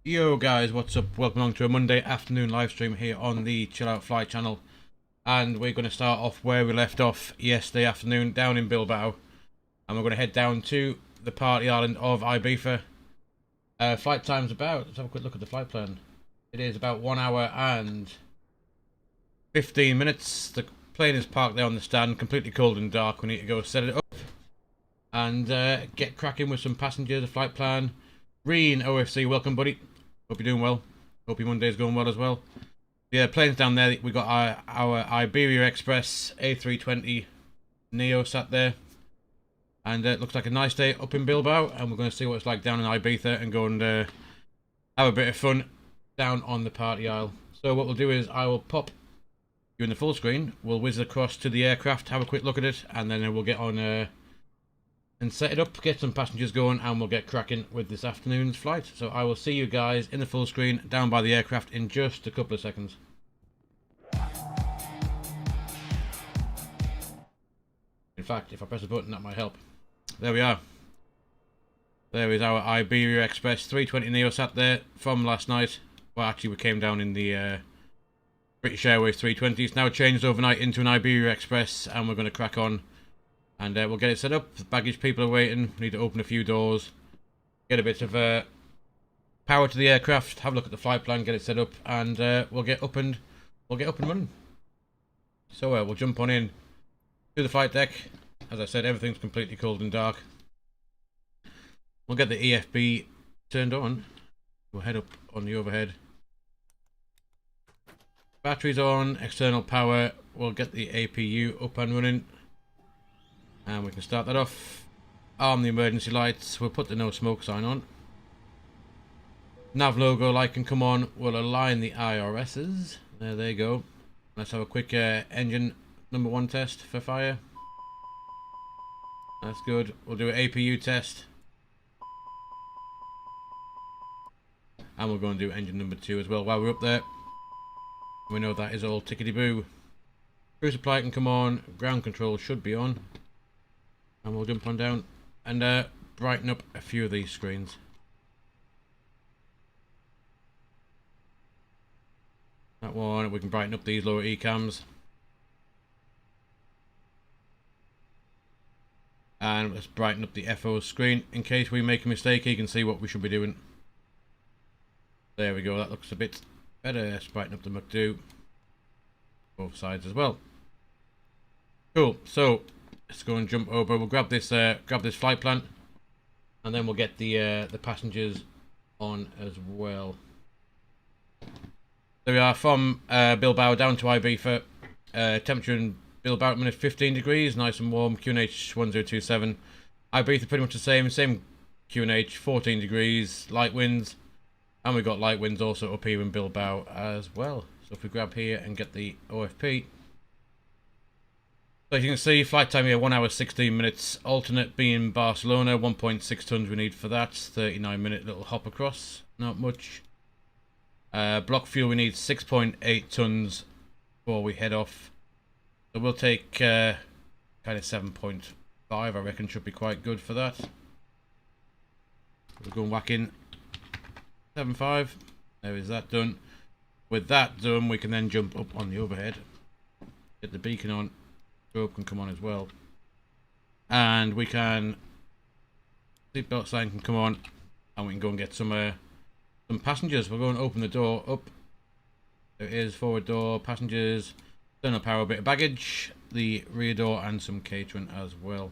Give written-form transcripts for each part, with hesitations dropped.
Yo guys, what's up? Welcome along to a Monday afternoon live stream here on the Chill Out Flight channel. And we're going to start off where we left off yesterday afternoon down in Bilbao. And we're going to head down to the party island of Ibiza. Flight time's about, let's have a quick look at the flight plan. It is about 1 hour and 15 minutes. The plane is parked there on the stand, completely cold and dark. We need to go set it up and get cracking with some passengers. The flight plan. Reen OFC, welcome buddy. Hope you're doing well. Hope your Monday's going well as well. Yeah, planes down there. We got our Iberia Express A320 Neo sat there. And it looks like a nice day up in Bilbao. And we're going to see what it's like down in Ibiza and go and have a bit of fun down on the party isle. So what we'll do is I will pop you in the full screen. We'll whiz across to the aircraft, have a quick look at it. And then we'll get on and set it up, get some passengers going, and we'll get cracking with this afternoon's flight. So I will see you guys in the full screen down by the aircraft in just a couple of seconds. In fact, if I press a button, that might help. There we are. There is our Iberia Express 320 Neo sat there from last night. Well, actually, we came down in the British Airways 320. It's now changed overnight into an Iberia Express, and we're going to crack on. And we'll get it set up. The baggage people are waiting. We need to open a few doors, get a bit of power to the aircraft, have a look at the flight plan, get it set up, and we'll get up and running. So we'll jump on in to the flight deck. As I said, everything's completely cold and dark. We'll get the EFB turned on. We'll head up on the overhead. Batteries on, external power. We'll get the APU up and running. And we can start that off. Arm the emergency lights. We'll put the no smoke sign on. Nav logo light can come on. We'll align the IRSs. There they go. Let's have a quick engine number 1 test for fire. That's good. We'll do an APU test. And we'll go and do engine number 2 as well while we're up there. We know that is all tickety-boo. Crew supply can come on. Ground control should be on. And we'll jump on down and brighten up a few of these screens. That one, we can brighten up these lower E-cams. And let's brighten up the FO screen. In case we make a mistake, you can see what we should be doing. There we go, that looks a bit better. Let's brighten up the McDo. Both sides as well. Cool, so let's go and jump over. We'll grab this flight plan, and then we'll get the passengers on as well. There we are from Bilbao down to Ibiza. Temperature in Bilbao at minute 15 degrees, nice and warm. QNH 1027. Ibiza pretty much the same QNH 14 degrees. Light winds, and we've got light winds also up here in Bilbao as well. So if we grab here and get the OFP. So as you can see, flight time here 1 hour 16 minutes. Alternate being Barcelona, 1.6 tons we need for that. 39-minute little hop across, not much. Block fuel we need 6.8 tons before we head off. So we'll take kind of 7.5. I reckon should be quite good for that. We'll go and whack in 7.5. There is that done. With that done, we can then jump up on the overhead. Get the beacon on. Strobe can come on as well, and we can seatbelt sign can come on, and we can go and get some passengers. We'll go and open the door up. There it is, forward door, passengers, external power, bit of baggage, the rear door, and some catering as well.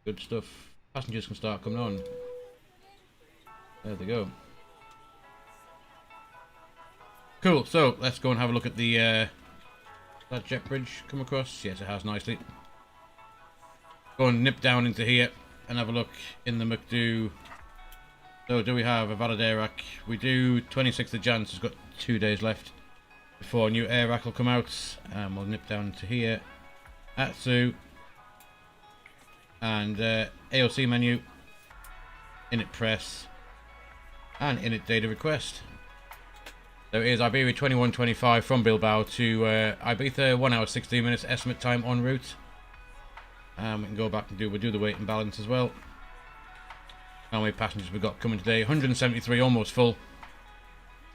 Good stuff. Passengers can start coming on. There they go. Cool. So let's go and have a look at the that jet bridge come across. Yes, it has nicely. Go and nip down into here and have a look in the McDo. So do we have a valid air rack? We do. 26th of Jan, so it's got 2 days left before a new air rack will come out. And we'll nip down to here. Atsu. And AOC menu. Init press. And init data request. There is Iberia 2125 from Bilbao to Ibiza, 1 hour 16 minutes estimate time en route. We can go back and we'll do the weight and balance as well. How many passengers we've got coming today? 173, almost full.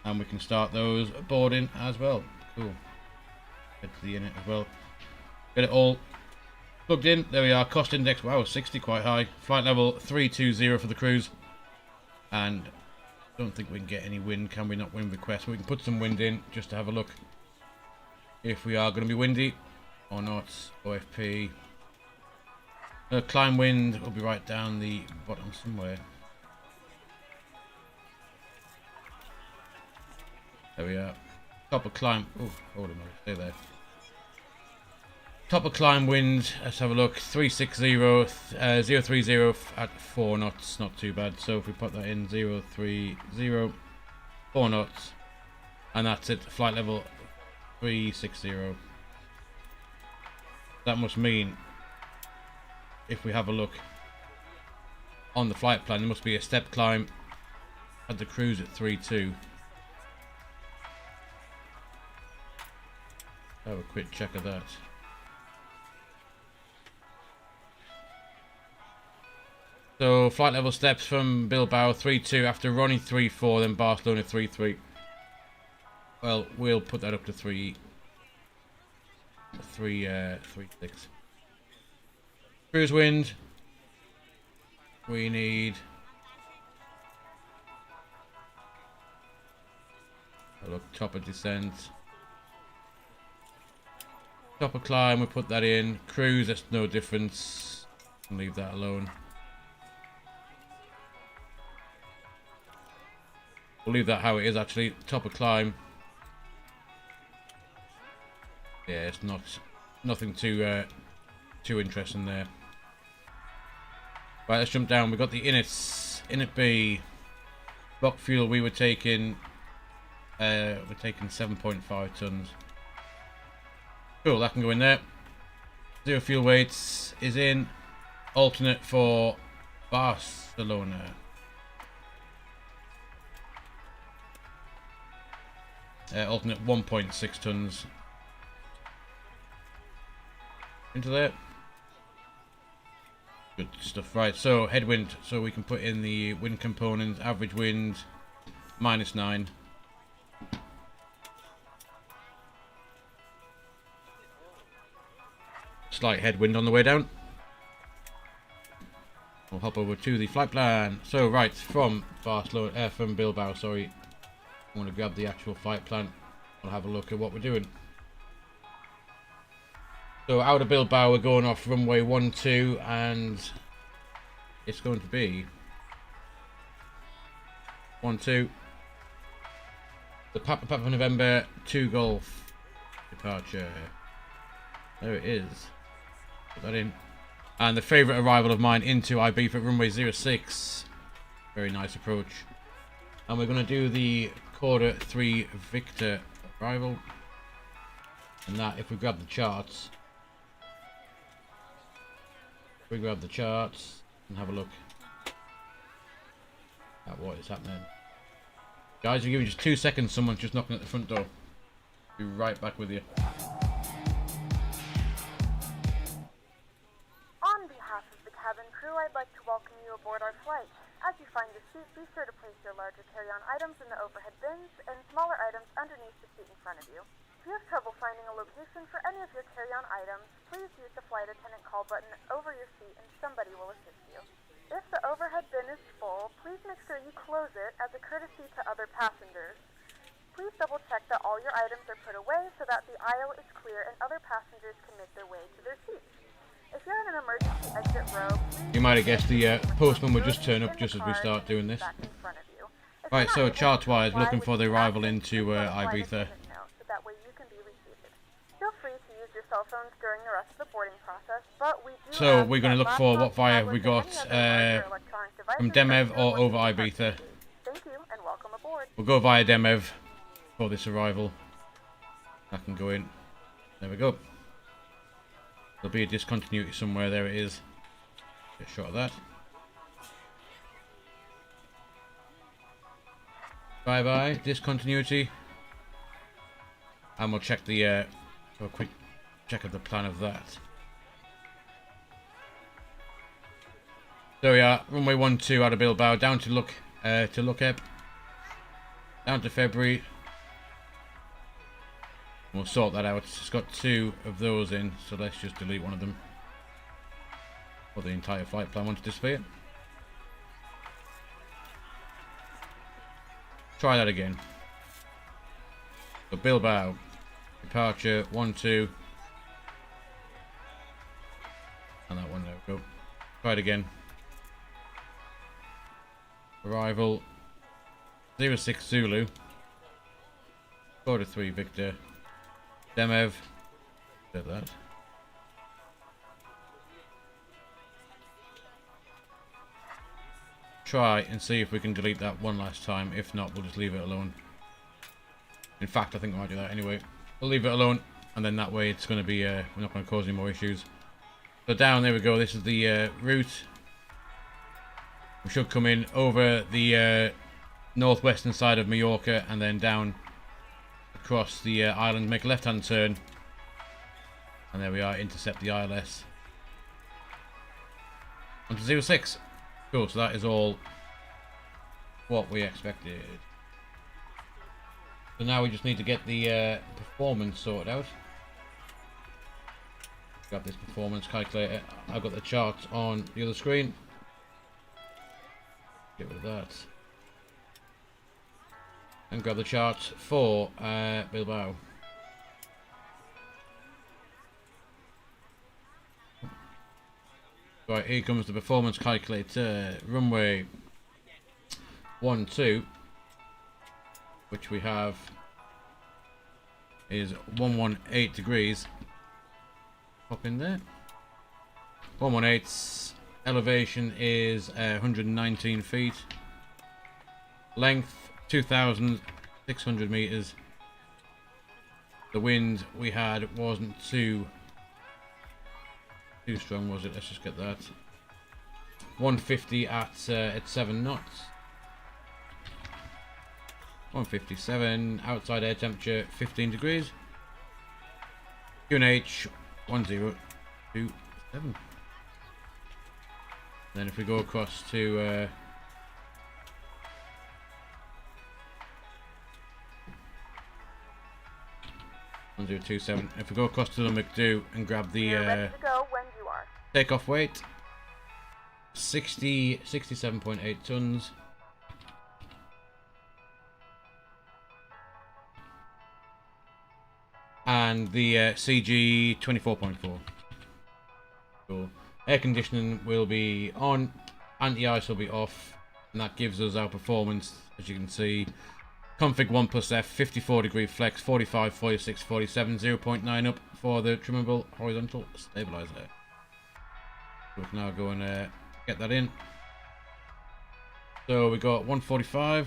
And we can start those boarding as well. Cool. Head to the unit as well. Get it all plugged in. There we are. Cost index, wow, 60, quite high. Flight level 320 for the cruise. And don't think we can get any wind, can we? Not wind request. We can put some wind in just to have a look if we are going to be windy or not. OFP. Climb wind will be right down the bottom somewhere. There we are. Top of climb. Oh, hold on, stay there. Top of climb wind. Let's have a look. 360, 030 at 4 knots. Not too bad. So if we put that in 030, 4 knots, and that's it. Flight level 360. That must mean, if we have a look on the flight plan, there must be a step climb at the cruise at 3.2. Have a quick check of that. So flight level steps from Bilbao 3.2 after running 3.4, then Barcelona 3.3. Well, we'll put that up to 3.6. Cruise wind. We need a look. Top of descent. Top of climb. We put that in. Cruise. That's no difference. Leave that alone. We'll leave that how it is. Actually, top of climb. Yeah, it's nothing too interesting there. Right, let's jump down. We've got the Init B. Block fuel we were taking. We're taking 7.5 tons. Cool, that can go in there. Zero fuel weights is in. Alternate for Barcelona. Alternate 1.6 tons. Into there. Good stuff. Right, so headwind. So we can put in the wind component. Average wind -9. Slight headwind on the way down. We'll hop over to the flight plan. So right, from Barcelona, from Bilbao, sorry. I want to grab the actual flight plan. We'll have a look at what we're doing. So out of Bilbao, we're going off runway 12, and it's going to be 12. The Papa November 2 Golf departure. There it is. Put that in. And the favourite arrival of mine into Ibiza, runway 06. Very nice approach. And we're going to do the quarter 3 Victor arrival. And that, if we grab the charts. We grab the charts and have a look at what is happening. Guys, we'll give you just 2 seconds. Someone's just knocking at the front door. Be right back with you. On behalf of the cabin crew, I'd like to welcome you aboard our flight. As you find your seat, be sure to place your larger carry-on items in the overhead bins and smaller items underneath the seat in front of you. If you have trouble finding a location for any of your carry-on items, please use the flight attendant call button over your seat and somebody will assist you. If the overhead bin is full, please make sure you close it as a courtesy to other passengers. Please double check that all your items are put away so that the aisle is clear and other passengers can make their way to their seats. If you're in an emergency exit row, you might have guessed the postman would just turn up just as we start doing this. Right, so chart-wise, we're looking for the arrival into Ibiza. So we're going to look for what via have we got from Demev or over Ibiza. Thank you and welcome aboard. We'll go via Demev for this arrival. I can go in. There we go. There'll be a discontinuity somewhere. There it is. Get a shot of that. Bye bye. Discontinuity. And we'll check the a quick check of the plan of that. So yeah, runway 12 out of Bilbao, down to LEBB, down to February. We'll sort that out. It's got 2 of those in, so let's just delete one of them. Or the entire flight plan wants to disappear. Try that again. So Bilbao, departure 12, and that one, there we go. Try it again. Arrival 06 Zulu, 4-3 Victor, Demev, did that. Try and see if we can delete that one last time. If not, we'll just leave it alone. In fact, I think I might do that anyway. We'll leave it alone, and then that way it's going to be, we're not going to cause any more issues. So down, there we go. This is the route. We should come in over the northwestern side of Mallorca, and then down across the island, make a left-hand turn. And there we are, intercept the ILS. Onto 06. Cool, so that is all what we expected. So now we just need to get the performance sorted out. Grab this performance calculator. I've got the chart on the other screen. Get rid of that. And grab the chart for Bilbao. Right, here comes the performance calculator. Runway 12, which we have is 118 degrees. Pop in there. 118. Elevation is 119 feet. Length 2,600 meters. The wind we had wasn't too strong, was it? Let's just get that. 150 at 7 knots. 157. Outside air temperature 15 degrees. QNH 1027. Then if we go across to 1027. If we go across to the McDo and grab the ready to go when you are. takeoff weight, 67.8 tons. And the CG 24.4. Cool. Air conditioning will be on, anti-ice will be off, and that gives us our performance, as you can see. Config 1 plus F, 54 degree flex, 45, 46, 47, 0.9 up for the trimmable horizontal stabilizer. So we can now go and get that in. So we got 145,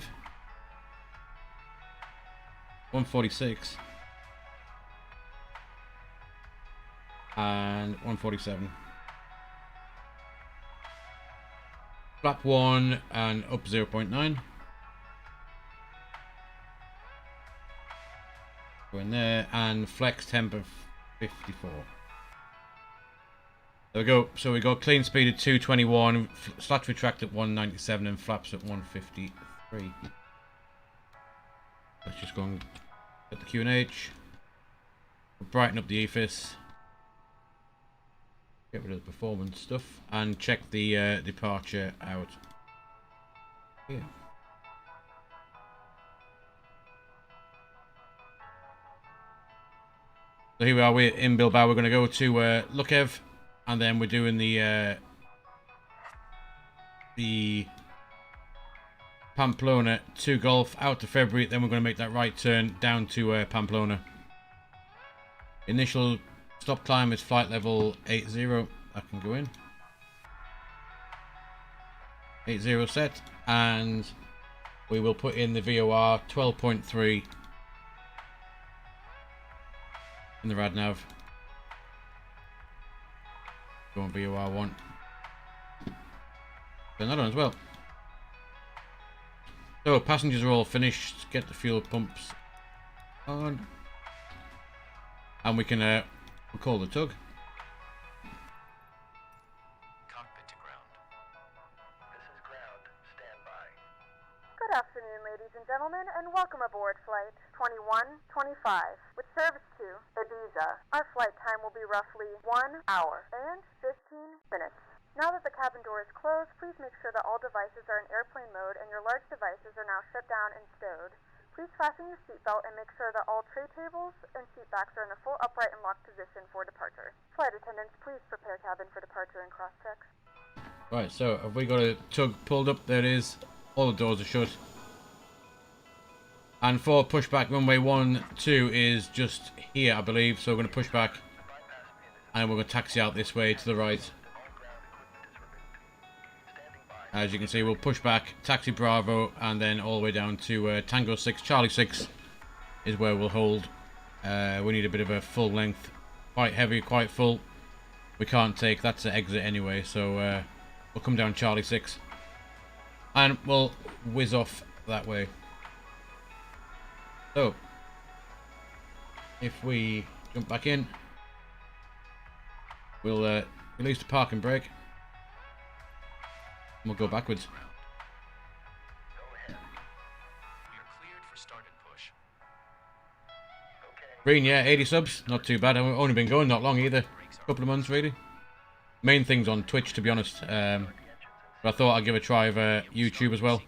146, and 147. Flap 1 and up 0.9. Go in there, and flex temp of 54. There we go. So we got clean speed at 221, slats retract at 197, and flaps at 153. Let's just go and get the QNH. Brighten up the EFIS. Get rid of the performance stuff, and check the departure out. Here. So here we are, we're in Bilbao. We're going to go to LEBB, and then we're doing the Pamplona to Gulf, out to February. Then we're going to make that right turn down to Pamplona. Initial stop climb is flight level 80. I can go in. 80 set, and we will put in the VOR 12.3 in the RadNav. Go on VOR 1. Turn that on as well. So passengers are all finished. Get the fuel pumps on, and we can we'll call the tug. Cockpit to ground. gentlemen, and welcome aboard Flight 2125, with service to Ibiza. Our flight time will be roughly 1 hour and 15 minutes. Now that the cabin door is closed, please make sure that all devices are in airplane mode and your large devices are now shut down and stowed. Please fasten your seatbelt and make sure that all tray tables and seat backs are in a full upright and locked position for departure. Flight attendants, please prepare cabin for departure and cross-check. Right, so have we got a tug pulled up? There it is. All the doors are shut. And for pushback, runway 12 is just here, I believe. So we're going to push back. And we're going to taxi out this way to the right. As you can see, we'll push back, taxi Bravo, and then all the way down to Tango 6, Charlie 6 is where we'll hold. We need a bit of a full length, quite heavy, quite full. We can't take, that's the exit anyway, so we'll come down Charlie 6. And we'll whiz off that way. So, if we jump back in, we'll release the parking brake. We'll go backwards. Green, yeah, 80 subs, not too bad. I've only been going not long either, a couple of months really. Main thing's on Twitch, to be honest. But I thought I'd give a try of YouTube as well.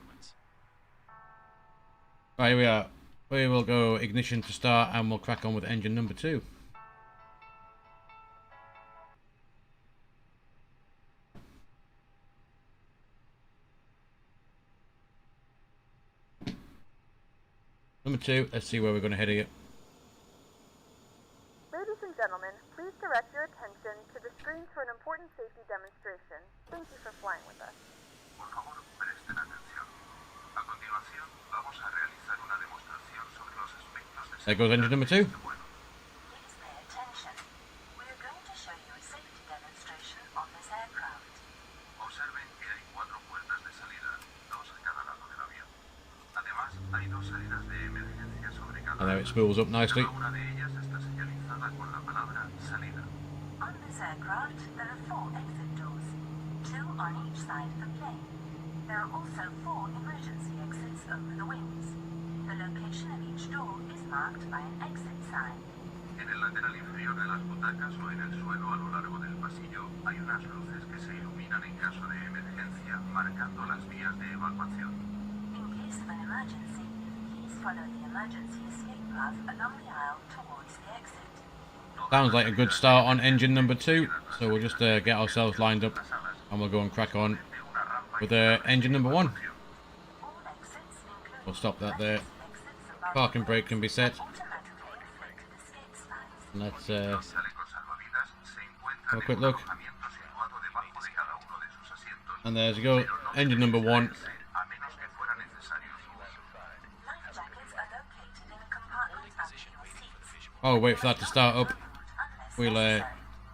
Right, here we are. We will go ignition to start, and we'll crack on with engine number 2. Number 2, let's see where we're going to head here. Ladies and gentlemen, please direct your attention to the screens for an important safety demonstration. Thank you for flying with us. Por favor, presten atención. A continuación, vamos a realizar una demostración sobre los aspectos de There goes engine number 2. Please pay attention. We are going to show you a safety demonstration on this aircraft. Observen que hay 4 puertas de salida, 2 a cada lado del avión. Además, hay 2 salidas de emergencia sobre cada And there it spools up nicely. Cada una de ellas está señalizada con la palabra salida. On this aircraft, there are 4 exit doors, 2 on each side of the plane. There are also 4 emergency exits over the wings. The location of each door is marked by an exit sign. En el lateral inferior de las butacas o en el suelo a lo largo del pasillo hay unas luces que se iluminan en caso de emergencia, marcando las vías de evacuación. In case of an emergency, please follow the emergency escape path along the aisle towards the exit. Sounds like a good start on engine number 2. So we'll just get ourselves lined up, and we'll go and crack on with engine number 1. All exits, including We'll stop that there. exits above Parking brake can be set. automatically inflated escape slides. And let's Los chalecos salvavidas se encuentran have a quick en un look. alojamiento situado debajo de cada uno de sus asientos. And there you go, engine number 1. A menos que fuera necesario su uso. Life jackets are located in a compartment under your seats. Oh, wait for that to start up. Unless We'll necessary.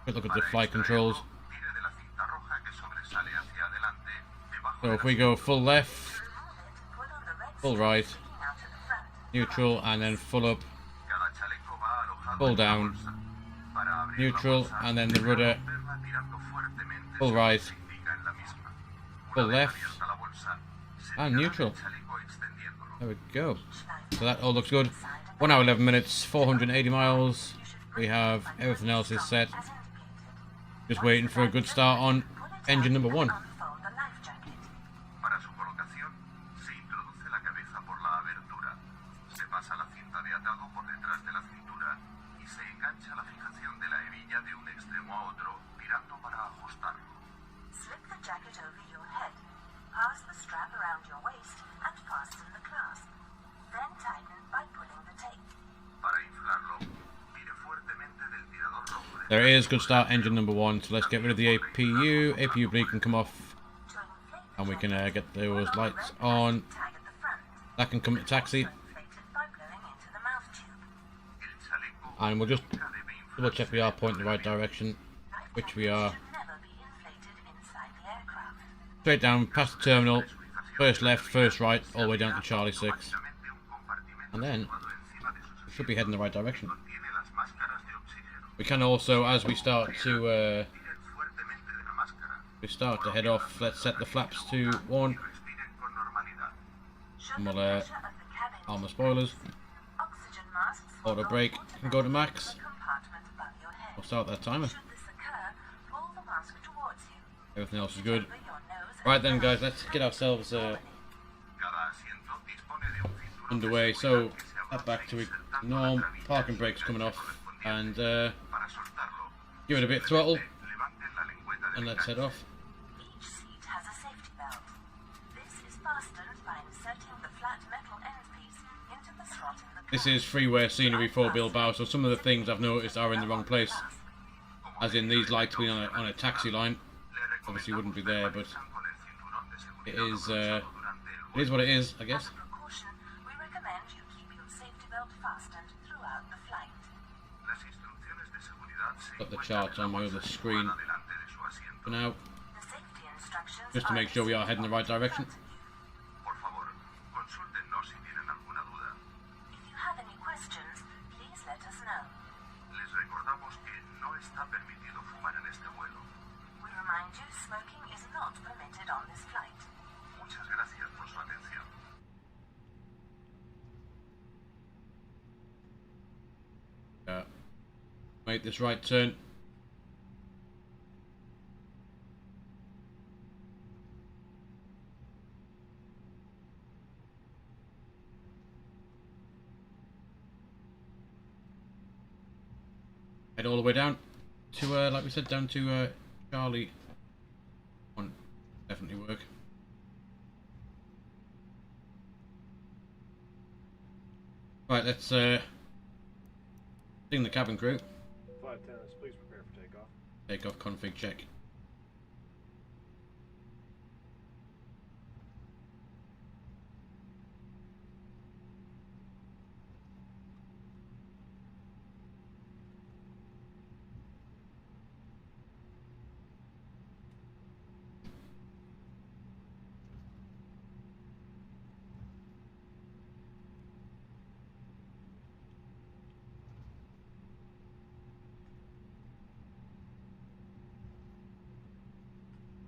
quick look at the flight controls. Tire de la cinta roja que sobresale hacia adelante, debajo So de if we go full left, Pull on the red full strap right, sticking out of the front. neutral, and then full up, cada chaleco va alojado full en una down, bolsa. Para abrir la neutral, bolsa, and then the rudder, romperla tirando fuertemente full sobre lo right, que se indica en la misma. full Una vez left, abierta la bolsa, se and cierra neutral. el chaleco extendiéndolo. There we go. So that all looks good. 1 hour 11 minutes, 480 miles. We have everything else is set. As indicated. Just waiting for a good start on engine number 1. Unfold the life jacket. Para su colocación, se introduce la cabeza por la abertura, se pasa la cinta de atado por detrás de la cintura y se engancha la fijación de la hebilla de un extremo a otro, tirando para ajustarlo. Slip the jacket over your head. Pass the strap around your waist and fasten the clasp. Then tighten by pulling the tape. Para inflarlo, tire fuertemente del tirador rojo de There it is, good start, engine number 1. So let's get rid of the APU. APU bleed can come off, To inflate the and we can jacket, get those pull on the lights red on. plastic tag at the front. That can come to taxi, Inflated by blowing into the mouth tube. el chaleco. and we'll just Nunca debe inflarse double check we are pointing the right direction, Life which we jackets are. should never be inflated inside the aircraft. Straight down past the terminal, first left, first right, all the way down to Charlie 6. Automáticamente un compartimento And then situado encima de sus we should be heading the right direction. contiene las máscaras de oxígeno. We can also, as we start to Tiren fuertemente de la máscara. head off, let's set the flaps to 1, Respiren con normalidad. Should and the we'll pressure of the cabin Armor spoilers. Oxygen masks Auto brake can go to max. compartment above your head. We'll start that timer. Should this occur, pull the mask towards you. Everything else is good. Over your nose and Right then, guys, let's get ourselves Cada asiento dispone de un cinturón de underway. So, seguridad que se that abrocha back to insertando la norm. trabilla Parking brakes coming off. And para soltarlo. give it a bit throttle. Levanten la lengüeta And del let's head off. each seat has a safety belt. This is fastened by inserting the flat metal end piece into the slot in the This is freeware scenery for Bilbao, so some of the things I've noticed are in the wrong place. As in these lights being on a taxi line. Obviously wouldn't be there, but it is what it is, I guess. As a precaution, we recommend you keep your safety belt fastened throughout the flight. Las instrucciones de seguridad se Got the encuentran charts en la on my other bolsa screen situada delante de su asiento. for now, The safety instructions just to make sure we are heading the right direction. Por favor, consúltenos si tienen alguna duda. If you have any questions, please let us know. Les recordamos que no está permitido fumar en este vuelo. We remind you smoking is not permitted on this flight. Muchas gracias por su atención. Make this right turn. Head all the way down to, like we said, down to Charlie. Won't definitely work. Right, let's sing the cabin crew. 510, please prepare for takeoff. Takeoff config check.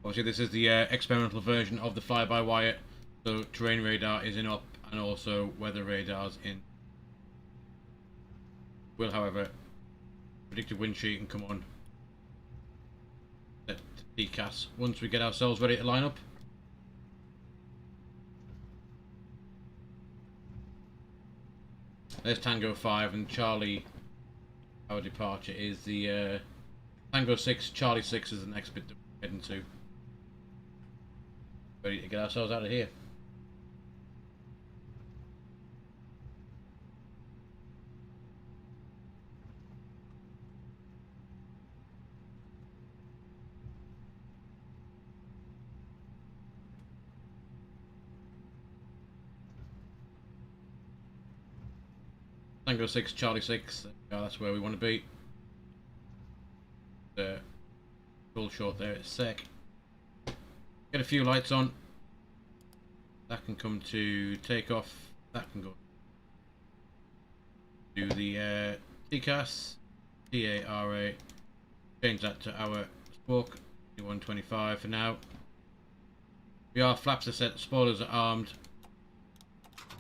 Obviously this is the experimental version of the fly-by-wire, so terrain radar is in up and also weather radars in. Will, however, predicted wind sheet can come on at DCAS once we get ourselves ready to line up. There's Tango 5 and Charlie. Our departure is the Tango 6, Charlie 6 is the next bit that we're heading to. Ready to get ourselves out of here. Tango 6, Charlie 6, that's where we want to be. Full short there at sec. Get a few lights on. That can come to takeoff. That can go to the TCAS, TARA. Change that to our Spark 125 for now. We are flaps are set, spoilers are armed.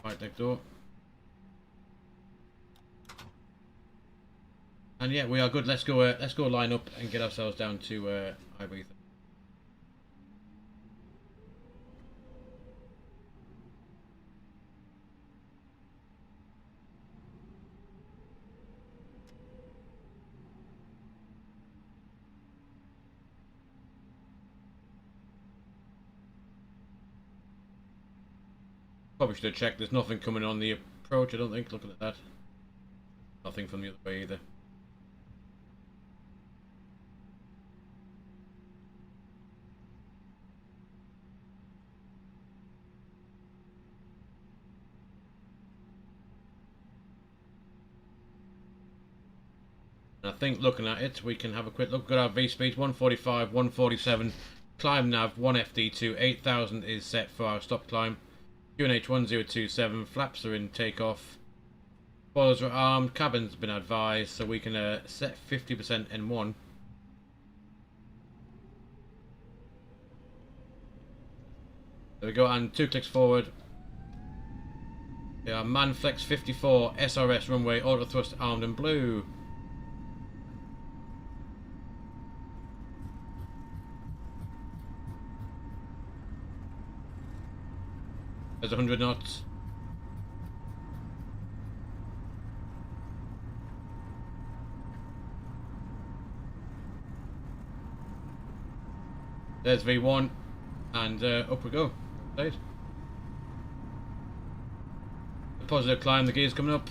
Right deck door. And yeah, we are good. Let's go line up and get ourselves down to Ibiza. Probably should have checked. There's nothing coming on the approach, I don't think. Looking at that. Nothing from the other way either. And I think looking at it, we can have a quick look. Got our V-speeds, 145, 147. Climb nav, 1FD2, 8000 is set for our stop climb. QNH 1027, flaps are in takeoff. Spoilers are armed, cabin's been advised, so we can set 50% N1. There we go, and 2 clicks forward. Yeah, Manflex 54, SRS runway, auto thrust armed and blue. There's 100 knots. There's V1, and up we go. Right. A positive climb, the gear's coming up.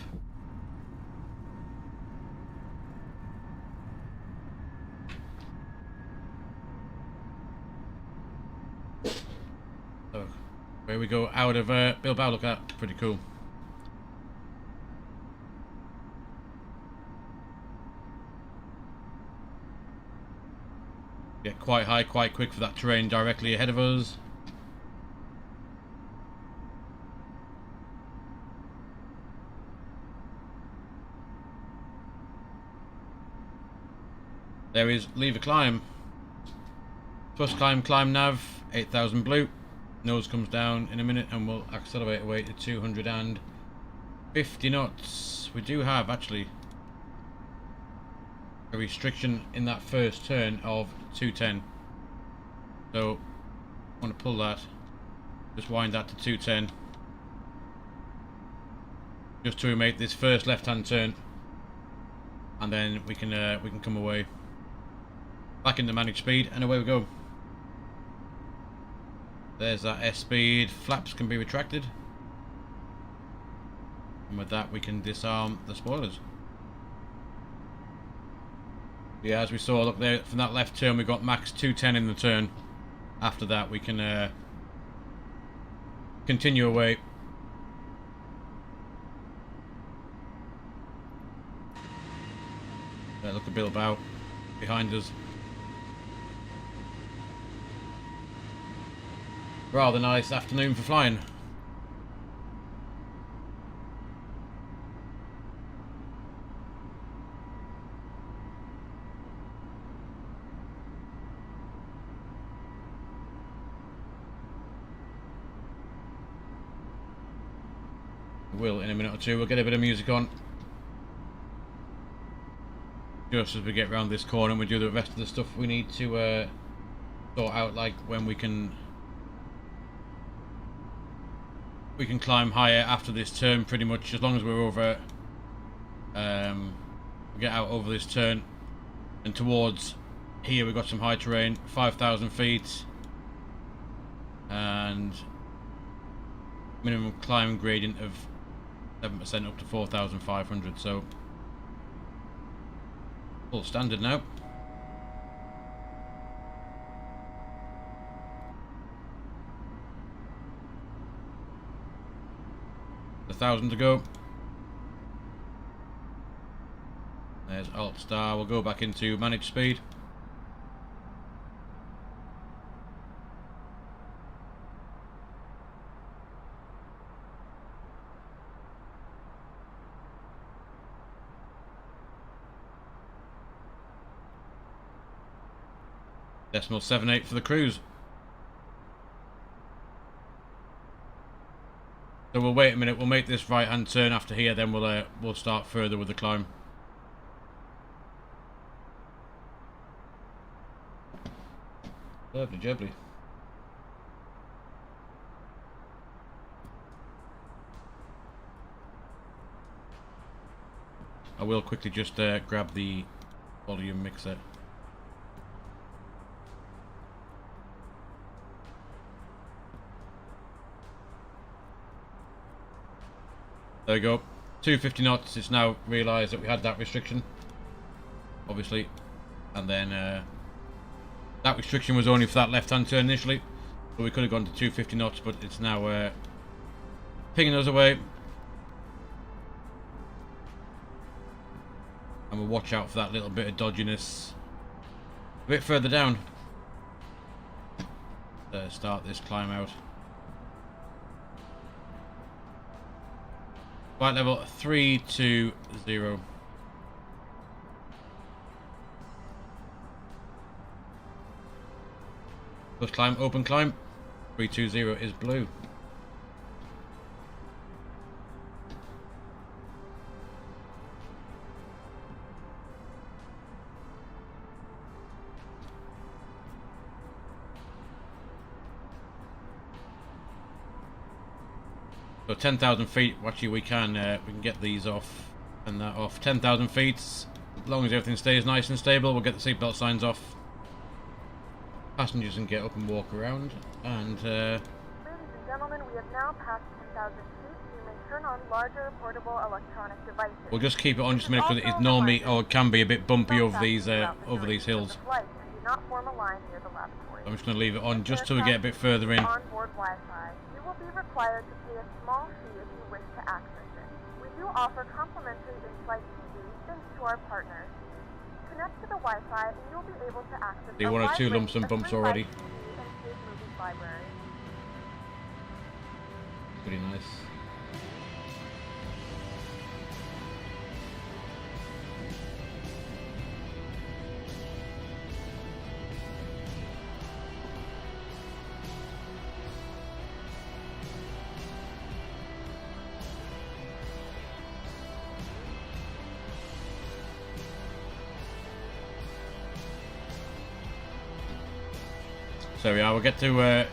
So, where we go out of Bilbao, look at, pretty cool. Get quite high, quite quick for that terrain directly ahead of us. There is lever climb. Thrust climb, climb nav, 8,000 blue. Nose comes down in a minute and we'll accelerate away to 250 knots. We do have actually a restriction in that first turn of 210. So I want to pull that. Just wind that to 210. Just to make this first left-hand turn. And then we can come away. Back into managed speed and away we go. There's that S speed. Flaps can be retracted. And with that we can disarm the spoilers. Yeah, as we saw, look there, from that left turn we got max 210 in the turn. After that we can continue away. Look at Bilbao behind us. Rather nice afternoon for flying. Will in a minute or two. We'll get a bit of music on just as we get around this corner and we do the rest of the stuff we need to sort out, like when we can climb higher after this turn. Pretty much as long as we're over get out over this turn and towards here we've got some high terrain, 5,000 feet and minimum climb gradient of 7% up to 4,500, so full standard now. A 1,000 to go. There's Alt Star. We'll go back into managed speed. Decimal 78 for the cruise. So we'll wait a minute. We'll make this right hand turn after here, then we'll start further with the climb. Lovely jubbly. I will quickly just grab the volume mixer. There we go, 250 knots. It's now realised that we had that restriction, obviously, and then that restriction was only for that left-hand turn initially, so we could have gone to 250 knots, but it's now pinging us away. And we'll watch out for that little bit of dodginess a bit further down. Start this climb out. Flight level 320. First climb, open climb. 320 is blue. So 10,000 feet, actually we can get these off and that off. 10,000 feet, as long as everything stays nice and stable, we'll get the seatbelt signs off. Passengers can get up and walk around, and Ladies and gentlemen, we have now passed 10,000 feet. You may turn on larger portable electronic devices. we'll just keep it on just a minute because it's normally, or it can be a bit bumpy over these hills. Flight, and do not form a line near the lavatory. I'm just going to leave it on just till we get a bit further in. Onboard Wi-Fi. You will be required to pay a small fee if you wish to access it. We do offer complimentary in-flight TV thanks to our partners. Connect to the Wi-Fi and you'll be able to access See, one or two lumps and bumps already. Library. Pretty nice. So yeah, we'll get to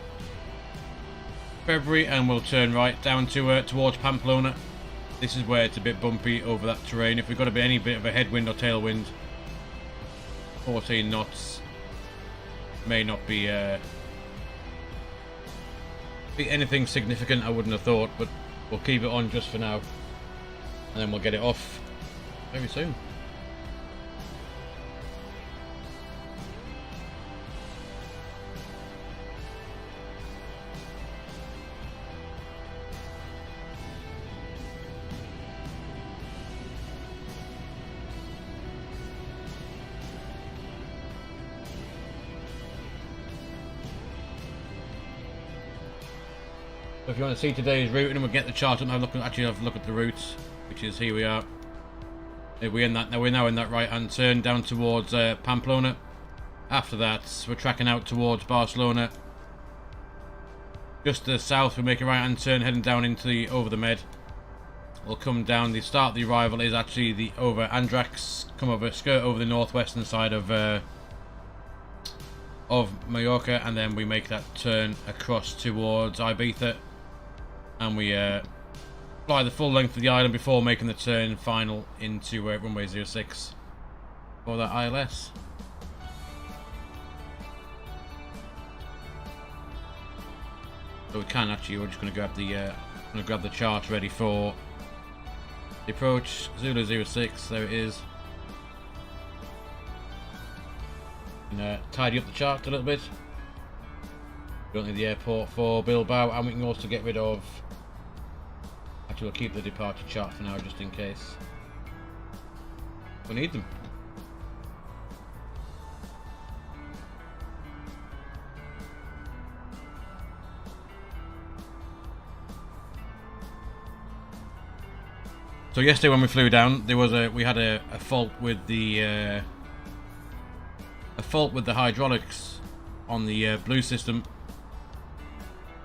February and we'll turn right down to towards Pamplona. This is where it's a bit bumpy over that terrain. If we've got any bit of a headwind or tailwind, 14 knots may not be anything significant, I wouldn't have thought, but we'll keep it on just for now, and then we'll get it off very soon. So if you want to see today's route, and we'll get the chart up and have a look at the routes, which is here we are. We're now in that right-hand turn down towards Pamplona. After that, we're tracking out towards Barcelona. Just to the south, we make a right-hand turn heading down into over the Med. We'll come down. The start of the arrival is actually over Andrax. Come over, skirt over the northwestern side of Mallorca, and then we make that turn across towards Ibiza. And we fly the full length of the island before making the turn final into runway 06 for that ILS. So we can actually, we're just going to grab the chart ready for the approach. Zulu 06, there it is. And tidy up the chart a little bit. We don't need the airport for Bilbao, and we can also get rid of. Actually, we'll keep the departure chart for now, just in case we need them. So yesterday when we flew down, we had a fault with the hydraulics on the blue system,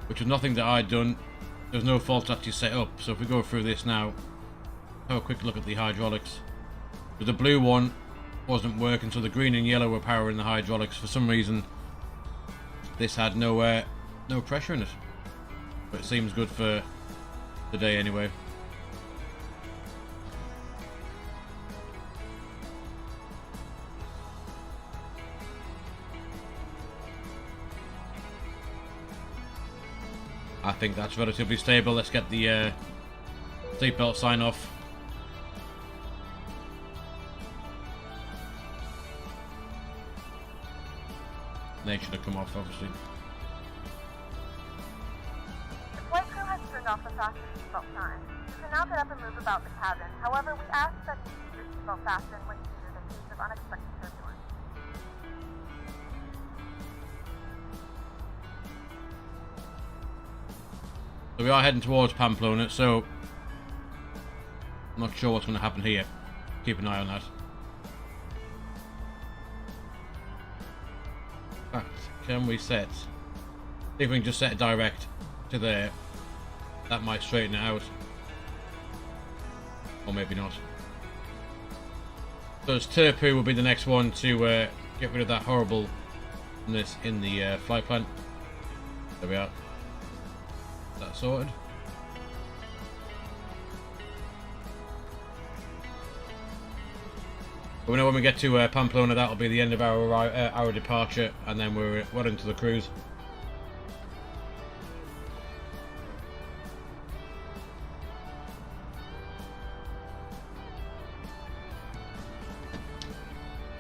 which was nothing that I'd done. There was no fault actually set up. So if we go through this now, have a quick look at the hydraulics. But the blue one wasn't working, so the green and yellow were powering the hydraulics. For some reason, this had no pressure in it, but it seems good for today anyway. I think that's relatively stable. Let's get the seatbelt sign off. They should have come off, obviously. The flight crew has turned off the fasten seatbelt sign. You can now get up and move about the cabin. However, we ask that you keep your seatbelt fastened when needed in case of unexpected turbulence. So we are heading towards Pamplona, so I'm not sure what's going to happen here. Keep an eye on that. In fact, can we set? See if we can just set it direct to there. That might straighten it out. Or maybe not. So it's Turpu will be the next one to get rid of that horribleness in the flight plan. There we are. That sorted. But we know when we get to Pamplona, that'll be the end of our departure, and then we're into the cruise.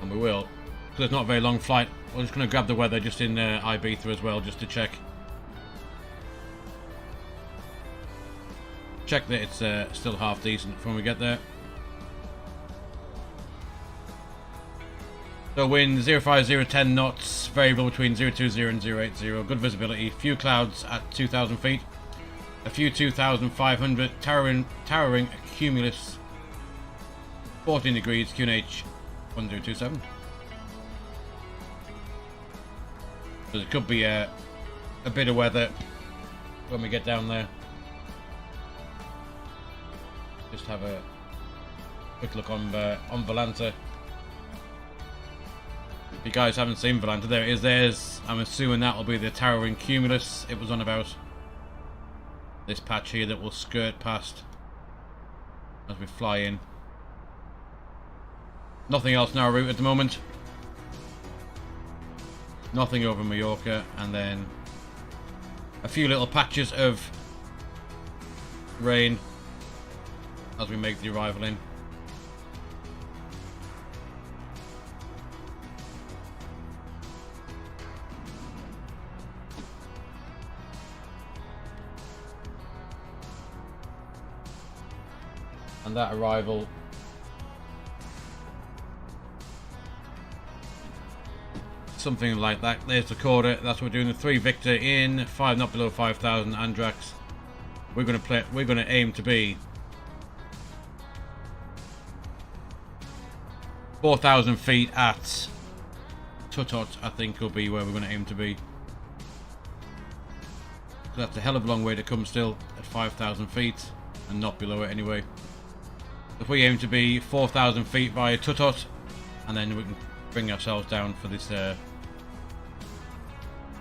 And we will, because it's not a very long flight. We're just going to grab the weather just in Ibiza as well, just to check that it's still half decent when we get there. So wind 05010 knots, variable between 020 and 080, good visibility, few clouds at 2,000 feet, a few 2,500, towering cumulus, 14 degrees, QNH 1027. So there could be a bit of weather when we get down there. Just have a quick look on Volanta. If you guys haven't seen Volanta, there it is. There's, I'm assuming that will be the towering cumulus it was on about. This patch here that will skirt past as we fly in. Nothing else in our route at the moment. Nothing over Mallorca, and then a few little patches of rain as we make the arrival in. And that arrival something like that. There's the quarter. That's what we're doing. The 3 Victor in 5 not below 5,000 Andrax. We're going to aim to be 4,000 feet at Tutot, I think will be where we're going to aim to be. So that's a hell of a long way to come still at 5,000 feet and not below it anyway. If we aim to be 4,000 feet via Tutot, and then we can bring ourselves down for this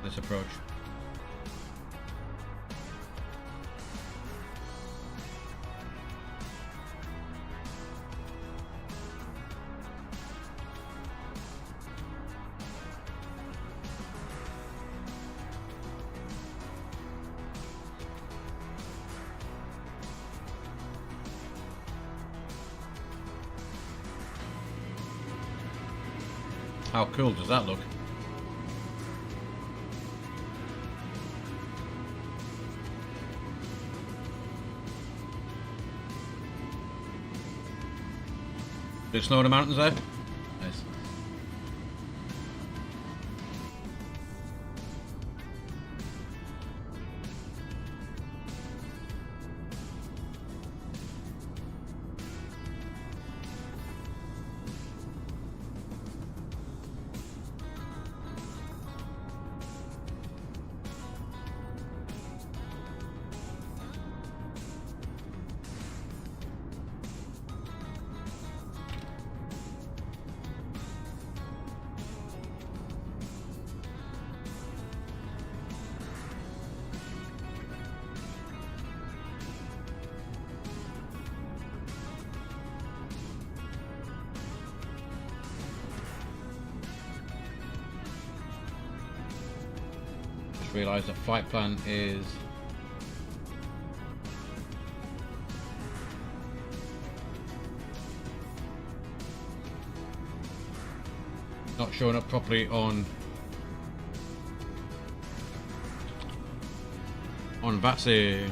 this approach. How cool does that look? Did it snow in the mountains there? Nice. Realize the flight plan is not showing up properly on Vatsin.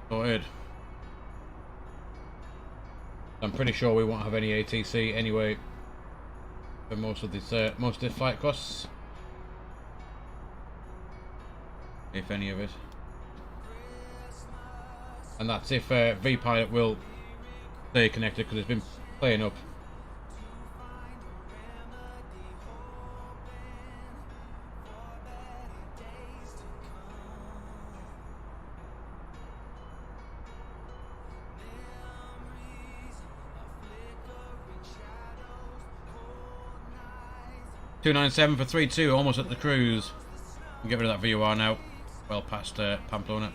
Sorted. I'm pretty sure we won't have any ATC anyway for most of this flight costs, if any of it. And that's if V-Pilot will stay connected, because it's been playing up. 297 for 3-2, almost at the cruise. Get rid of that VUR now. Well past Pamplona.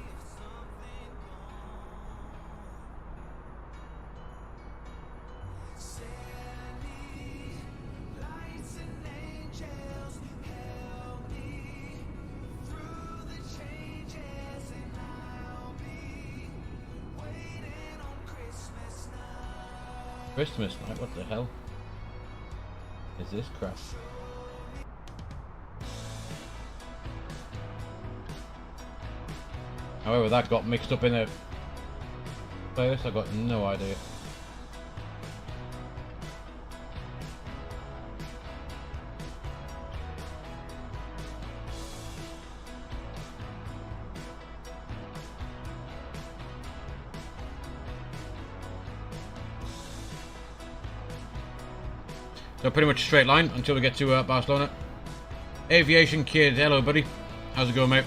Christmas night, what the hell is this crap? However, that got mixed up in a playlist, I got no idea. So pretty much a straight line until we get to Barcelona. Aviation Kid, hello buddy. How's it going, mate?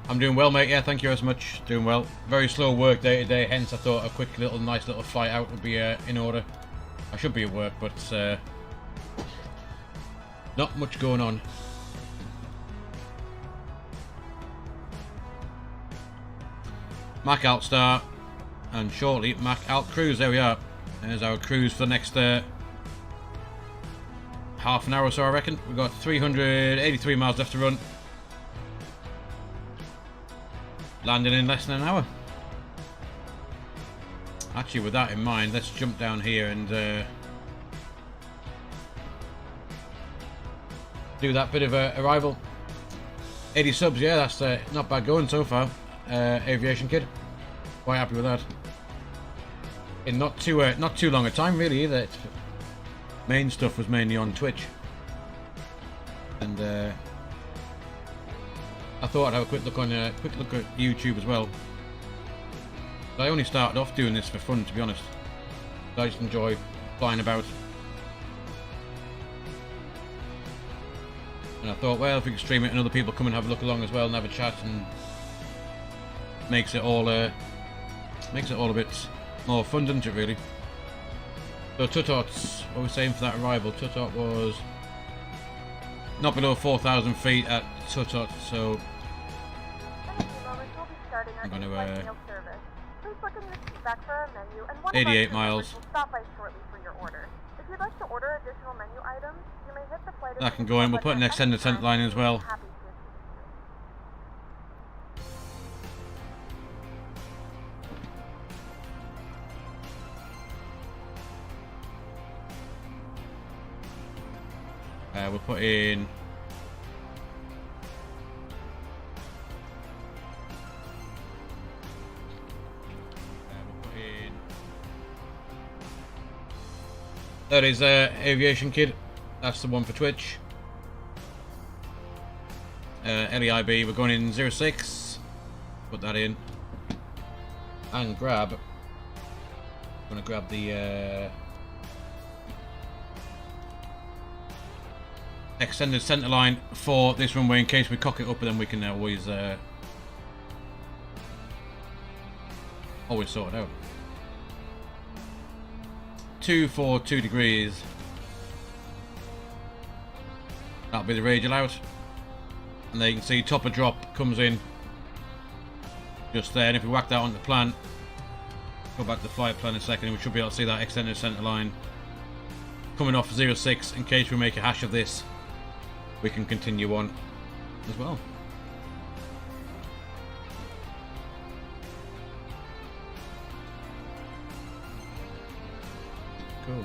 I'm doing well, mate. Yeah, thank you as much. Doing well. Very slow work day today, hence I thought a quick little, nice little flight out would be in order. I should be at work, but not much going on. Mac Alt Star, and shortly Mac Alt Cruise. There we are. There's our cruise for the next half an hour or so, I reckon. We've got 383 miles left to run. Landing in less than an hour. Actually, with that in mind, let's jump down here and do that bit of arrival. 80 subs, yeah, that's not bad going so far. Aviation Kid, quite happy with that. In not too long a time, really. Either main stuff was mainly on Twitch, and I thought I'd have a quick look at YouTube as well. I only started off doing this for fun, to be honest. I just enjoy flying about. And I thought, well, if we can stream it and other people come and have a look along as well and have a chat, and makes it all a bit more fun, doesn't it, really? So Tutot's, what were we saying for that arrival? Tutot was not below 4,000 feet at Tutot, so I'm going to 88 miles. That can go in. We'll put an extended tent line as well. We'll put in that is Aviation Kid. That's the one for Twitch. LEIB, we're going in 06. Put that in. And grab. I'm going to grab the extended centre line for this runway in case we cock it up, and then we can always sort it out. 242 degrees. That'll be the radial out, and there you can see top of drop comes in just there. And if we whack that on the plan, go back to the flight plan in a second, we should be able to see that extended centre line coming off 06. In case we make a hash of this, we can continue on as well. Cool.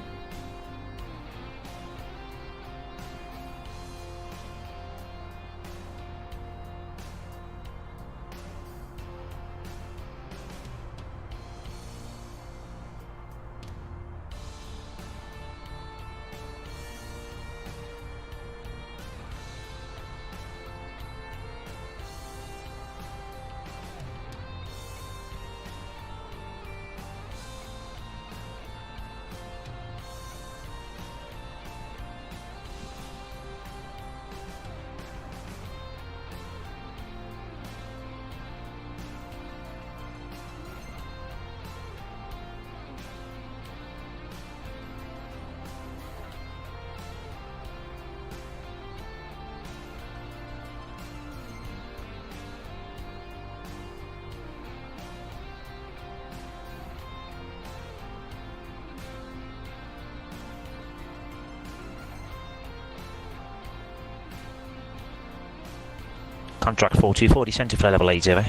contract 424, descend to flight level 80.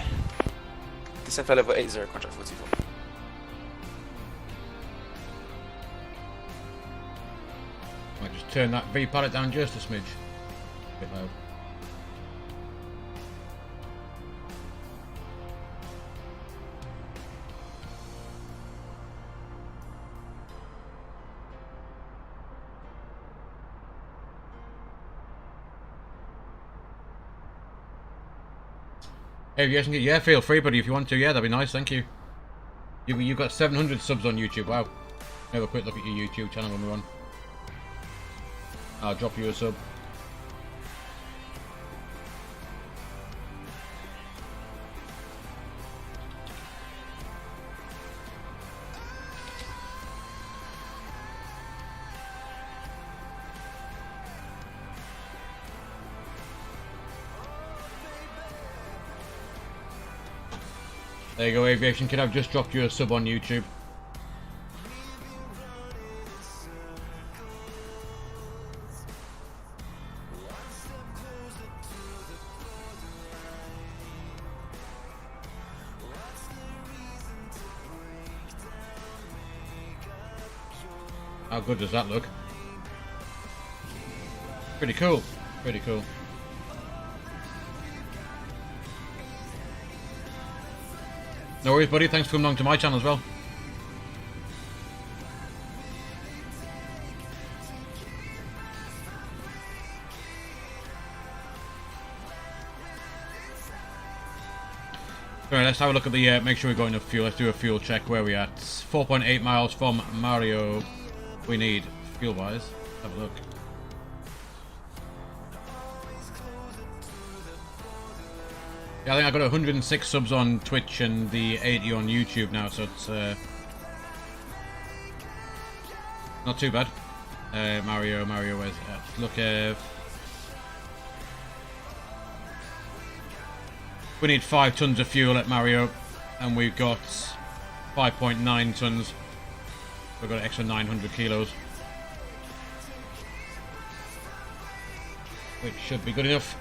Descent flight level 80, contract 44. Might just turn that V pallet down just a smidge. A bit loud. Hey, if you guys can get, yeah, feel free, buddy, if you want to. Yeah, that'd be nice. Thank you. You've got 700 subs on YouTube. Wow. Have a quick look at your YouTube channel when we're on. I'll drop you a sub. There you go, Aviation Kid. I've just dropped you a sub on YouTube. How good does that look? Pretty cool. Pretty cool. No worries, buddy. Thanks for coming along to my channel as well. Alright, let's have a look at the, make sure we've got enough fuel. Let's do a fuel check. Where are we at? 4.8 miles from Mario. We need fuel-wise. Have a look. Yeah, I think I got 106 subs on Twitch and the 80 on YouTube now, so it's not too bad. Mario, where's it at? Look, we need 5 tons of fuel at Mario, and we've got 5.9 tons. We've got an extra 900 kilos, which should be good enough.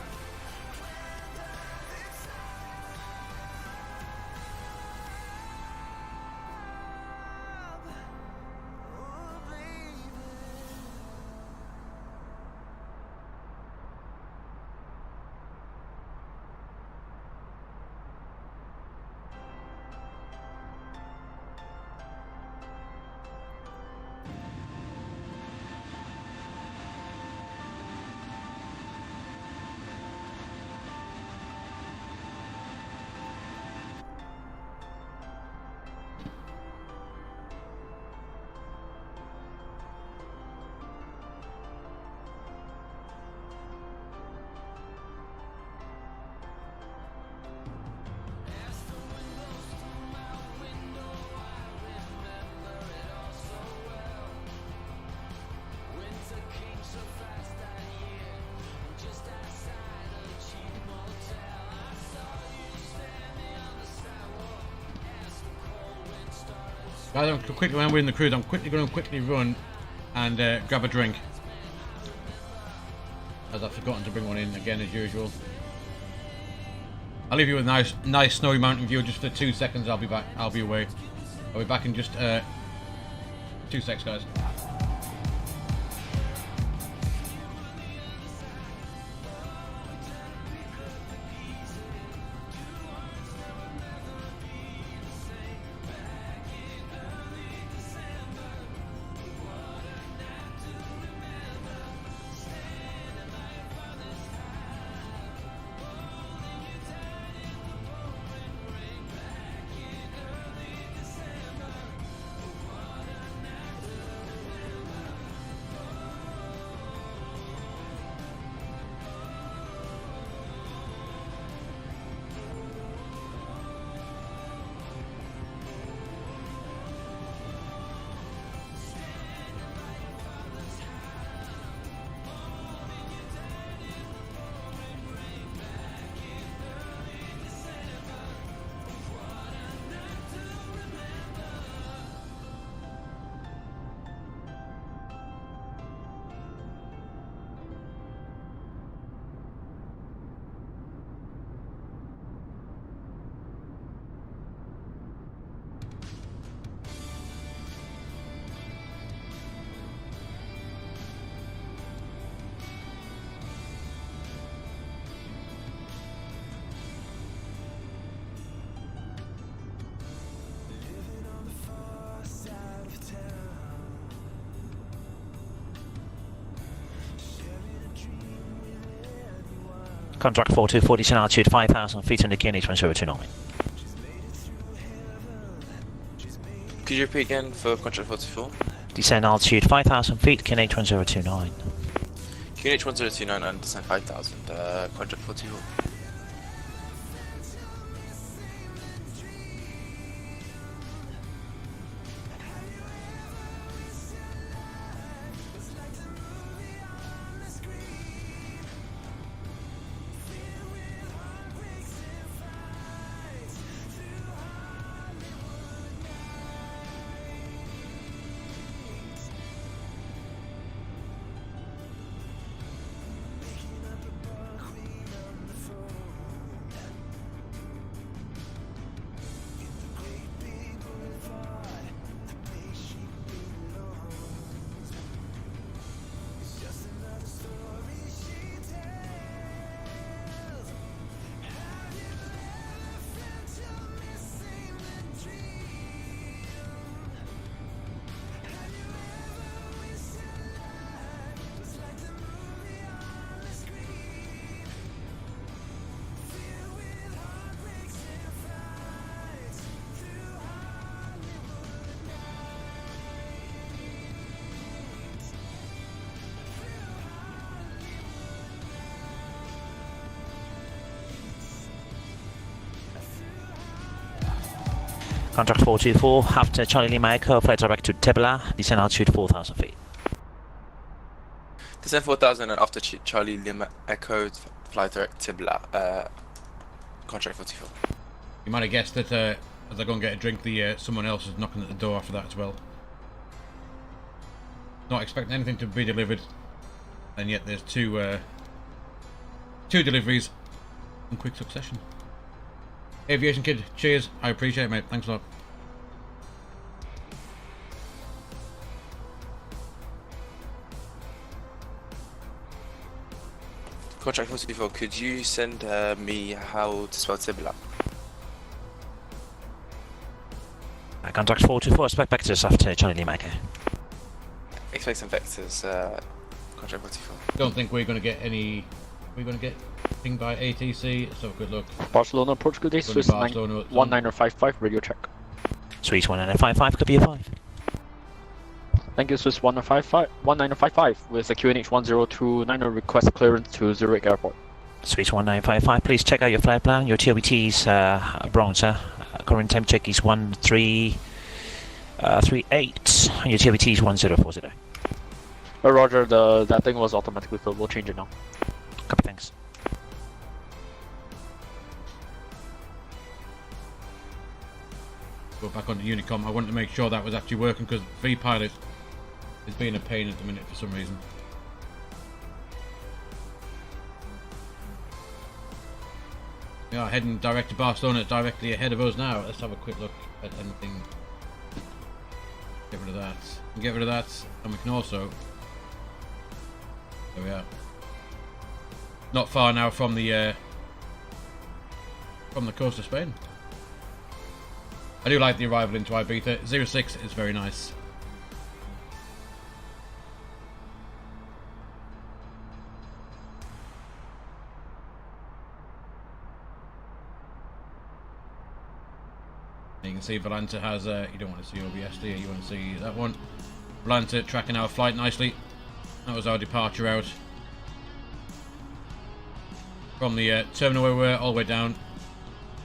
Guys, I'm quickly, when we're in the cruise, I'm going to run and grab a drink, as I've forgotten to bring one in again as usual. I'll leave you with a nice snowy mountain view just for 2 seconds. I'll be back. I'll be away. I'll be back in just 2 secs, guys. Contract 4240, descend altitude 5,000 feet in the QNH 1029. Could you repeat again for contract 44? Descend altitude 5,000 feet, QNH 1029. QNH 1029 and descend 5,000, contract 44. Contract 424, after Charlie Lima Echo, flight direct to Tibla, descend altitude 4,000 feet. Descend 4,000 and after Charlie Lima Echo, fly direct Tibla, contract 44. You might have guessed that as I go and get a drink, someone else is knocking at the door after that as well. Not expecting anything to be delivered, and yet there's two deliveries in quick succession. Aviation Kid, cheers. I appreciate it, mate. Thanks a lot. Contract 44, could you send me how to spell Tibla? Contract 424, expect vectors after Charlie Lima Echo. Expect some vectors, contract 44. Don't think we're going to get any... We're going to get pinged by ATC, so good luck. Barcelona, Portugal Day, Swiss 1955, radio check. Swiss 1955, could be a 5. Thank you, Swiss 1955, with a QNH 1029 request clearance to Zurich Airport. Swiss 1955, please check out your flight plan. Your TOBT's bronze, current time check is 1338, and your TOBT is 1040. Roger, that thing was automatically filled, we'll change it now. Copy, thanks. Go back onto Unicom. I wanted to make sure that was actually working because V-Pilot is being a pain at the minute for some reason. We are heading direct to Barcelona, directly ahead of us now. Let's have a quick look at anything. Get rid of that. And get rid of that, and we can also... There we are. Not far now from the coast of Spain. I do like the arrival into Ibiza. 06 is very nice. You can see Volanta has you don't want to see OBS, do you? You want to see that one. Volanta tracking our flight nicely. That was our departure out from the terminal where we were, all the way down.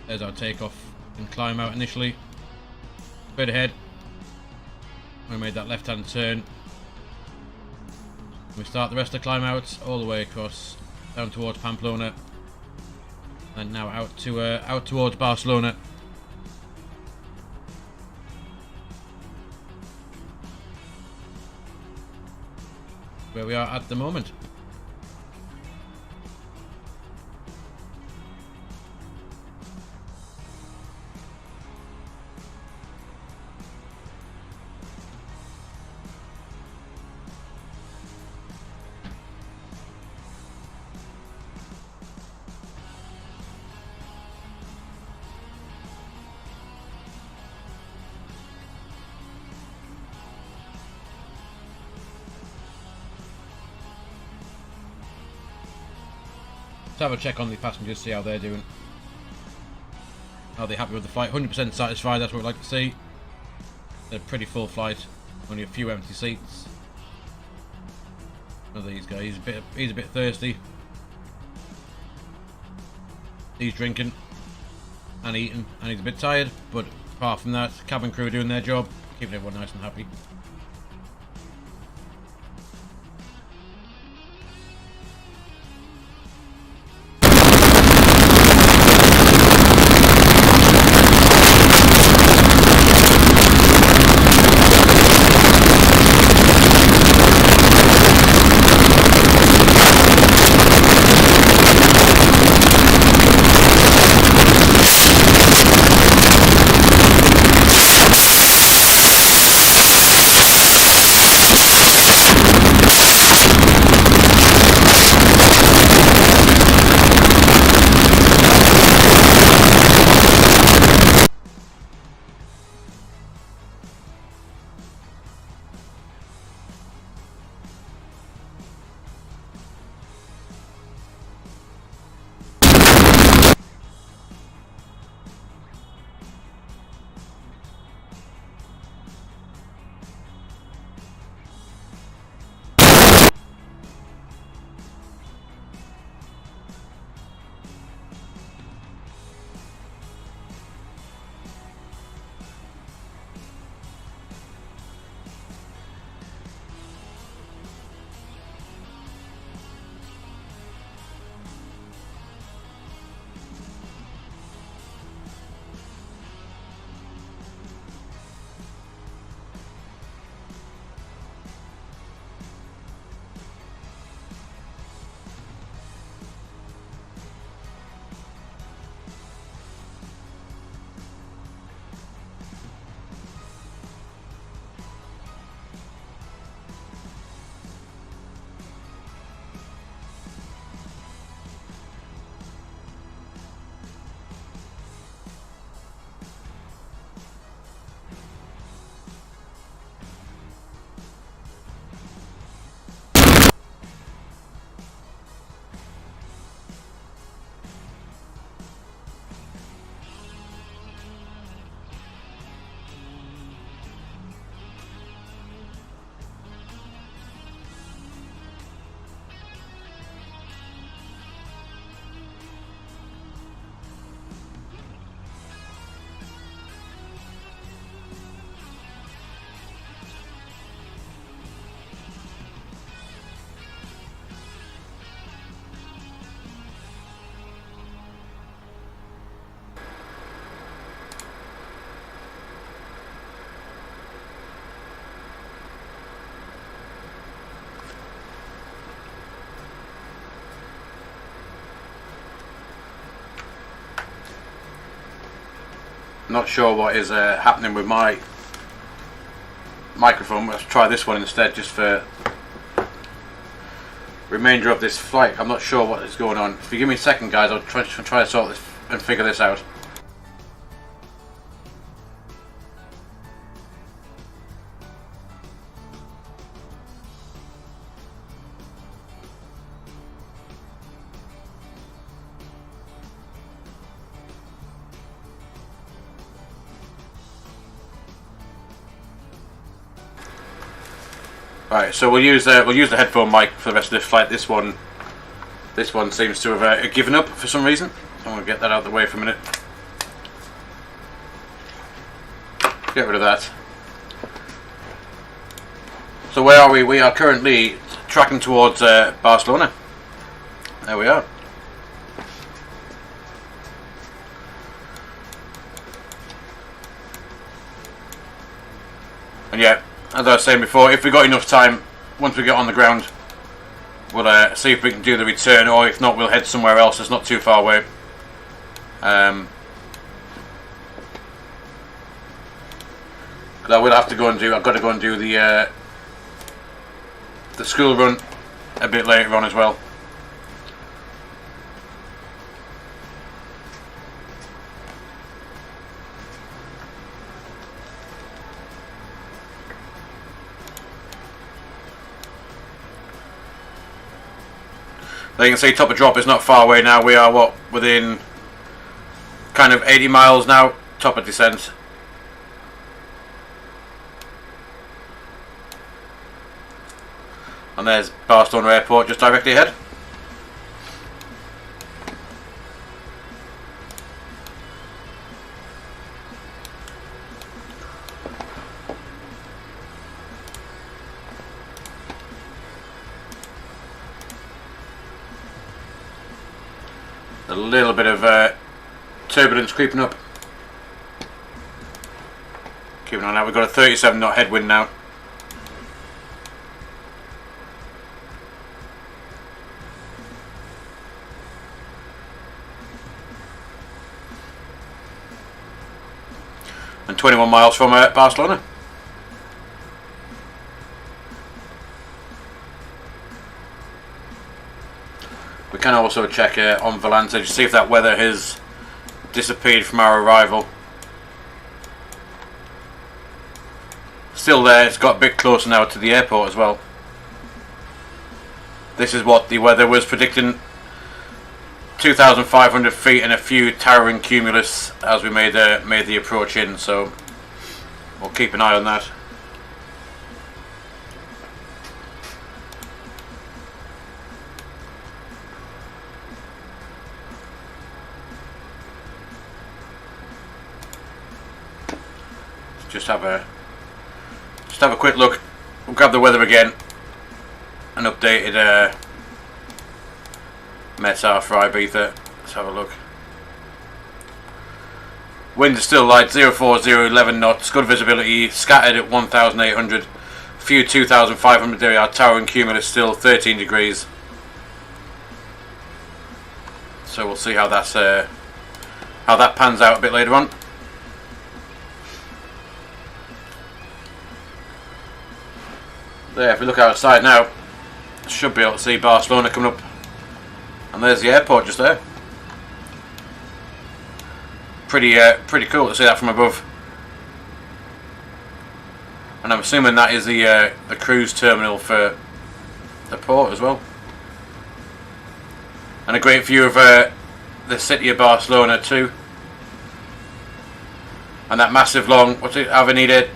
There's our takeoff and climb out initially. Bit ahead. We made that left-hand turn. We start the rest of the climb out all the way across, down towards Pamplona, and now out towards Barcelona. Where we are at the moment. have a check on the passengers, see how they're doing. Are they happy with the flight? 100% satisfied, that's what we'd like to see. They're a pretty full flight, only a few empty seats. Look at these guys, he's a bit thirsty. He's drinking and eating, and he's a bit tired, but apart from that, cabin crew are doing their job, keeping everyone nice and happy. Not sure what is happening with my microphone. Let's try this one instead, just for remainder of this flight. I'm not sure what is going on. If you give me a second, guys, I'll try to sort this and figure this out. Right, so we'll use the headphone mic for the rest of this flight. This one seems to have given up for some reason. I'm going to get that out of the way for a minute. Get rid of that. So where are we? We are currently tracking towards Barcelona. There we are. And yeah, as I was saying before, if we got enough time, once we get on the ground, we'll see if we can do the return, or if not, we'll head somewhere else that's not too far away. Because I will have to go and do. I've got to go and do the school run a bit later on as well. So you can see top of drop is not far away now. We are what, within kind of 80 miles now, top of descent. And there's Barcelona Airport just directly ahead. A little bit of turbulence creeping up. Keeping on now, we've got a 37 knot headwind now. And 21 miles from Barcelona. We can also check on Valence to see if that weather has disappeared from our arrival. Still there, it's got a bit closer now to the airport as well. This is what the weather was predicting. 2,500 feet and a few towering cumulus as we made the approach in, so we'll keep an eye on that. Just have a quick look. We'll grab the weather again. An updated METAR for Ibiza. Let's have a look. Wind is still light, 040, 11 knots, good visibility, scattered at 1,800, few 2,500 there are, towering cumulus still 13 degrees. So we'll see how that pans out a bit later on. There, if we look outside now, should be able to see Barcelona coming up. And there's the airport just there. Pretty cool to see that from above. And I'm assuming that is the cruise terminal for the port as well. And a great view of the city of Barcelona too. And that massive long, what's it, Avenida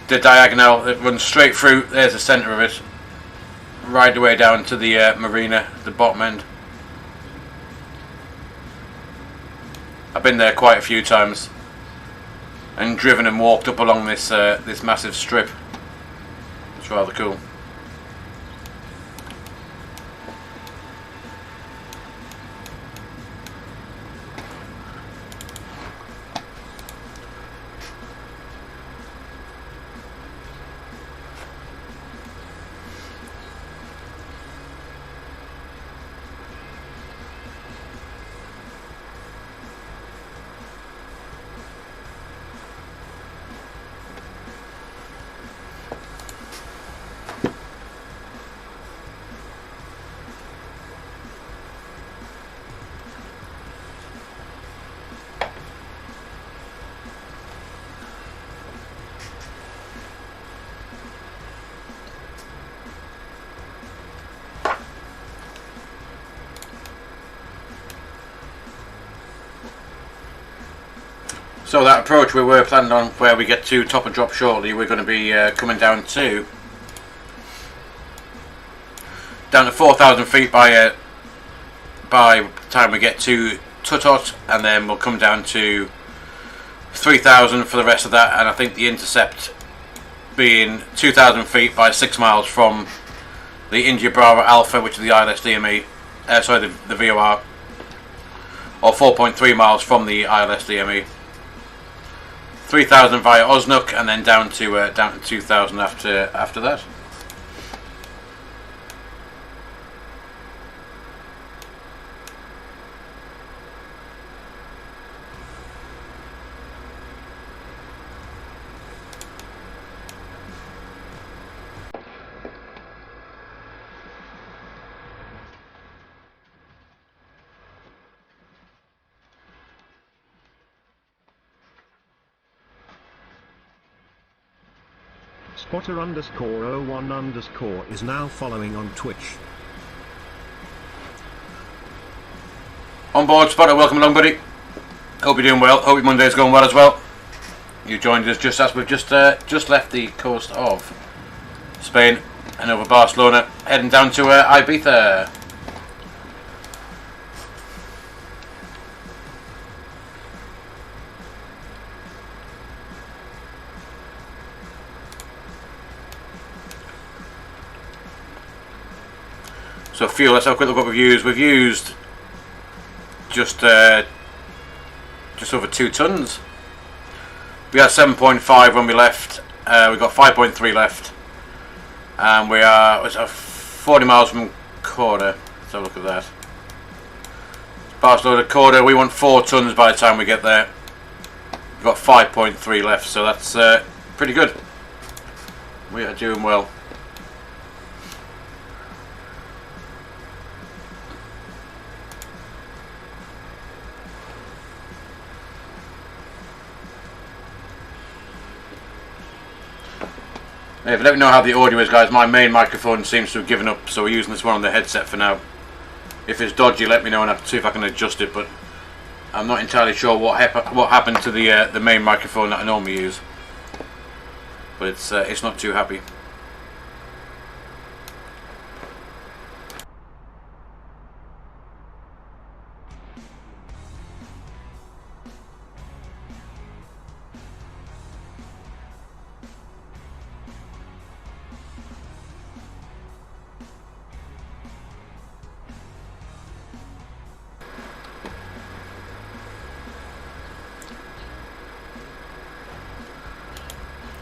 de Diagonal that runs straight through. There's the centre of it. Right the way down to the marina, the bottom end. I've been there quite a few times and driven and walked up along this this massive strip. It's rather cool. So that approach we were planning on, where we get to top and drop shortly, we're going to be coming down to 4,000 feet by the time we get to Tutot, and then we'll come down to 3,000 for the rest of that, and I think the intercept being 2,000 feet by 6 miles from the India Bravo Alpha, which is the ILS-DME, sorry, the VOR, or 4.3 miles from the ILS-DME. 3,000 via Osnuk, and then down to 2,000 after that. Spotter_01_ is now following on Twitch. On board, Spotter, welcome along, buddy. Hope you're doing well. Hope your Monday's going well as well. You joined us just as we've just left the coast of Spain and over Barcelona, heading down to Ibiza. So fuel, let's have a quick look at what we've used. We've used just over 2 tons. We had 7.5 when we left. We got 5.3 left, and we are 40 miles from Corda. Let's have a look at that. Barcelona Corda. We want 4 tons by the time we get there. We've got 5.3 left, so that's pretty good. We are doing well. If you let me know how the audio is, guys. My main microphone seems to have given up, so we're using this one on the headset for now. If it's dodgy, let me know and I'll see if I can adjust it, but I'm not entirely sure what happened to the main microphone that I normally use. But it's not too happy.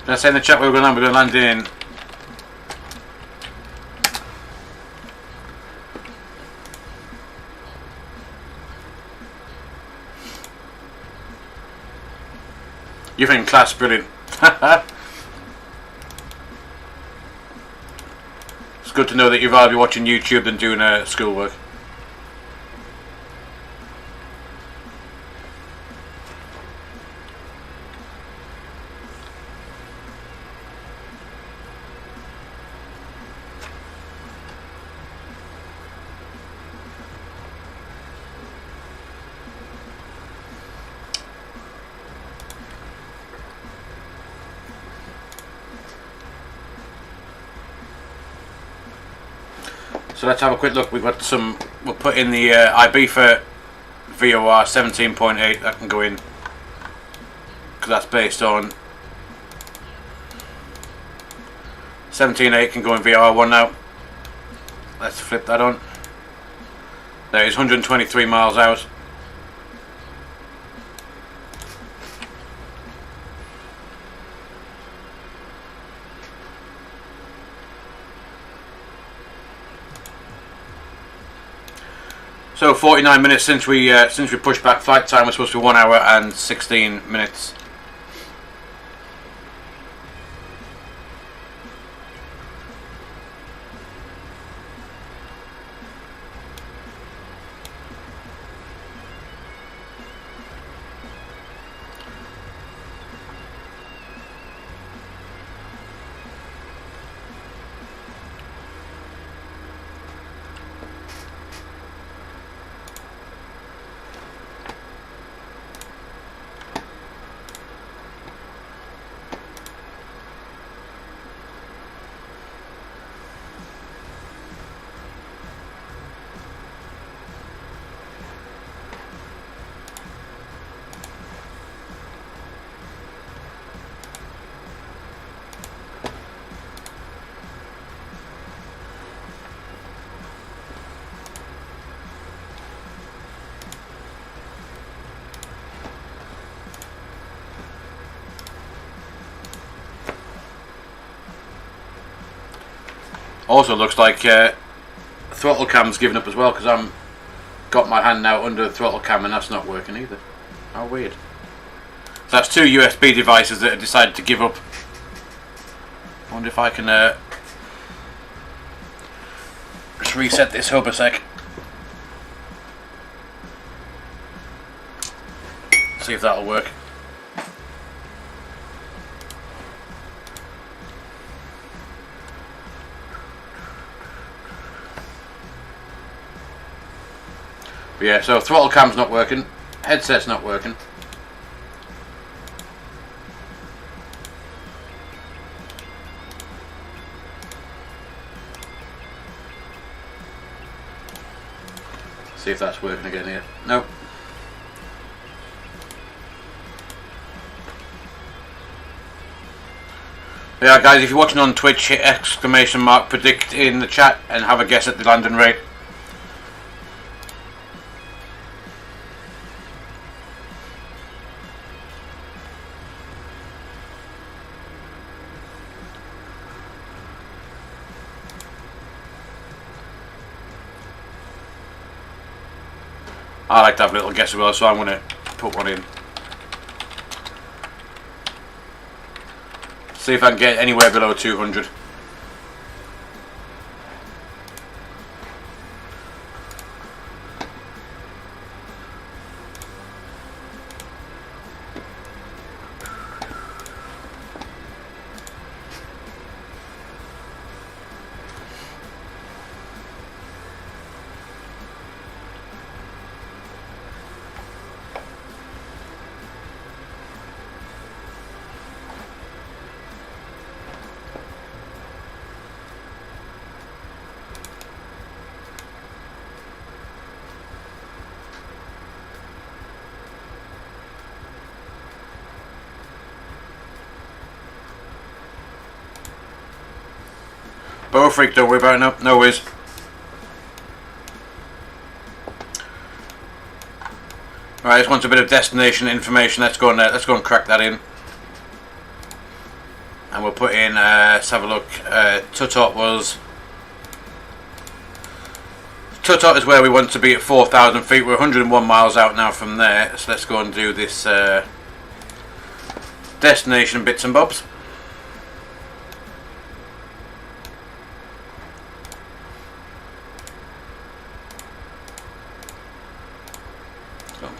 Did I say in the chat where we're going to land in? You're in class, brilliant. It's good to know that you'd rather be watching YouTube than doing schoolwork. So let's have a quick look. We've got some. We'll put in the Ibiza VOR 17.8. That can go in because that's based on 17.8 can go in VOR1 now. Let's flip that on. There is 123 miles out. So 49 minutes since we pushed back. Flight time was supposed to be 1 hour and 16 minutes. Also looks like throttle cam's given up as well, because I'm got my hand now under the throttle cam and that's not working either. How weird. So that's 2 USB devices that have decided to give up. I wonder if I can just reset this hub a sec. See if that'll work. But yeah, so throttle cam's not working, headset's not working. See if that's working again here. Nope. Yeah, guys, if you're watching on Twitch, hit ! predict in the chat and have a guess at the landing rate. I like to have a little guess as well, so I'm going to put one in. See if I can get anywhere below 200. Bow freak, don't worry about it, no worries. Right, this wants a bit of destination information. Let's go and crack that in. And we'll put in, let's have a look. Tutot is where we want to be at 4,000 feet. We're 101 miles out now from there. So let's go and do this destination bits and bobs.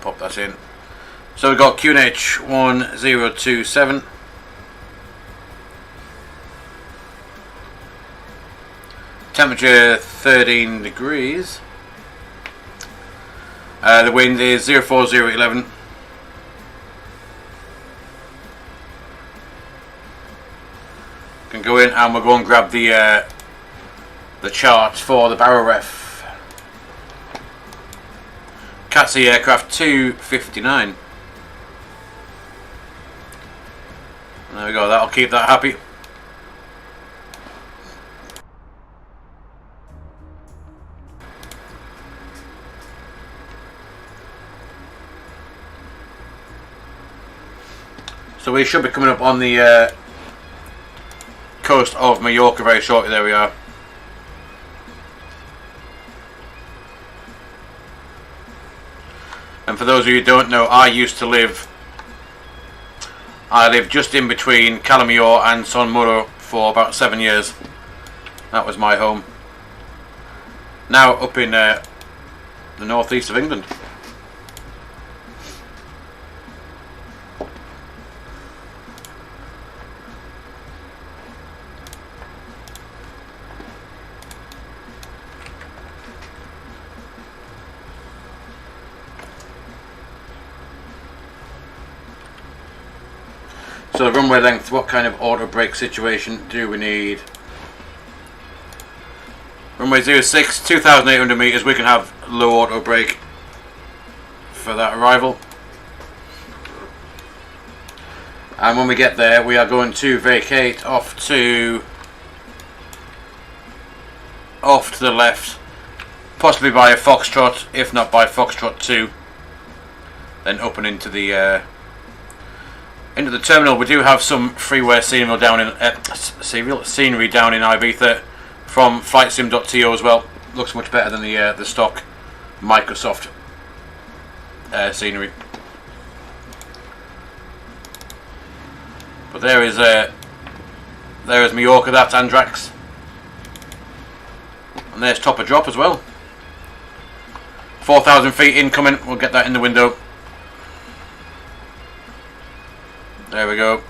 Pop that in. So we've got QNH 1027. Temperature 13 degrees. The wind is 04011. Can go in and we'll go and grab the chart for the barrel ref. Cat's aircraft 259. There we go, that'll keep that happy. So we should be coming up on the coast of Mallorca very shortly. There we are. And for those of you who don't know, I lived just in between Calamayor and Son Muro for about 7 years. That was my home. Now up in the northeast of England. So the runway length, what kind of auto brake situation do we need? Runway 06, 2,800 meters, we can have low auto brake for that arrival. And when we get there, we are going to vacate off to the left, possibly by a Foxtrot, if not by Foxtrot 2, then up and into the terminal. We do have some freeware scenery down in Ibiza from flightsim.to as well. Looks much better than the stock Microsoft scenery. But there is Mallorca. That's Andrax, and there's Top of Drop as well. 4,000 feet incoming. We'll get that in the window. There we go.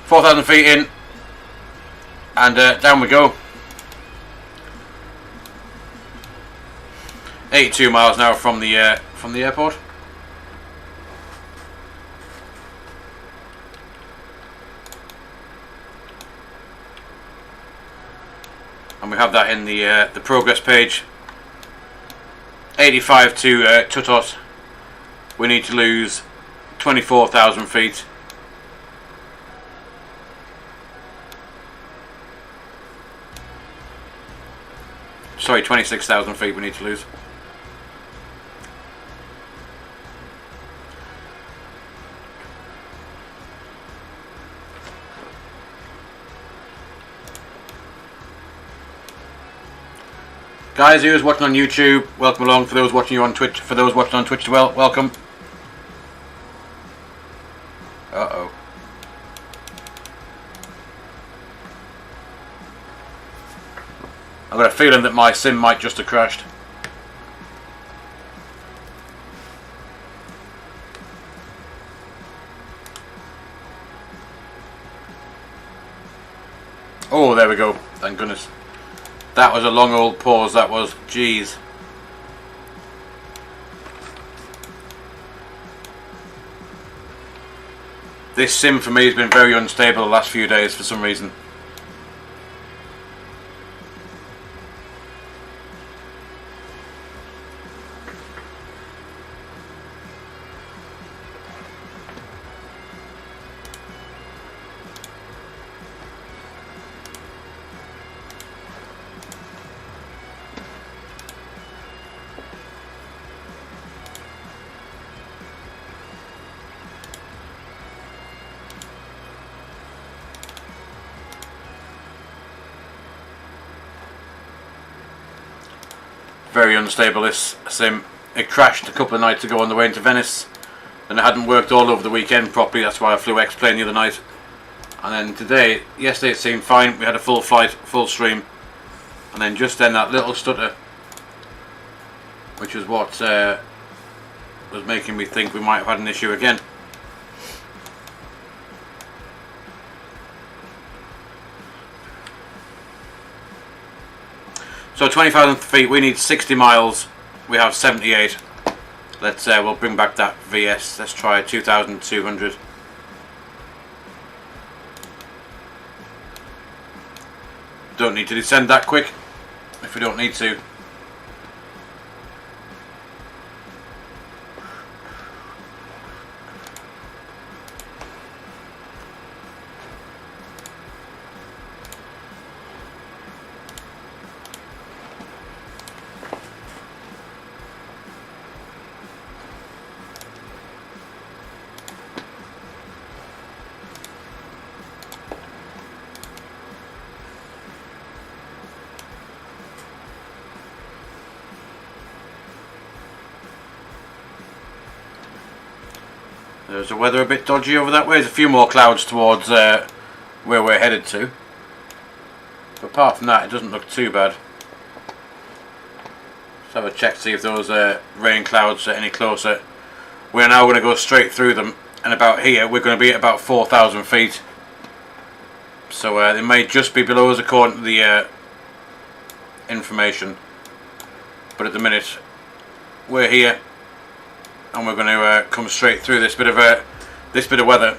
4,000 feet in, and down we go. 82 miles an hour from the airport. And we have that in the progress page. 85 to Tutos. We need to lose 24,000 feet. Sorry, 26,000 feet we need to lose. Guys, who's watching on YouTube, welcome along. For those watching you on Twitch, for those watching on Twitch as well, welcome. Uh-oh. I've got a feeling that my sim might just have crashed. Oh, there we go. Thank goodness. That was a long old pause, that was. Jeez. This sim for me has been very unstable the last few days for some reason. Very unstable, this sim. It crashed a couple of nights ago on the way into Venice, and it hadn't worked all over the weekend properly. That's why I flew X-Plane the other night. And then yesterday it seemed fine. We had a full flight, full stream, and then just then that little stutter, which was what was making me think we might have had an issue again. So 20,000 feet, we need 60 miles, we have 78. Let's we'll bring back that VS. Let's try 2,200. Don't need to descend that quick if we don't need to. There's the weather a bit dodgy over that way. There's a few more clouds towards where we're headed to. But apart from that, it doesn't look too bad. Let's have a check to see if those rain clouds are any closer. We're now going to go straight through them, and about here we're going to be at about 4,000 feet. So they may just be below us according to the information. But at the minute, we're here. And we're going to come straight through this bit of weather.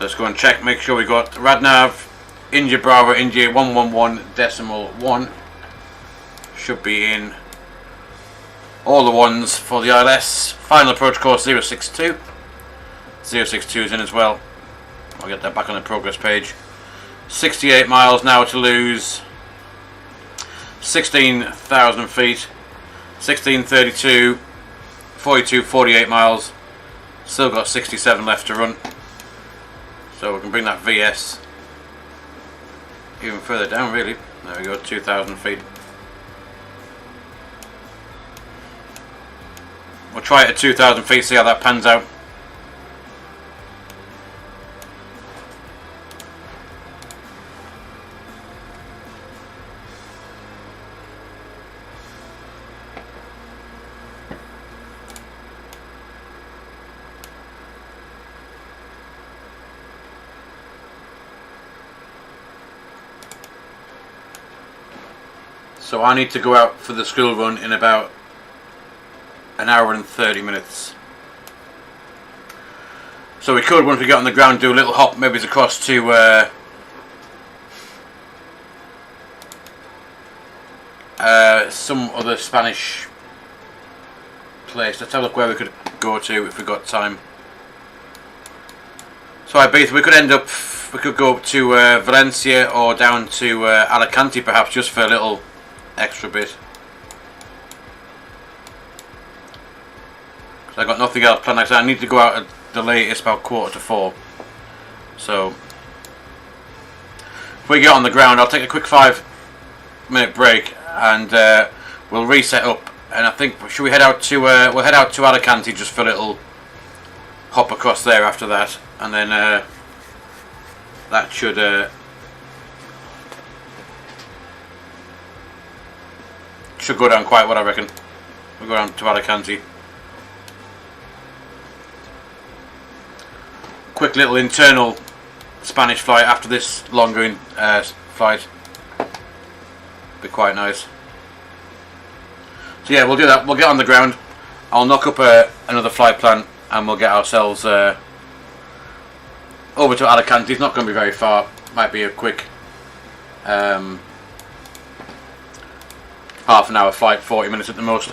Let's go and check, make sure we got Radnav, India Bravo, India 111.1. Should be in all the ones for the ILS. Final approach course 062. 062 is in as well. I'll get that back on the progress page. 68 miles now to lose. 16,000 feet. 1632. 42, 48 miles. Still got 67 left to run. So we can bring that VS even further down, really. There we go, 2,000 feet. We'll try it at 2,000 feet, see how that pans out. So I need to go out for the school run in about an hour and 30 minutes. So we could, once we get on the ground, do a little hop, maybe it's across to some other Spanish place. Let's have a look where we could go to if we got time. So Ibiza, we could end up, we could go up to Valencia or down to Alicante perhaps, just for a little extra bit. Because I got nothing else planned. Like I said, I need to go out at the latest about 3:45. So if we get on the ground, I'll take a quick 5-minute break and we'll reset up. And I think should we head out to we'll head out to Alicante just for a little hop across there after that, and then that should go down quite well, I reckon. We'll go down to Alicante. Quick little internal Spanish flight after this longer flight. Be quite nice. So yeah, we'll do that. We'll get on the ground. I'll knock up another flight plan and we'll get ourselves over to Alicante. It's not going to be very far. Might be a quick half an hour flight, 40 minutes at the most.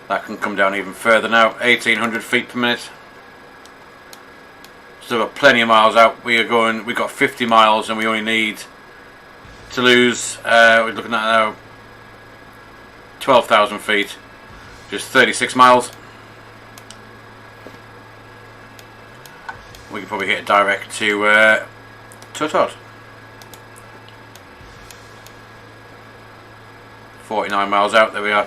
That can come down even further now, 1800 feet per minute. So we're plenty of miles out. We've got 50 miles and we only need to lose, we're looking at now 12,000 feet, just 36 miles. We can probably hit a direct to Totot. 49 miles out, there we are.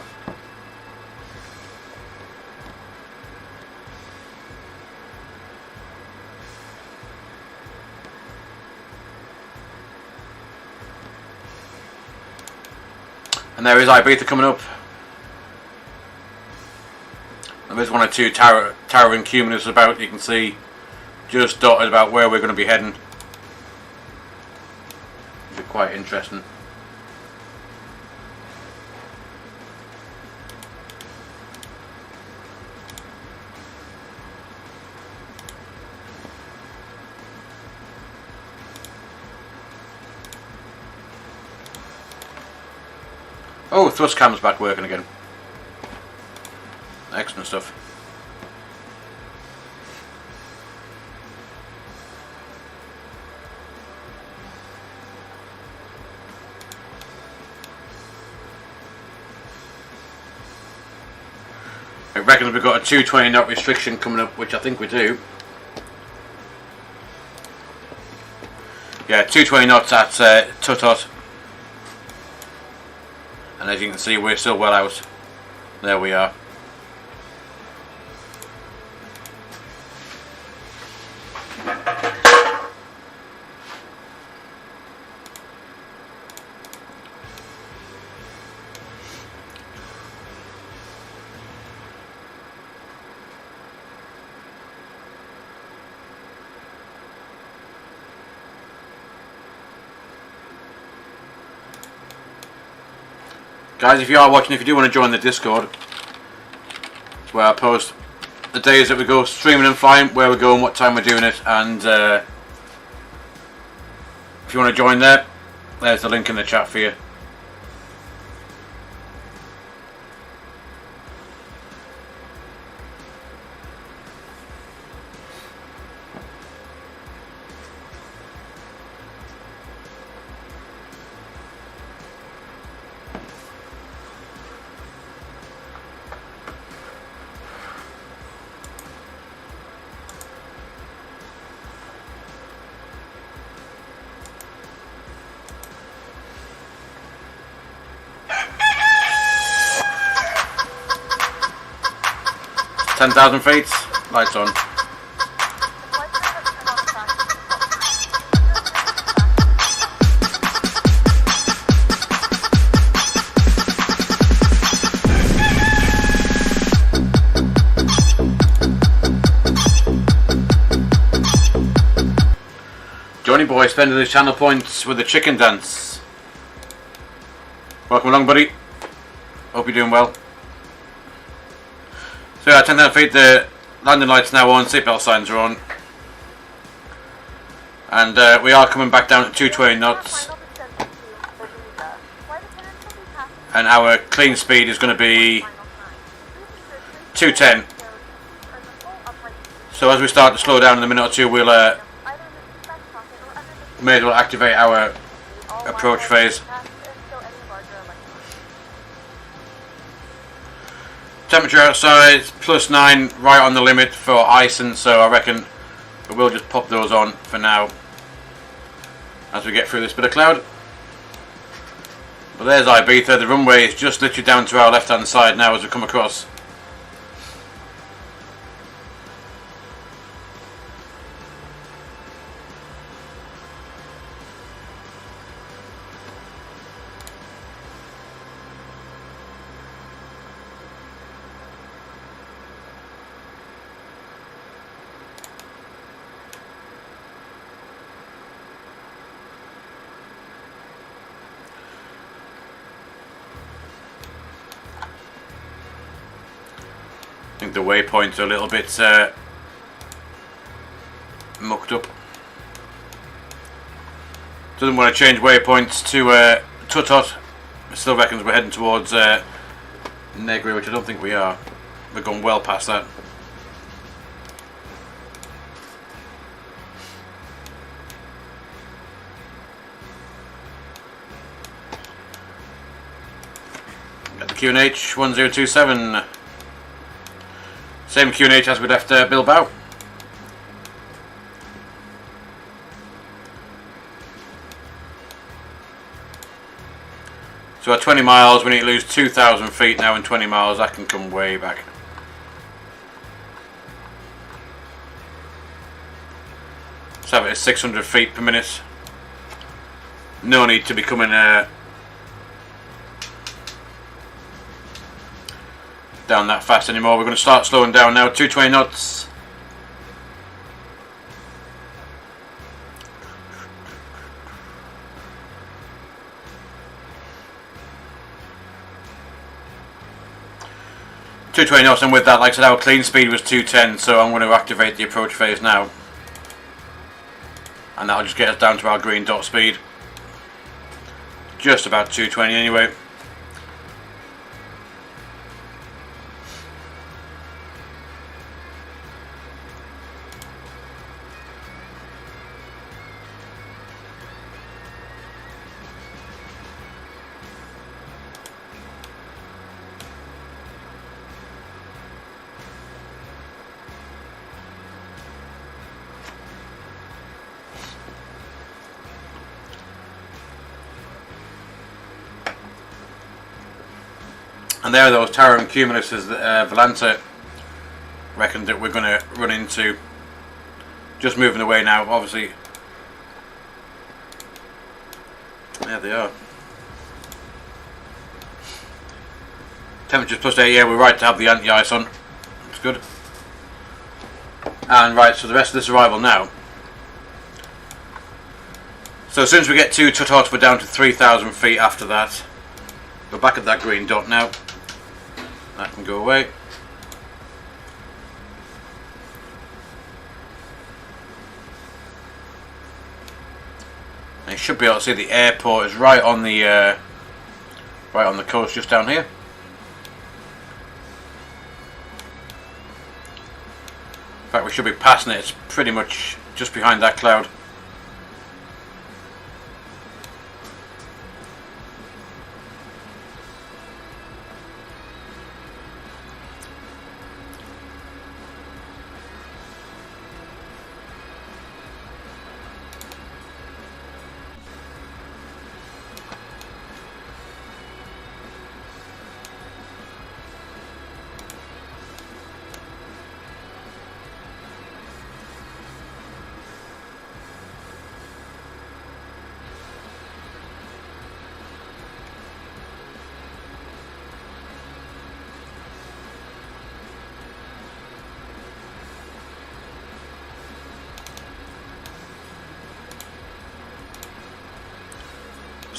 And there is Ibiza coming up. And there's one or two towering cumulus about, you can see just dotted about where we're going to be heading. It'll be quite interesting. Oh, thrust cam's back working again. Excellent stuff. I reckon we've got a 220 knot restriction coming up, which I think we do. Yeah, 220 knots at Totot. And as you can see, we're still well out. There we are. Guys, if you are watching, if you do want to join the Discord, it's where I post the days that we go streaming and flying, where we're going, what time we're doing it, and if you want to join there, there's the link in the chat for you. 10,000 feet. Lights on. Johnny boy spending his channel points with the chicken dance. Welcome along, buddy. Hope you're doing well. So yeah, 10,000 feet, the landing lights now on, seatbelt signs are on. And we are coming back down to 220 knots. And our clean speed is going to be 210. So as we start to slow down in a minute or two, we'll may as well activate our approach phase. Temperature outside +9, right on the limit for icing, so I reckon we'll just pop those on for now as we get through this bit of cloud. But there's Ibiza. The runway is just literally down to our left hand side now as we come across. I think the waypoints are a little bit mucked up. Doesn't want to change waypoints to Tutot. Still reckons we're heading towards Negri, which I don't think we are. We're going well past that. Got the QNH 1027. Same QNH as we left Bilbao. So at 20 miles, we need to lose 2,000 feet now in 20 miles. That can come way back. So have it at 600 feet per minute. No need to be coming down that fast anymore. We're going to start slowing down now. 220 knots. And with that, like I said, our clean speed was 210, so I'm going to activate the approach phase now. And that'll just get us down to our green dot speed. Just about 220 anyway. And there are those towering cumuluses that Volante reckoned that we're going to run into. Just moving away now, obviously. There they are. Temperatures +8, yeah, we're right to have the anti-ice on. Looks good. And right, so the rest of this arrival now. So as soon as we get to Tutot, we're down to 3,000 feet after that. We're back at that green dot now. That can go away. And you should be able to see the airport is right on the coast, just down here. In fact, we should be passing it. It's pretty much just behind that cloud.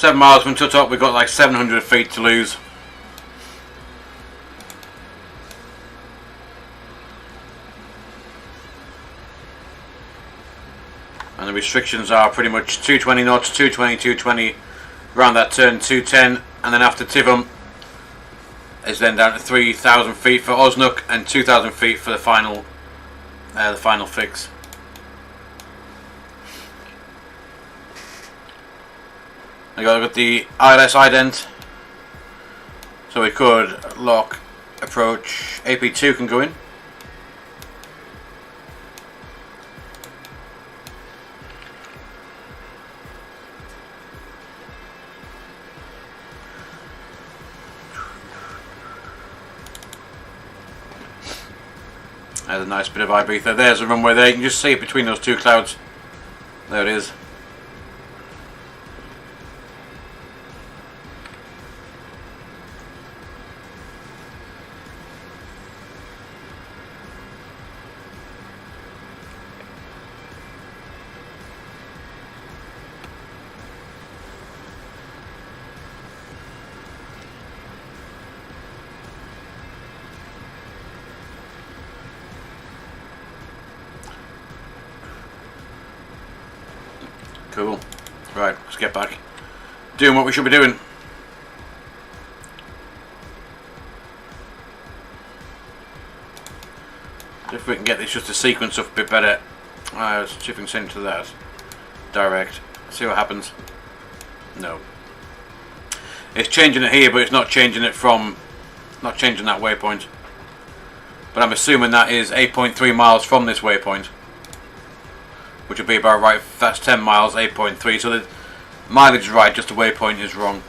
7 miles from Tutop, we've got like 700 feet to lose. And the restrictions are pretty much 220 knots, 220, 220, around that turn 210, and then after Tivum is then down to 3,000 feet for Osnook and 2,000 feet for the final fix. I got the ILS ident, so we could lock approach. AP2 can go in. There's a nice bit of Ibiza. There's a runway there. You can just see it between those two clouds. There it is. Cool. Right, let's get back doing what we should be doing. If we can get this just to sequence up a bit better. Let's see if we can send to that. Direct. See what happens. No. It's changing it here, but it's not changing it from... not changing that waypoint. But I'm assuming that is 8.3 miles from this waypoint. Which would be about right. That's 10 miles, 8.3. So the mileage is right, just the waypoint is wrong.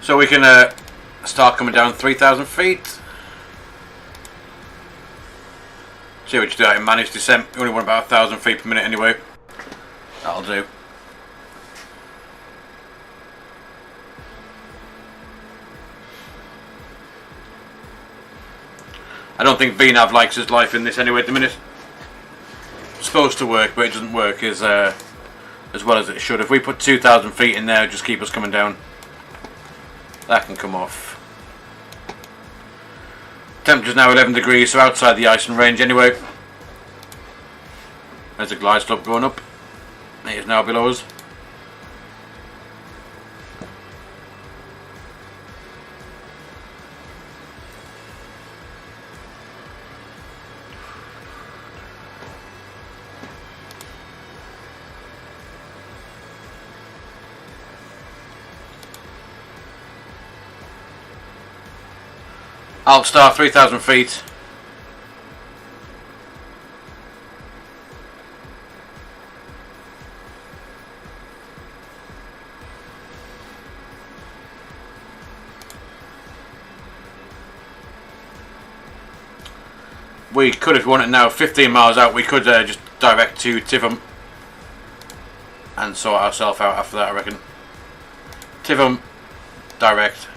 So we can start coming down 3,000 feet. See what you do out in managed descent. We only want about 1,000 feet per minute anyway. That'll do. I don't think VNAV likes his life in this anyway at the minute. It's supposed to work, but it doesn't work as well as it should. If we put 2,000 feet in there, just keep us coming down. That can come off. Temperature's now 11 degrees, so outside the icing range anyway. There's a glide slope going up. It is now below us. Alt star 3,000 feet. We could, if we want it now, 15 miles out, we could just direct to Tivum and sort ourselves out after that, I reckon. Tivum, direct.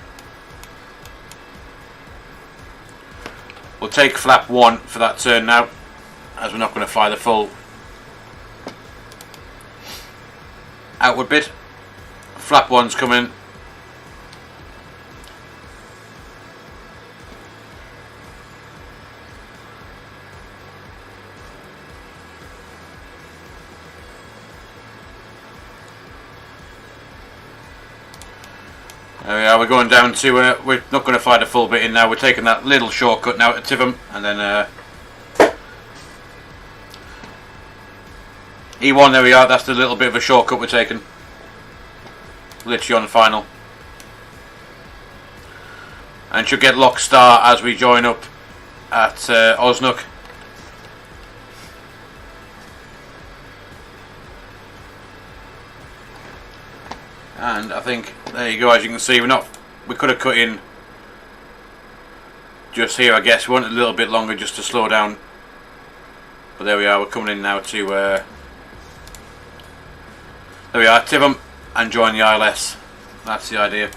We'll take flap 1 for that turn now, as we're not going to fly the full outward bit. Flap 1's coming. There we are, we're going down to, we're not going to fly the full bit in now, we're taking that little shortcut now to Tivum, and then E1, there we are, that's the little bit of a shortcut we're taking. Literally on final. And should get lock star as we join up at Osnook. And I think, there you go, as you can see, we're not we could have cut in just here, I guess. We want a little bit longer just to slow down. But there we are, we're coming in now to, there we are, Tibbum and join the ILS. That's the idea.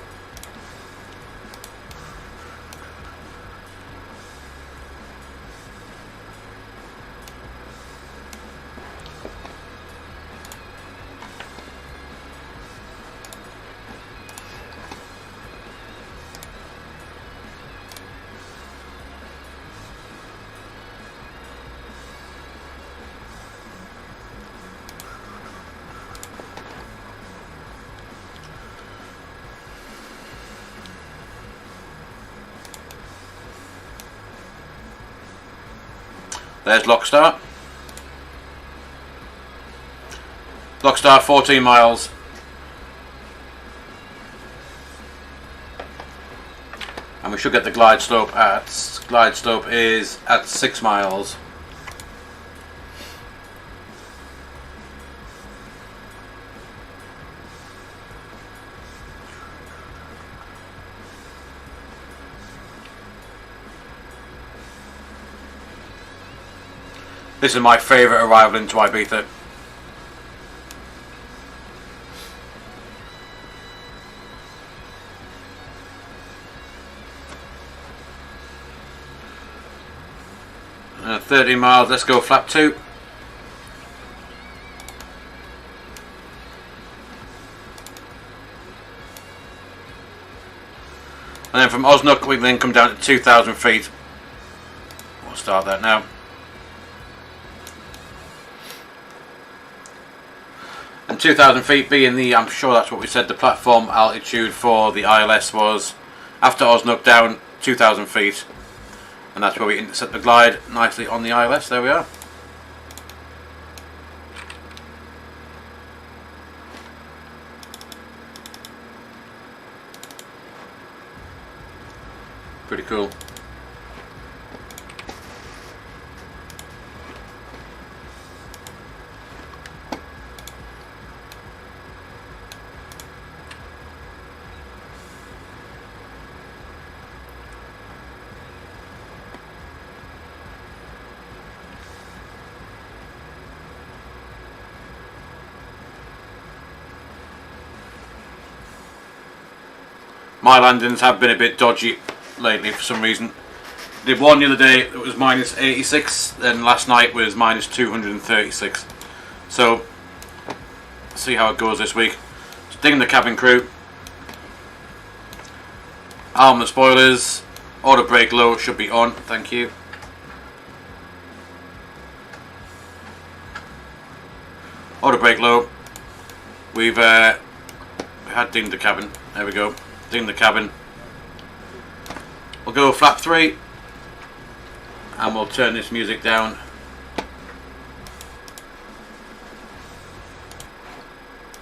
There's Lockstar. Lockstar, 14 miles. And we should get the glide slope is at 6 miles. This is my favourite arrival into Ibiza. And 30 miles, let's go flap 2. And then from Osnook we can then come down to 2,000 feet. We'll start that now. And 2,000 feet being the, I'm sure that's what we said, the platform altitude for the ILS was, after Osnook down 2,000 feet. And that's where we intercept the glide nicely on the ILS. There we are. Pretty cool. My landings have been a bit dodgy lately for some reason. Did one the other day that was minus 86, then last night was minus 236. So, see how it goes this week. Just ding the cabin crew. Arm the spoilers. Auto brake low should be on, thank you. Auto brake low. We've had dinged the cabin. There we go. Ding the cabin. We'll go flap 3 and we'll turn this music down.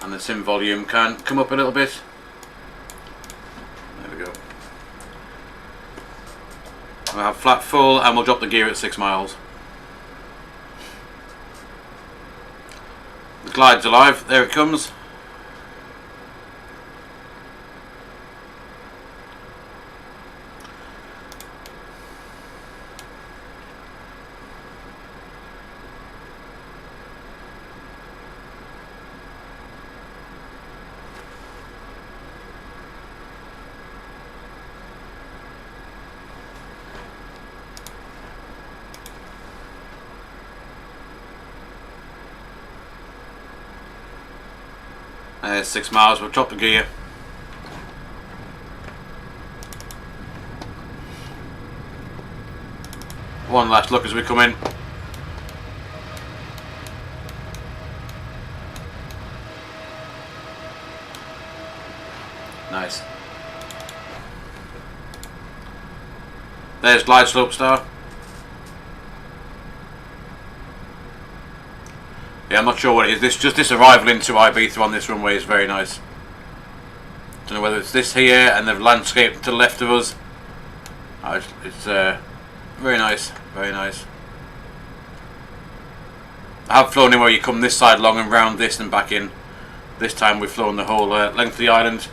And the sim volume can come up a little bit. There we go. We'll have flap full and we'll drop the gear at 6 miles. The glide's alive, there it comes. There's 6 miles, we'll drop the gear. One last look as we come in. Nice. There's glide slope star. Yeah, I'm not sure what it is. This arrival into Ibiza on this runway is very nice. Don't know whether it's this here and the landscape to the left of us. Oh, it's very nice, very nice. I have flown in where you come this side along and round this and back in. This time we've flown the whole length of the island.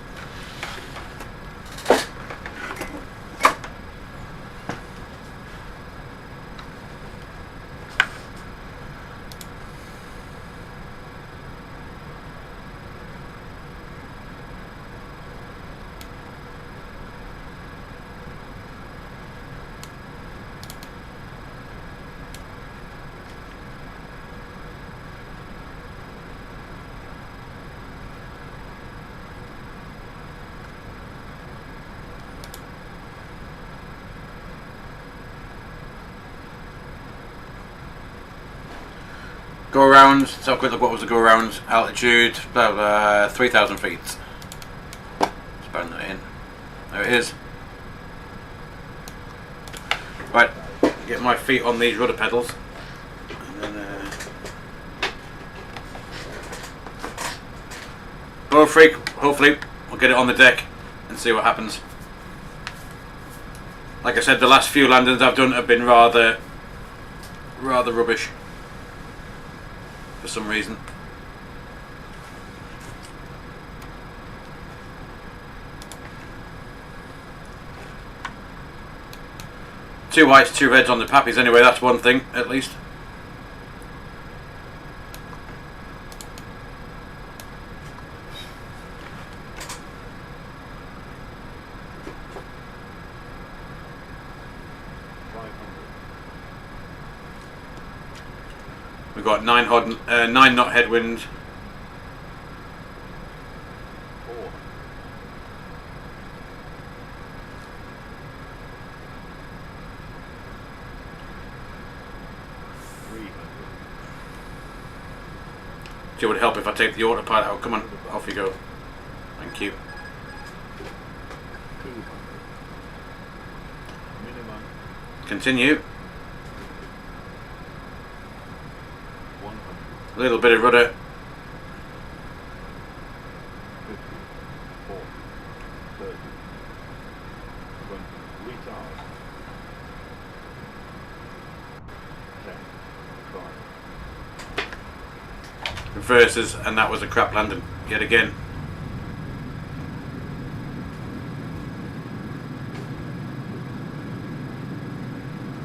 Go around. Let's have a quick look. What was the go around? Altitude, 3,000 feet. Let's burn that in. There it is. Right, get my feet on these rudder pedals. And then, go freak. Hopefully, we'll get it on the deck and see what happens. Like I said, the last few landings I've done have been rather rubbish for some reason. Two whites, two reds on the pappies anyway, that's one thing at least. We've got 9 knot headwind. It would help if I take the autopilot out. Come on, off you go. Thank you. Continue. A little bit of rudder. Reverses, and that was a crap landing yet again.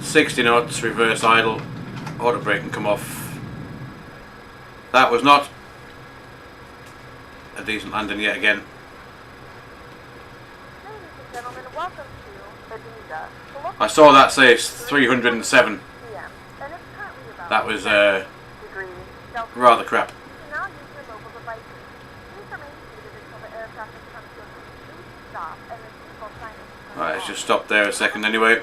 "60 knots, reverse idle, auto brake and come off." That was not a decent landing yet again. Ladies and gentlemen, welcome to Ibiza. I saw that say 307. PM, and it's currently about That was degrees Celsius. rather crap. Now use your mobile devices. Please remain seated until the aircraft has come to a complete stop and the seatbelt sign is turned Right, let's off. just stop there a second anyway. The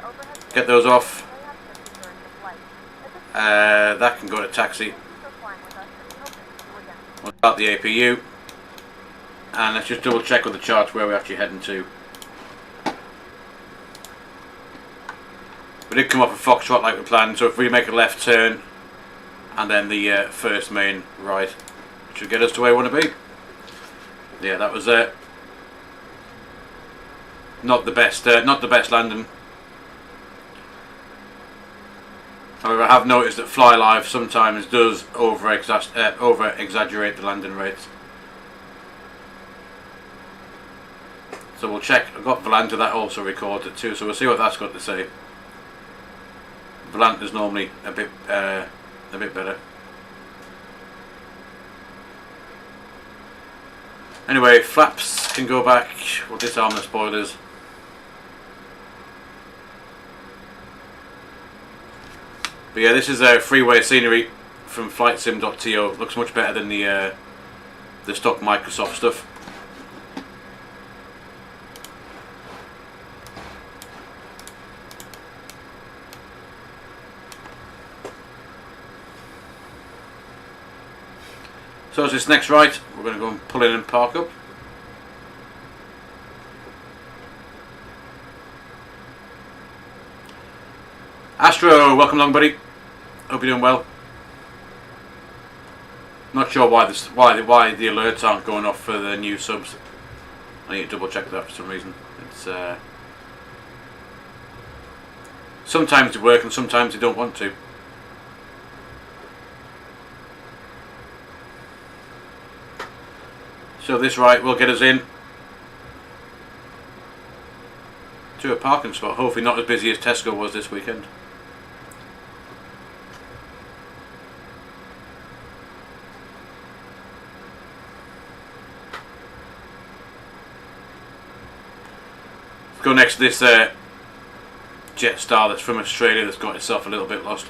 overhead Get those off. may have shifted during the flight. At this That can go to taxi. thank you for flying with us, and we hope to see you again. We'll start the APU. And let's just double check with the charts where we're actually heading to. We did come off a Foxtrot like we planned, so if we make a left turn and then the first main right, it should get us to where we want to be. Yeah, that was not the best landing. However, I have noticed that FlyLive sometimes does over exaggerate the landing rates. So we'll check. I've got Volanta that also records it too, so we'll see what that's got to say. Volanta's normally a bit better. Anyway, flaps can go back. We'll disarm the spoilers. But yeah, this is freeway scenery from flightsim.to. Looks much better than the stock Microsoft stuff. So as this next right, we're going to go and pull in and park up. Astro, welcome along, buddy. Hope you're doing well. Not sure why the alerts aren't going off for the new subs. I need to double check that for some reason. It's sometimes they work and sometimes they don't want to. So this right will get us in to a parking spot. Hopefully not as busy as Tesco was this weekend. Let's go next to this Jetstar that's from Australia that's got itself a little bit lost.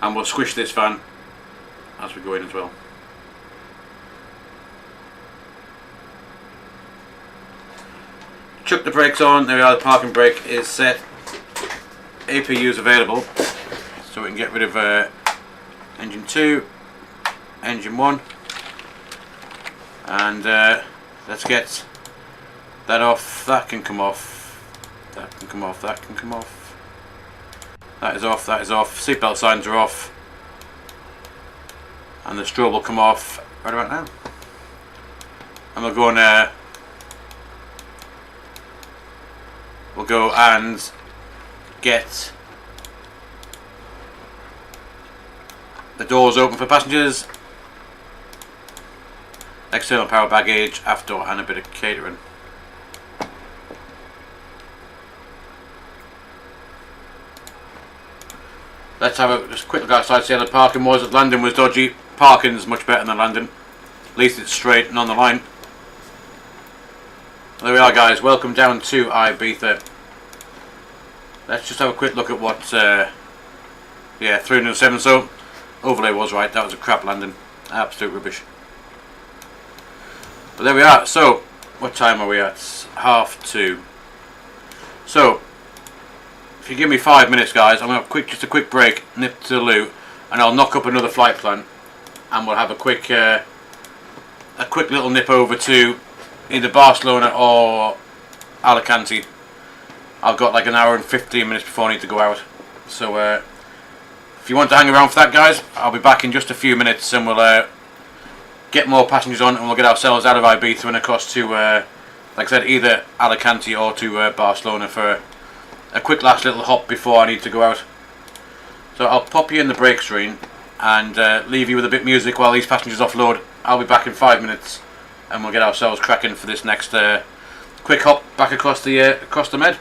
And we'll squish this van as we go in as well. Chuck the brakes on. There we are, the parking brake is set. APUs available, so we can get rid of engine 2, engine 1, and let's get that off. That can come off, that can come off, that can come off, that is off, that is off. Seatbelt signs are off, and the strobe will come off right about now. And we'll go and get the doors open for passengers, external power baggage, aft door, and a bit of catering. Let's have a just quick look outside, see how the parking was. Landing was dodgy. Parking's much better than landing. At least it's straight and on the line. There we are, guys. Welcome down to Ibiza. Let's just have a quick look at what, yeah, 307. So, overlay was right. That was a crap landing. Absolute rubbish. But there we are. So, what time are we at? 2:30. So, if you give me 5 minutes, guys, I'm going to have just a quick break, nip to the loo, and I'll knock up another flight plan, and we'll have a quick little nip over to either Barcelona or Alicante. I've got like an hour and 15 minutes before I need to go out. So if you want to hang around for that, guys, I'll be back in just a few minutes, and we'll get more passengers on, and we'll get ourselves out of Ibiza and across to, like I said, either Alicante or to Barcelona for a quick last little hop before I need to go out. So I'll pop you in the break screen and leave you with a bit of music while these passengers offload. I'll be back in 5 minutes, and we'll get ourselves cracking for this next quick hop back across the Med.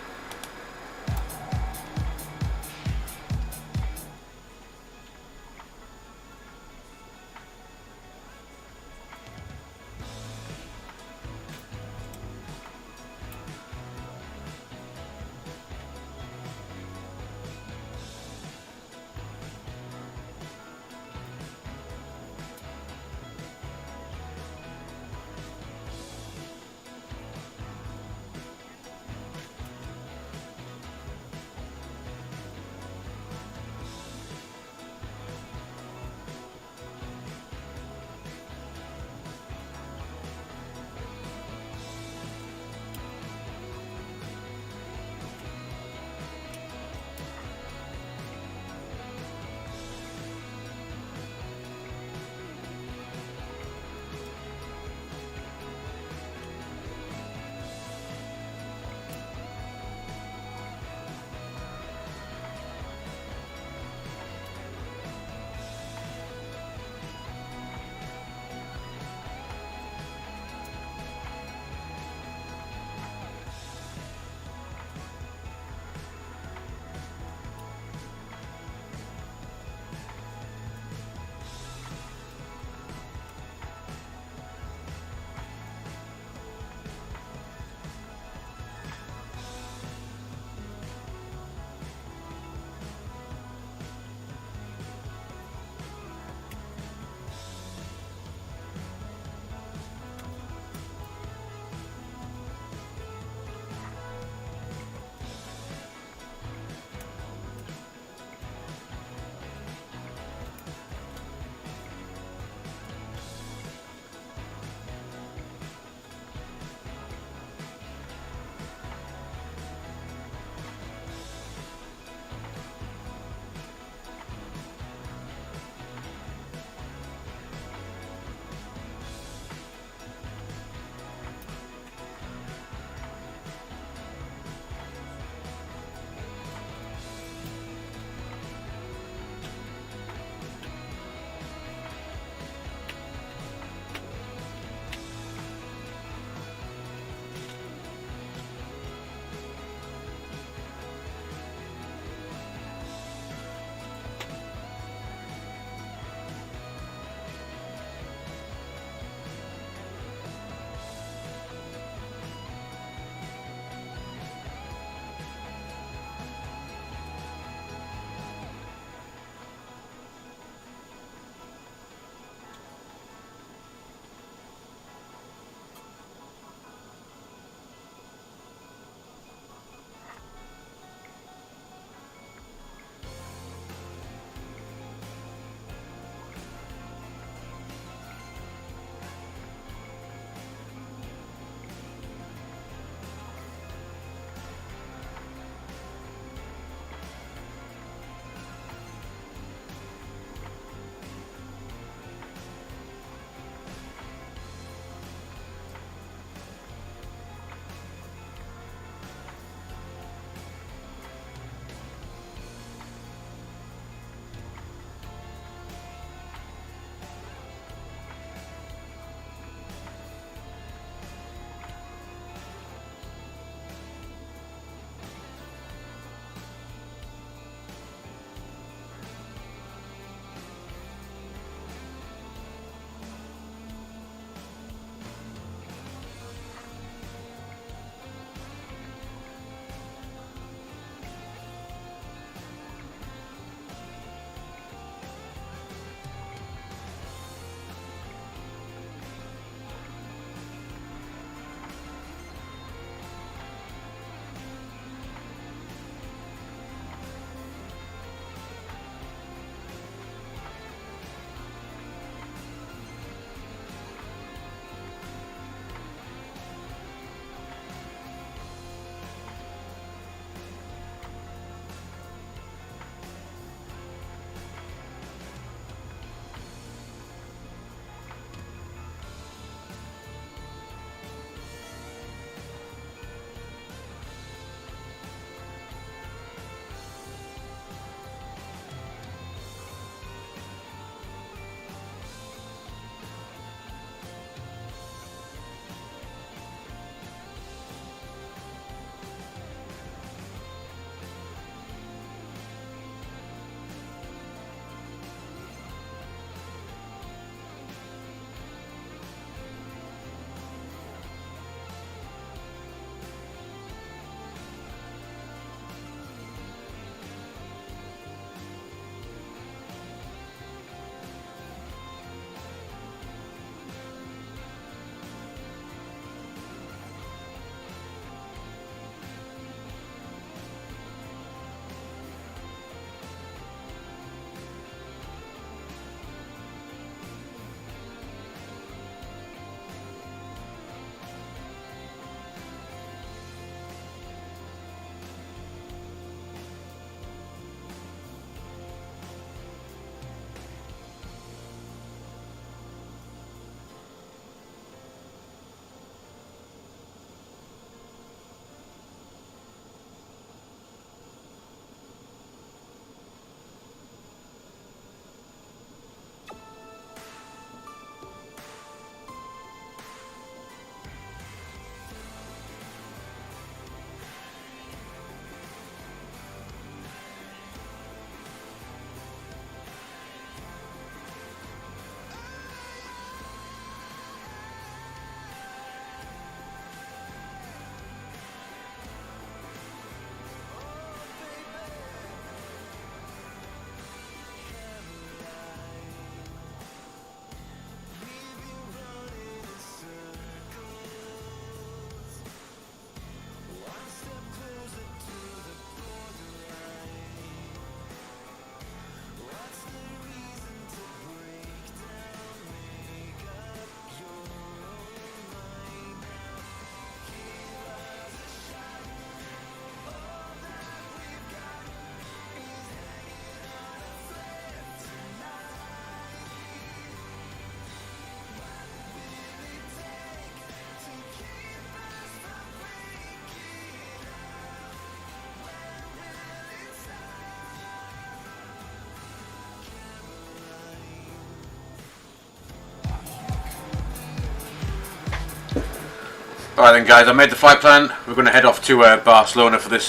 Alright then guys, I made the flight plan. We're going to head off to Barcelona for this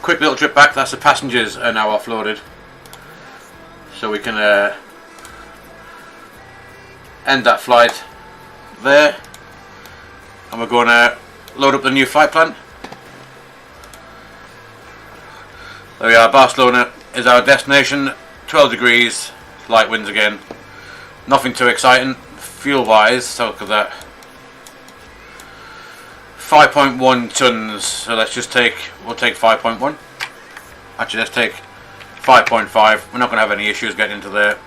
quick little trip back. That's the passengers are now offloaded. So we can end that flight there. And we're going to load up the new flight plan. There we are, Barcelona is our destination. 12 degrees, light winds again. Nothing too exciting fuel wise, so look at that. 5.1 tons, so let's just we'll take 5.1. Actually, let's take 5.5. We're not going to have any issues getting into there.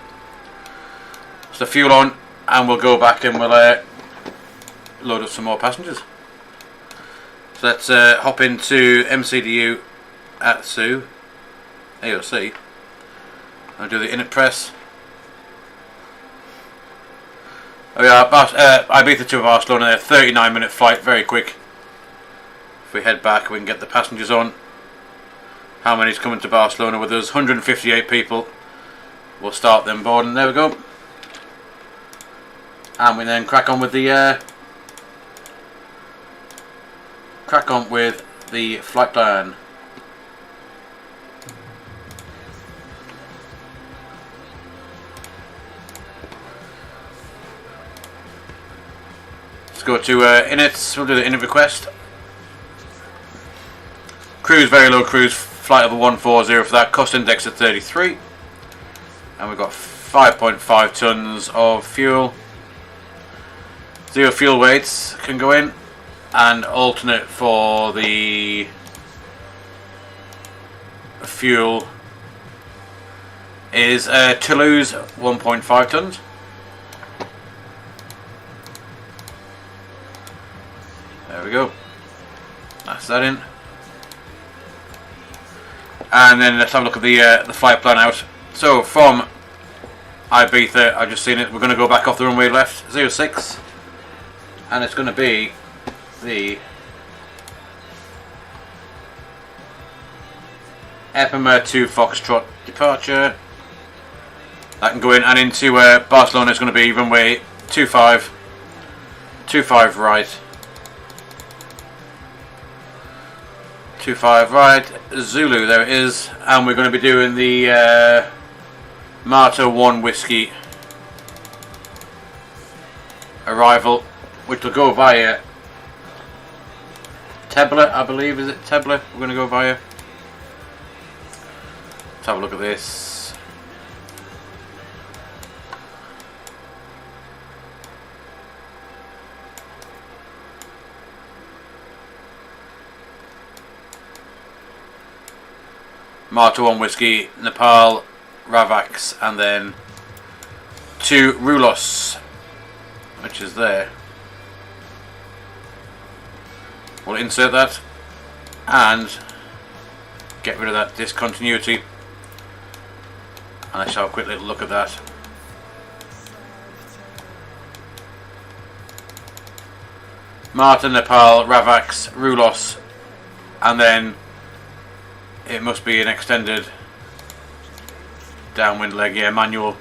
So fuel on, and we'll go back and we'll load up some more passengers. So let's hop into MCDU at SU, AOC. I'll do the init press. Oh yeah, Ibiza to Barcelona there, 39-minute flight, very quick. If we head back, we can get the passengers on. How many's coming to Barcelona with us? 158 people. We'll start them boarding. There we go. And we then crack on with the flight plan. Let's go to inits. We'll do the init request. Cruise, very low cruise, flight level 140 for that, cost index at 33. And we've got 5.5 tons of fuel. 0 fuel weights can go in. And alternate for the fuel is Toulouse, 1.5 tons. There we go. That's that in. And then let's have a look at the flight plan out. So from Ibiza, I've just seen it, we're going to go back off the runway left, 06. And it's going to be the Epima 2 Foxtrot departure. That can go in, and into Barcelona is going to be runway 25 right. 25 right, Zulu, there it is, and we're going to be doing the Marta 1 Whiskey arrival, which will go via Tebla, I believe, is it Tebla? We're going to go via. Let's have a look at this. Marta 1 Whiskey, Nepal, Ravax, and then to Rulos, which is there. We'll insert that and get rid of that discontinuity. And let's have a quick little look at that. Marta, Nepal, Ravax, Rulos, and then it must be an extended downwind leg, yeah, manual.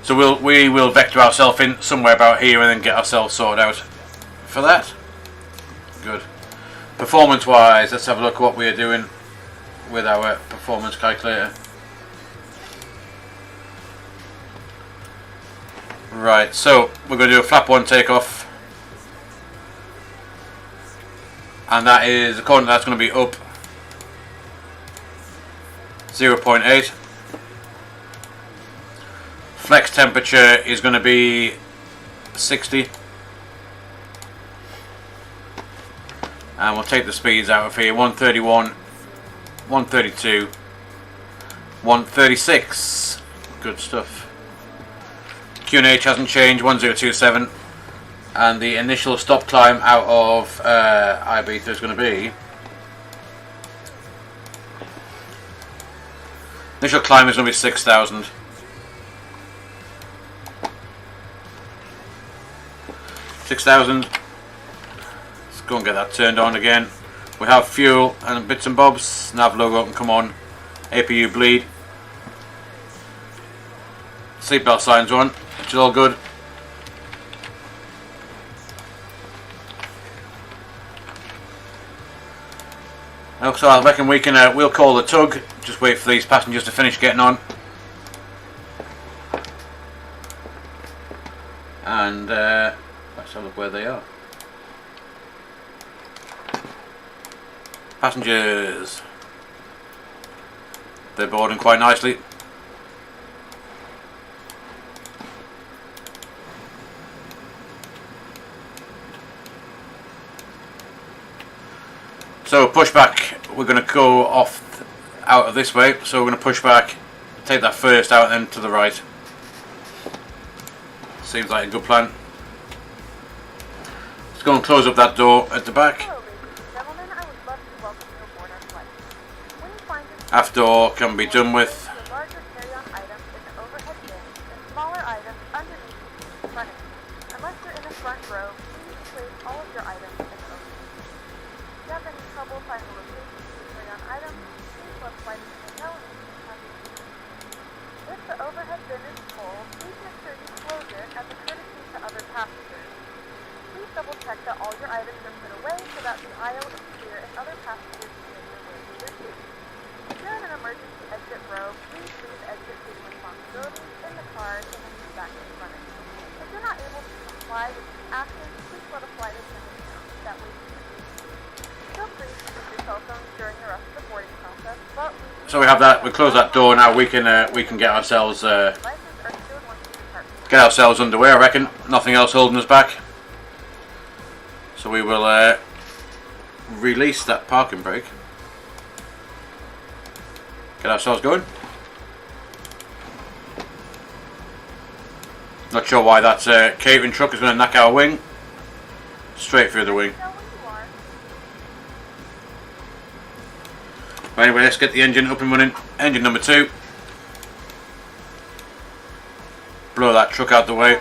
So we will vector ourselves in somewhere about here and then get ourselves sorted out for that. Good. Performance wise, let's have a look at what we are doing with our performance calculator. Right, so we're going to do a flap 1 takeoff. And that is, according to that's going to be up 0.8. Flex temperature is going to be 60. And we'll take the speeds out of here. 131, 132, 136. Good stuff. QNH hasn't changed, 1027. And the initial stop climb out of Ibiza is going to be... Initial climb is going to be 6,000. 6,000. Let's go and get that turned on again. We have fuel and bits and bobs. Nav logo can come on. APU bleed. Seatbelt signs on, which is all good. So I reckon we can we'll call the tug. Just wait for these passengers to finish getting on, and let's have a look where they are. Passengers, they're boarding quite nicely. So push back, we're going to go off out of this way, so we're going to push back, take that first out and then to the right. Seems like a good plan. Let's go and close up that door at the back. Hello, ladies and gentlemen. I would love to welcome you aboard our flight. When you find yourself Aft door can be done with. your larger carry-on items in the overhead bins and smaller items underneath in front of you. Unless you're in the front row, please place all of your items in the overhead. If you have any trouble finding the location of your carry-on items, please let flight attendant know and we can have you. If the overhead bin is full, please make sure you close it as a courtesy to other passengers. Please double check that all your items are put away so that the aisle is clear and other passengers can make their way to their seats. If you're in an emergency exit row, please leave exit taking responsibilities in the car and then move back in front of you. If you're not able to comply with these actions, please let a flight attendant know. That way you can leave. Feel free to use your cell phones during the rest of the boarding process, but So we have that. We close that door now. We can get ourselves devices are stored once you depart. get ourselves underway. I reckon nothing else holding us back. So we will release that parking brake. Get ourselves going. Not sure why that catering truck is going to knock our wing. Straight through the wing. Know when you are. But anyway, let's get the engine up and running. Engine number 2. Blow that truck out the way.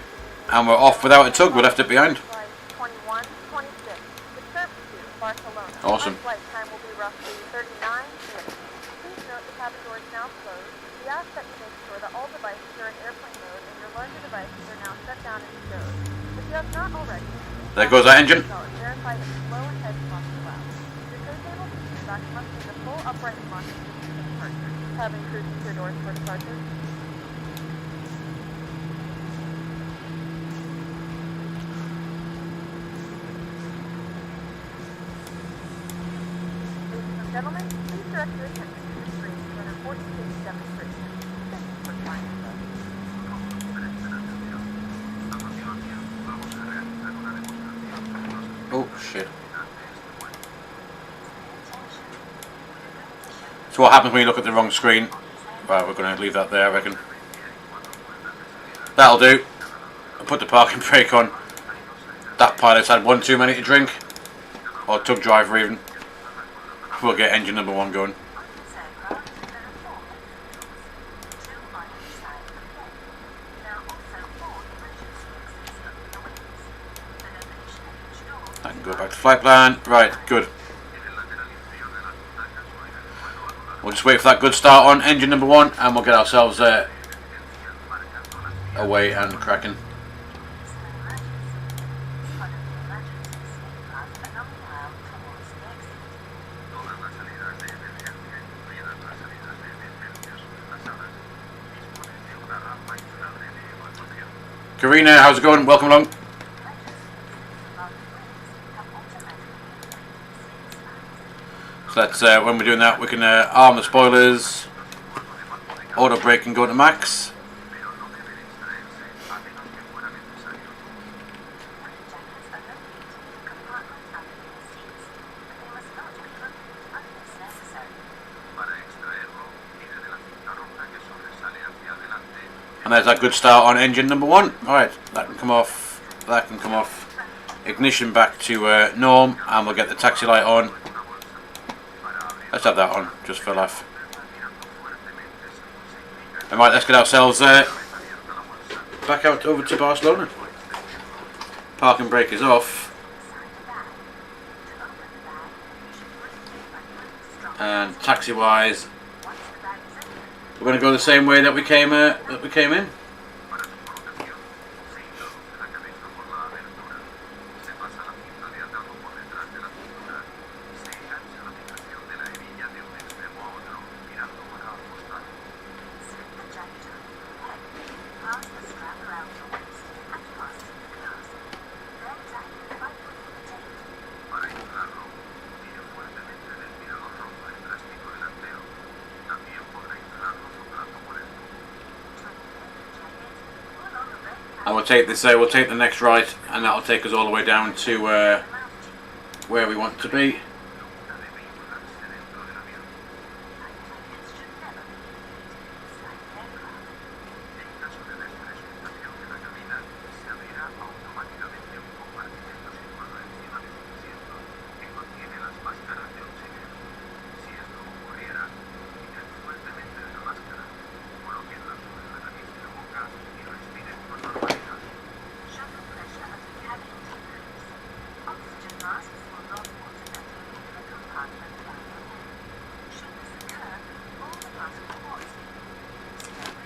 And we're off without a tug. We left it behind. Flight 2126 to Turku, Barcelona. Awesome. Our flight time will be roughly 39 minutes. Please note the cabin door is now closed. We ask that you make sure that all devices are in airplane mode and your larger devices are now shut down and stowed. If you have not already, There goes that engine. verify that the flow and head spots are allowed. Your safe able to shoot back must be the full upright launch position for departure. Cabin crew secure doors for departure. Ladies and gentlemen, please direct your attention to the screen for an important safety demonstration. Thank you for flying with us. Oh shit. So what happens when you look at the wrong screen? Right, we're going to leave that there, I reckon. That'll do. I'll put the parking brake on. That pilot's had one too many to drink. Or tug driver even. We'll get engine number 1 going. I can go back to flight plan. Right, good. We'll just wait for that good start on engine number 1 and we'll get ourselves away and cracking. Karina, how's it going? Welcome along. So that's when we're doing that, we can arm the spoilers, auto brake and go to max. And there's that good start on engine number 1. Alright, that can come off, that can come off. Ignition back to norm, and we'll get the taxi light on. Let's have that on, just for a laugh. Alright, let's get ourselves back out over to Barcelona. Parking brake is off. And taxi wise, we're going to go the same way that we came in. And we'll take this. We'll take the next right, and that'll take us all the way down to where we want to be.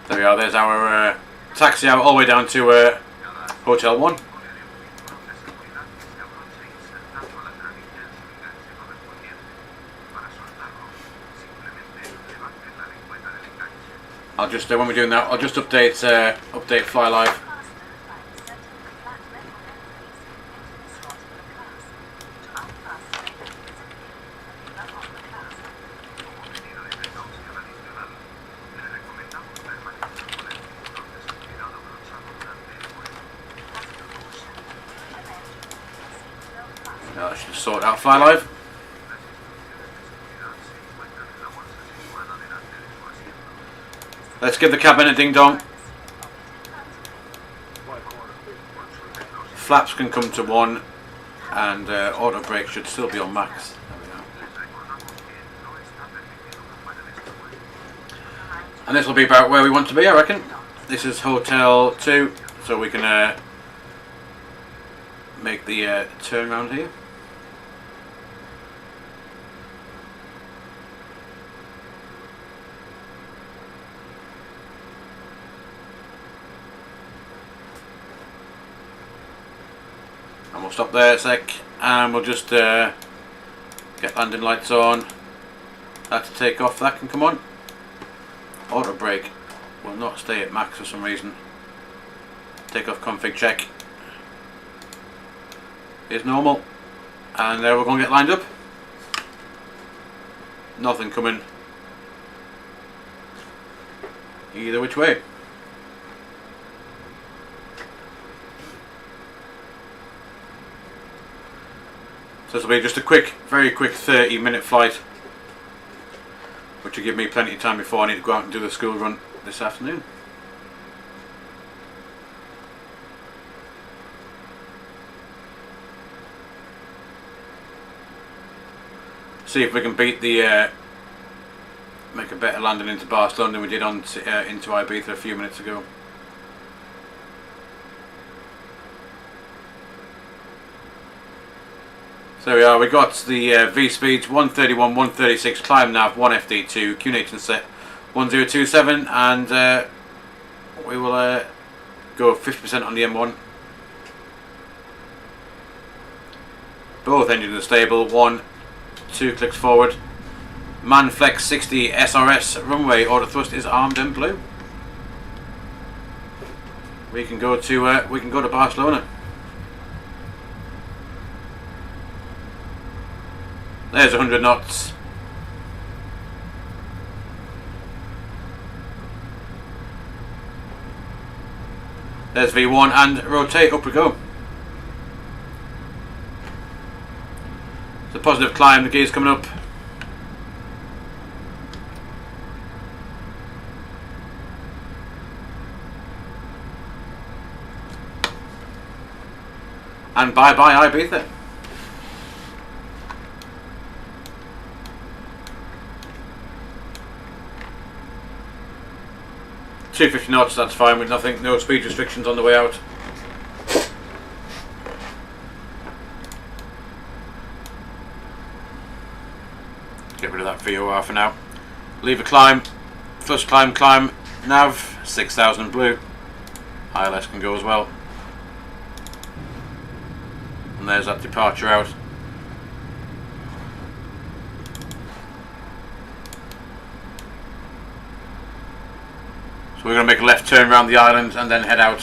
There we are, there's our taxi out all the way down to Hotel 1. I'll just, when we're doing that, I'll just update Fly Live. I should sort out Fly Live. Let's give the cabin a ding dong. Flaps can come to 1, and auto brake should still be on max. There we go. And this will be about where we want to be, I reckon. This is Hotel 2, so we can make the turn round here. And we'll stop there a sec, and we'll just get landing lights on. That to take off, that can come on. Auto brake will not stay at max for some reason. Take off config check is normal, and we're going to get lined up. Nothing coming either which way. So this will be just a quick, very quick 30-minute flight, which will give me plenty of time before I need to go out and do the school run this afternoon. See if we can beat the make a better landing into Barcelona than we did on into Ibiza a few minutes ago. So there we are, we got the V speeds 131, 136, climb nav, 1 FD2, QNH set 1027, and we will go 50% on the M1. Both engines are stable, 1, 2 clicks forward. Manflex 60 SRS runway auto thrust is armed and blue. We can go to Barcelona. There's 100 knots. There's V1 and rotate, up we go. It's a positive climb, the gear's coming up. And bye bye Ibiza. $250 knots, that's fine with nothing, no speed restrictions on the way out. Get rid of that VOR for now. Leave a climb, first climb, nav, 6000 blue. ILS can go as well. And there's that departure out. So we're going to make a left turn around the island and then head out.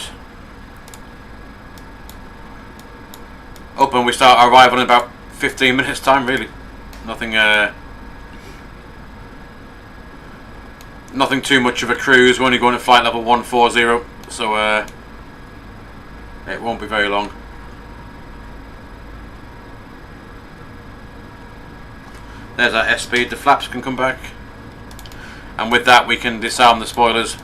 Open, we start our arrival in about 15 minutes time, really. Nothing too much of a cruise. We're only going to flight level 140, so It won't be very long. There's our S-speed, the flaps can come back. And with that we can disarm the spoilers.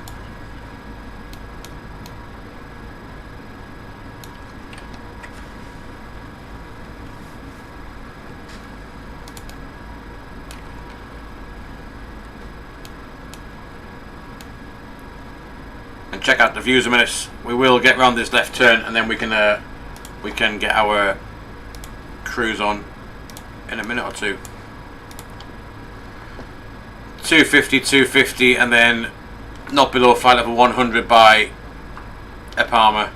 And check out the views a minute. We will get round this left turn and then we can get our cruise on in a minute or two. 250, 250, and then not below flight level 100 by Epama.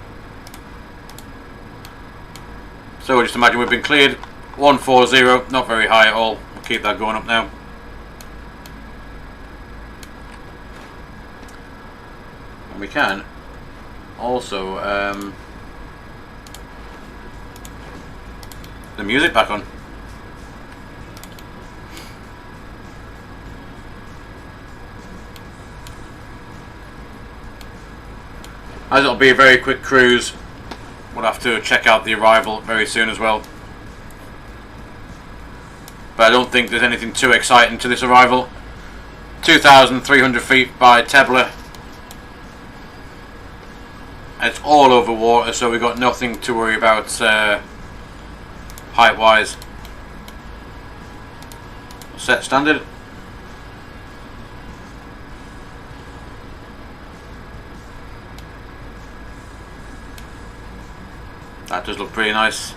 So just imagine we've been cleared. 140, not very high at all. We'll keep that going up now. And we can also the music back on. As it'll be a very quick cruise, we'll have to check out the arrival very soon as well. But I don't think there's anything too exciting to this arrival. 2,300 feet by Tebla. It's all over water, so we've got nothing to worry about height wise. Set standard. That does look pretty nice.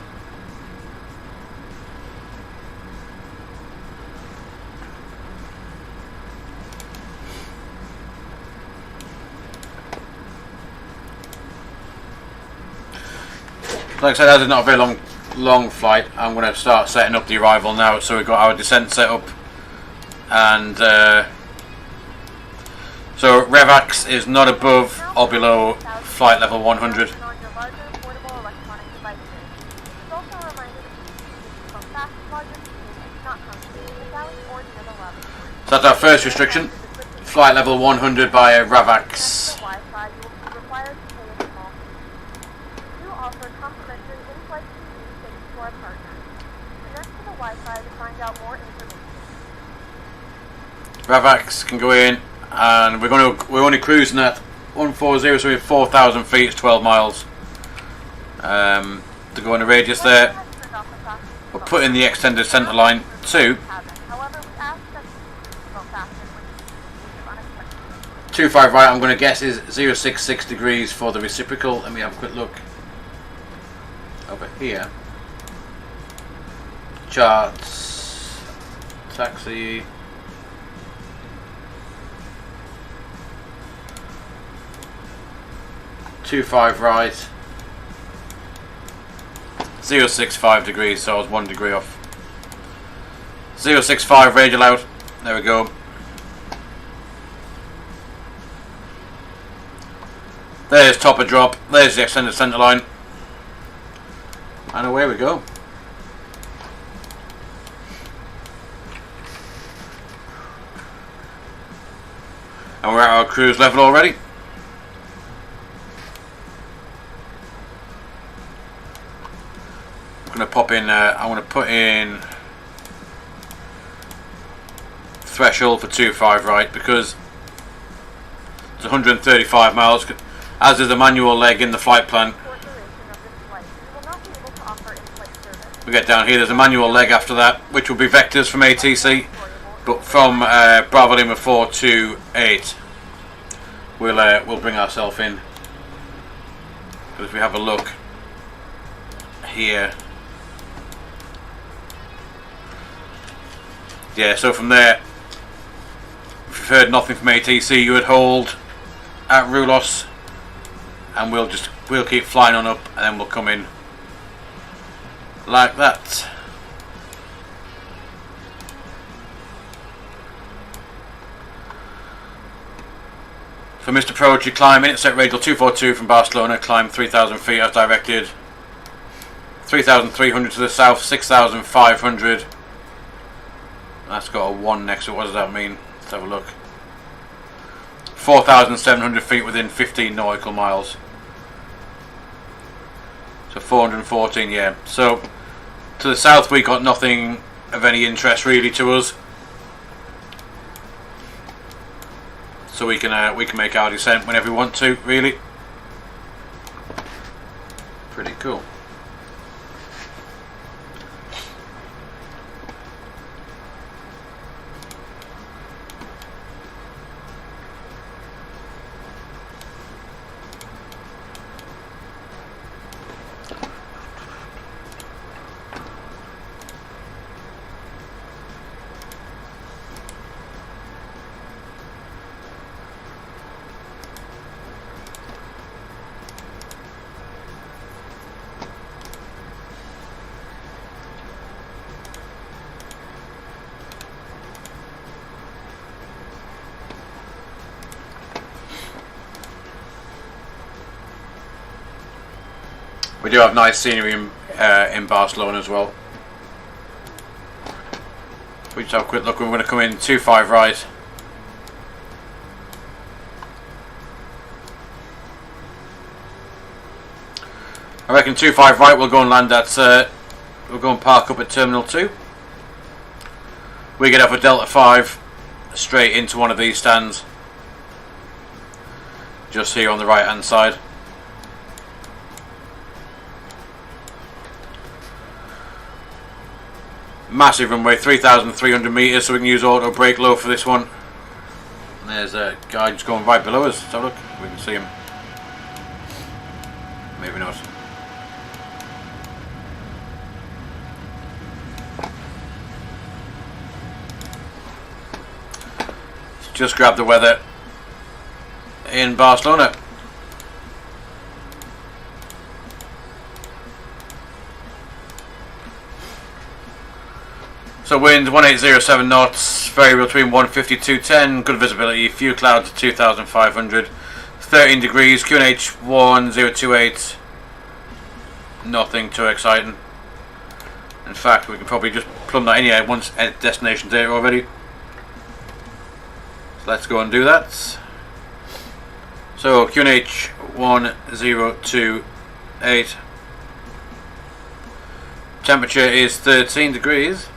Like I said, that is not a very long flight. I'm going to start setting up the arrival now. So we've got our descent set up, and so RevAx is not above or below flight level 100. So that's our first restriction, flight level 100 by RevAx. RevAx can go in, and we're only cruising at 140, so we have 4,000 feet, it's 12 miles. To go on the radius there, we'll put in the extended centre line 2. 25 right, I'm going to guess is 066 degrees for the reciprocal. Let me have a quick look over here. Charts, taxi. .25 right, 065 degrees, so I was 1 degree off. 065 radial out, there we go. There's topper drop, there's the extended centre line, and away we go. And we're at our cruise level already. I'm going to pop in, I want to put in threshold for 25 right, because it's 135 miles, as is the manual leg in the flight plan. We get down here, there's a manual leg after that, which will be vectors from ATC, but from Bravo Lima 4 to 8 we'll bring ourselves in. But if we have a look here, yeah, so from there, if you've heard nothing from ATC, you would hold at Rulos, and we'll keep flying on up, and then we'll come in like that. For Mr. Approach, you climb in, set radial 242 from Barcelona, climb 3,000 feet as directed, 3,300 to the south, 6,500. That's got a 1 next to it. What does that mean? Let's have a look. 4,700 feet within 15 nautical miles. 414, yeah. So to the south we got nothing of any interest really to us. So we can make our descent whenever we want to, really. Pretty cool. We do have nice scenery in Barcelona as well. We just have a quick look. We're going to come in 25 right. I reckon 25 right. We'll go and land at. We'll go and park up at Terminal 2. We get off at Delta 5 straight into one of these stands. Just here on the right hand side. Massive runway, 3,300 metres, so we can use auto brake low for this one. And there's a guy just going right below us. So look, we can see him. Maybe not. Just grab the weather in Barcelona. So wind 1807 knots, variable between 150 to 210, good visibility, few clouds at 2,500, 13 degrees, QNH 1028, nothing too exciting. In fact, we can probably just plumb that in here once at destination data already. So let's go and do that. So QNH 1028, temperature is 13 degrees.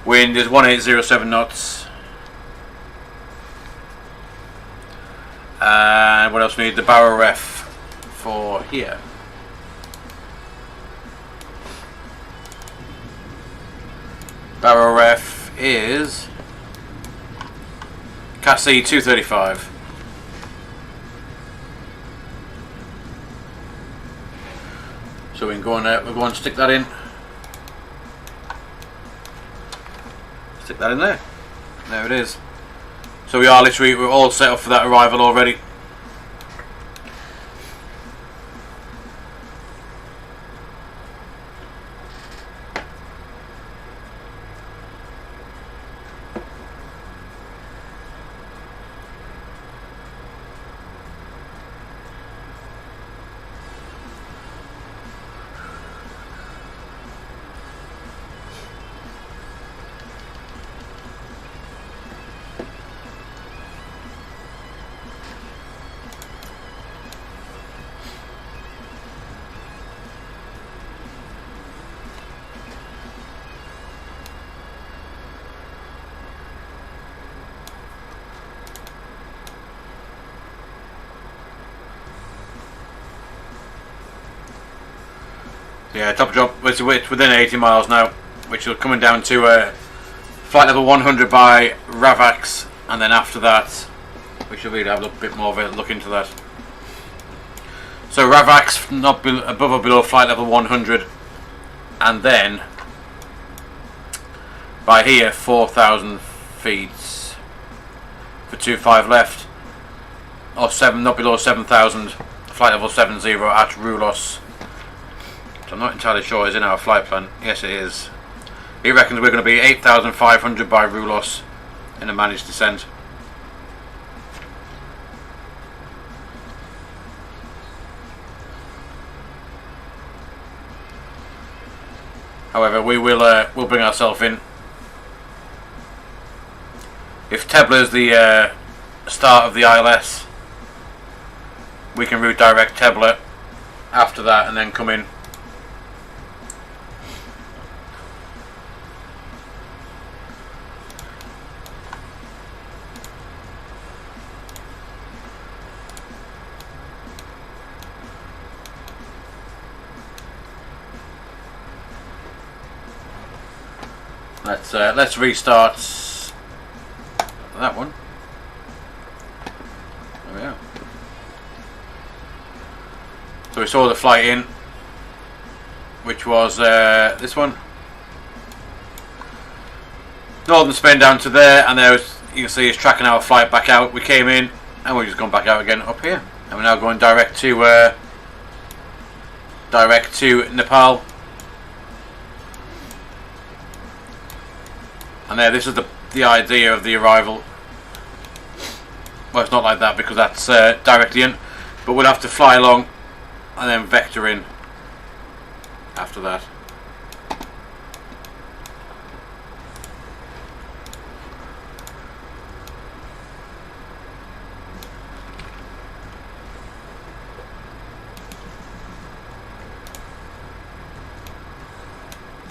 Wind is 1807 knots. And what else we need? The barrel ref for here. Barrel ref is Cassie 235. So we can go on there. We'll go and stick that in. Stick that in there. There it is. So we're all set up for that arrival already. Yeah, top drop, it's within 80 miles now, which is coming down to flight level 100 by Ravax, and then after that, we should really have a bit more of a look into that. So Ravax, not above or below flight level 100, and then by here 4,000 feet for 25 left, or 7, not below 7,000, flight level 70 at Rulos. So I'm not entirely sure it's in our flight plan. Yes, it is. He reckons we're going to be 8,500 by Rulos in a managed descent. However, we'll bring ourselves in. If Tebla's the start of the ILS, we can route direct Tebla after that and then come in. Let's restart that one. There we are. So we saw the flight in, which was this one. Northern Spain down to there, and there was, you can see it's tracking our flight back out. We came in, and we've just gone back out again up here, and we're now going direct to Nepal. And there, this is the idea of the arrival. Well, it's not like that because that's directly in, but we'll have to fly along and then vector in after that.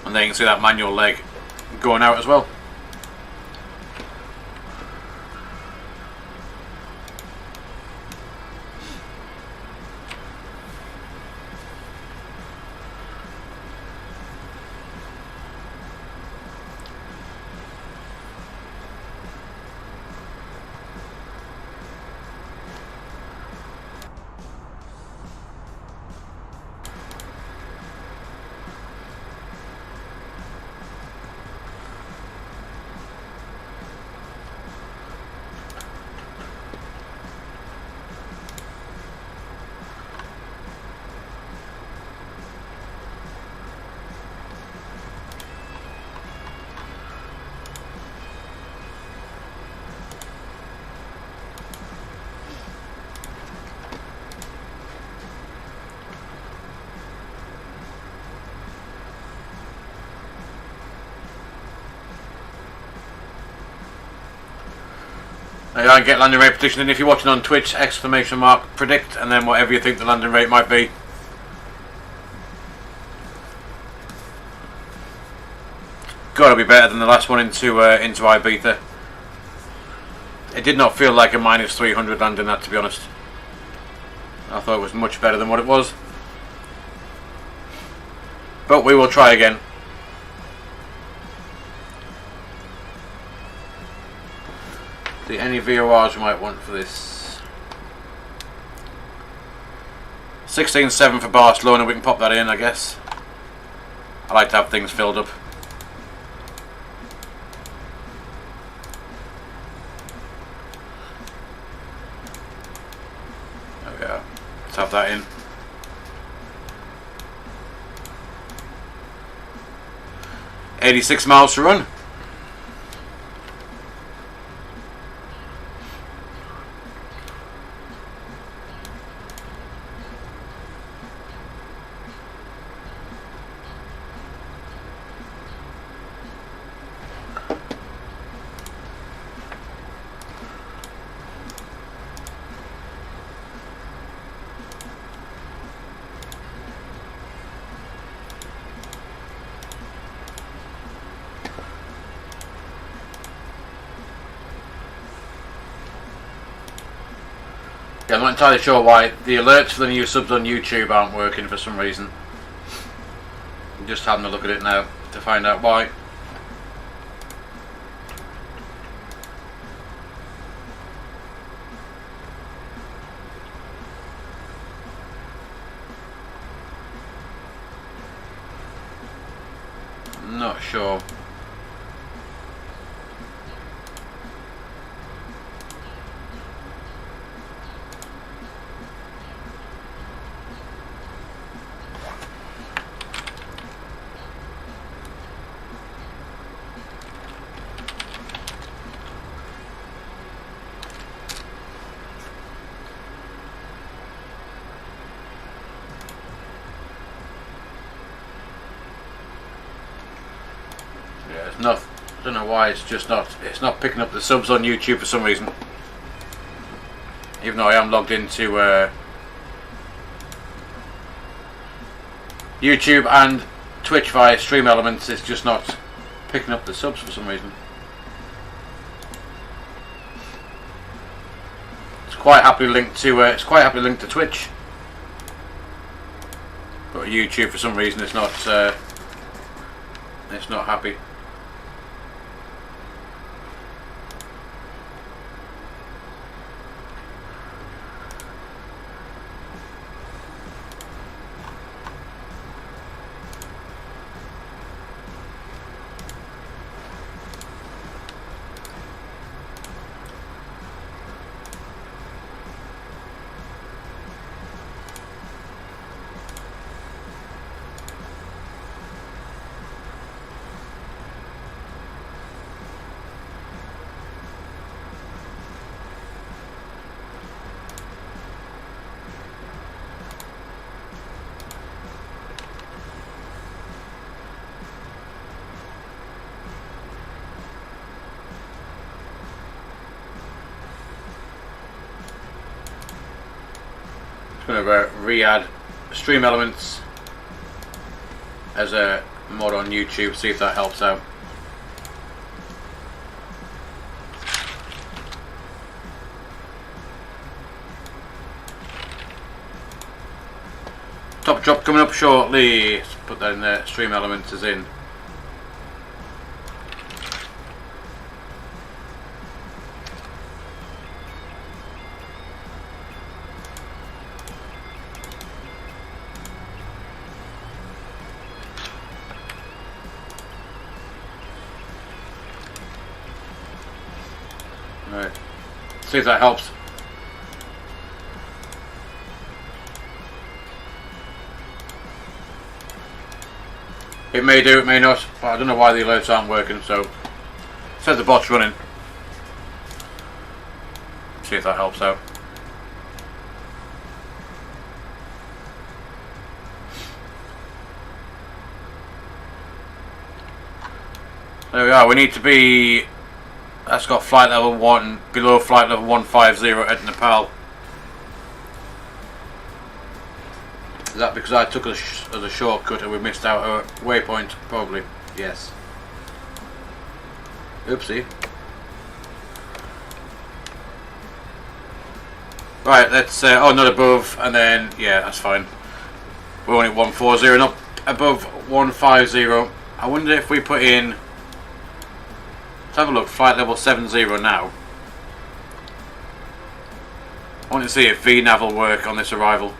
And then you can see that manual leg going out as well. I get landing rate prediction, and if you're watching on Twitch, ! predict, and then whatever you think the landing rate might be. Gotta be better than the last one into Ibiza. It did not feel like a minus 300 landing that, to be honest. I thought it was much better than what it was. But we will try again. See, any VORs we might want for this. 16.7 for Barcelona, we can pop that in, I guess. I like to have things filled up. There we go. Let's have that in. $86 miles to run. Yeah, I'm not entirely sure why the alerts for the new subs on YouTube aren't working for some reason. I'm just having a look at it now to find out why. Not sure. Don't know why it's not picking up the subs on YouTube for some reason, even though I am logged into YouTube and Twitch via Stream Elements is just not picking up the subs for some reason. It's quite happily linked to Twitch, but YouTube for some reason it's not happy. Going to re-add Stream Elements as a mod on YouTube, see if that helps out. Top drop coming up shortly. Let's put that in there. Stream Elements is in. Right. See if that helps. It may do, it may not, but I don't know why the alerts aren't working, so it says the bot's running. See if that helps out. There we are, we need to be, that's got flight level 1, below flight level 150 at Nepal. Is that because I took it as a shortcut and we missed out a waypoint? Probably, yes. Oopsie. Right, let's, oh, not above, and then, yeah, that's fine. We're only at 140, not above 150. I wonder if we put in, let's have a look, flight level 70 now. I want to see if VNav will work on this arrival.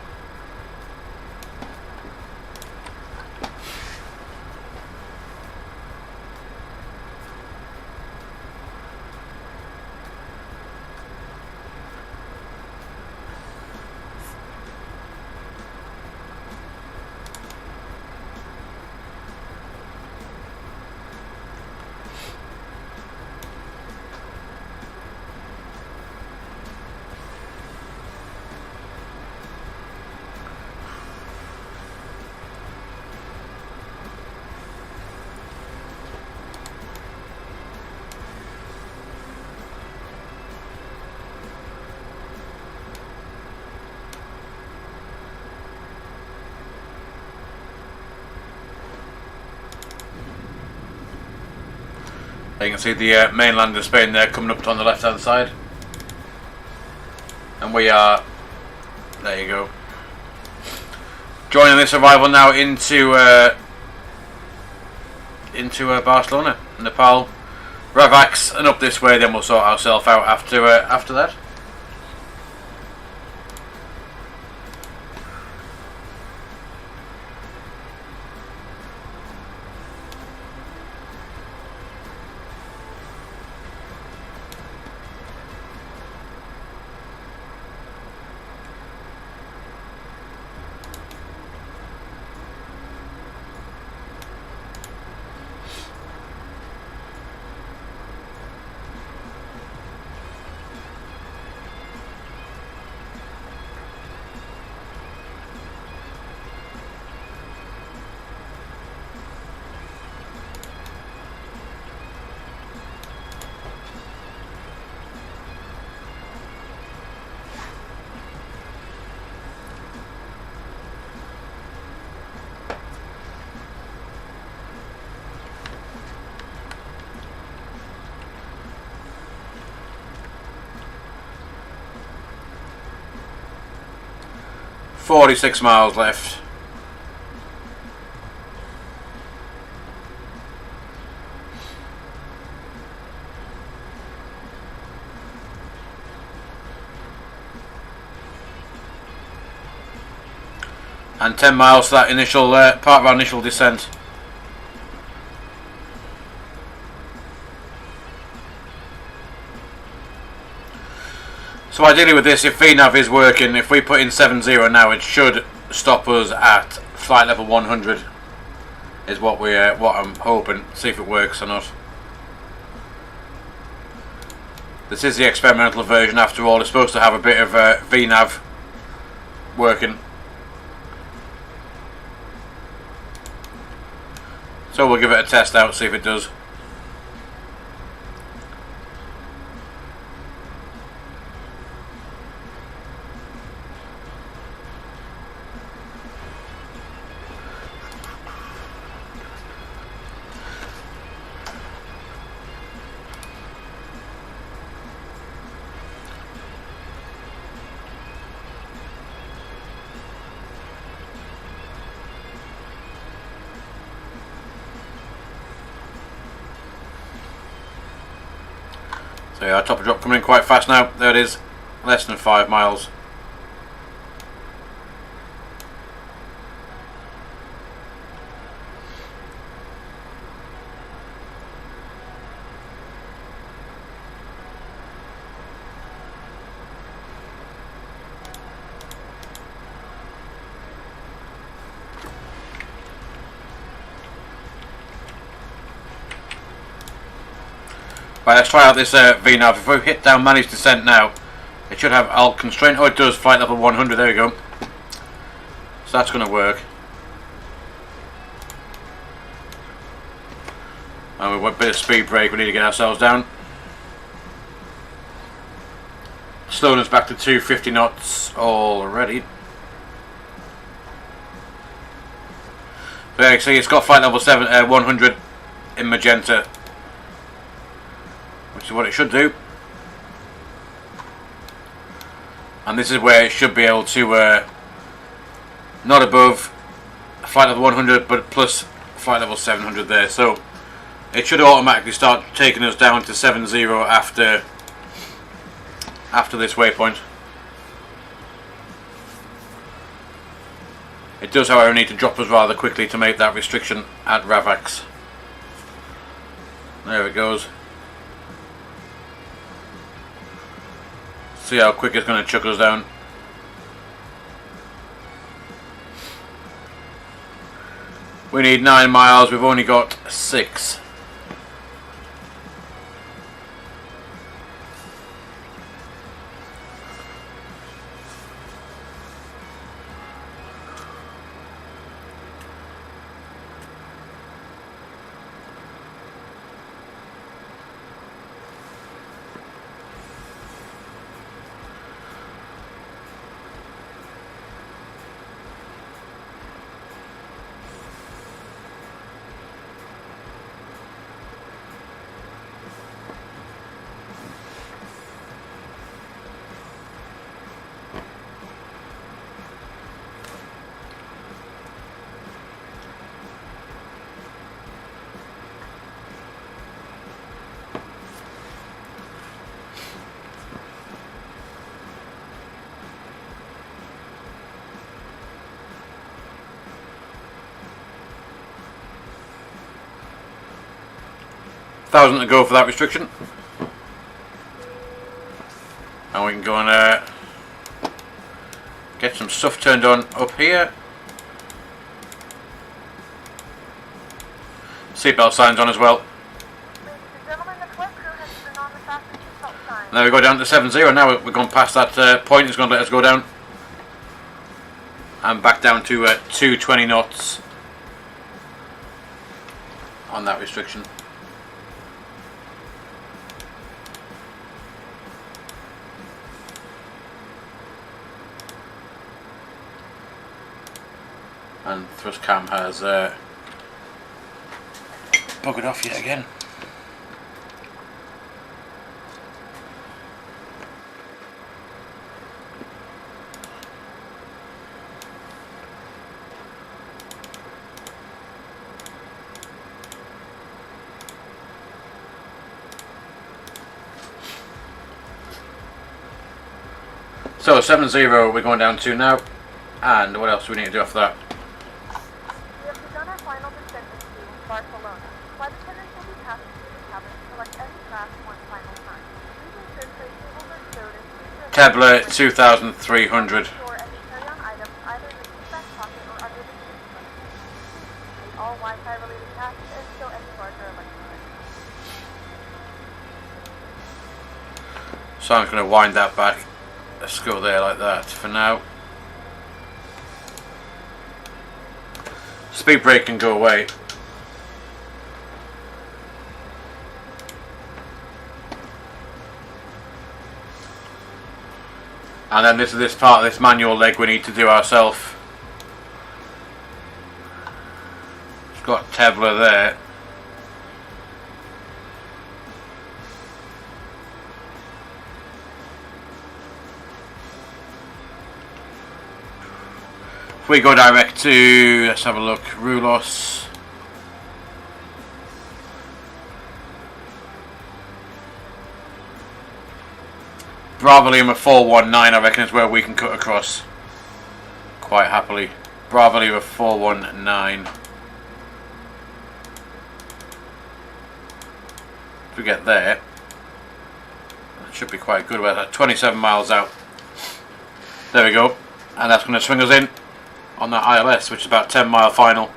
You can see the mainland of Spain there coming up on the left hand side, and we are, there you go, joining this arrival now into Barcelona, Nepal, Ravax, and up this way. Then we'll sort ourselves out after that. 46 miles left. And 10 miles to that initial part of our initial descent. So ideally with this, if VNAV is working, if we put in 70 now, it should stop us at flight level 100. Is what I'm hoping. See if it works or not. This is the experimental version after all. It's supposed to have a bit of VNAV working. So we'll give it a test out, see if it does. So yeah, our top drop coming in quite fast now. There it is, less than 5 miles. Right, let's try out this VNAV. If we hit down manage descent now, it should have alt constraint. Oh, it does, flight level 100, there we go. So that's going to work. And we want a bit of speed brake, we need to get ourselves down. Slowing us back to 250 knots already. There you see, it's got flight level 100 in magenta, which is what it should do. And this is where it should be able to not above flight level 100 but plus flight level 700 there, so it should automatically start taking us down to 70 after this waypoint. It does however need to drop us rather quickly to make that restriction at Ravax. There it goes. See how quick it's going to chuck us down. We need 9 miles, we've only got 6. $1,000 to go for that restriction, and we can go and get some stuff turned on up here. Seatbelt signs on as well. Ladies and gentlemen, the flight crew has turned on the fasten seatbelt sign. Now we go down to 70. Now we've gone past that point. It's going to let us go down, and back down to 220 knots on that restriction. And thrust cam has buggered off yet again. So 7-0 we're going down to now. And what else do we need to do after that? We have begun our final descent into Barcelona. Flight attendants will be passing through the cabin to select any class one final time. Please ensure tray tables are stowed and please Tablet 2,300. store any carry-on items either in the seat back pocket or under the seat cushion. Delete all Wi-Fi related tasks and stow any larger electronics. So I'm going to wind that back. Let's go there like that for now. Speed brake can go away. And then this is this part of this manual leg we need to do ourselves. It's got Tebler there. If we go direct to, let's have a look, Rulos. Bravo Lima 419 I reckon is where we can cut across quite happily. Bravo Lima 419. If we get there, that should be quite good. We're at 27 miles out. There we go. And that's going to swing us in on that ILS, which is about 10-mile final.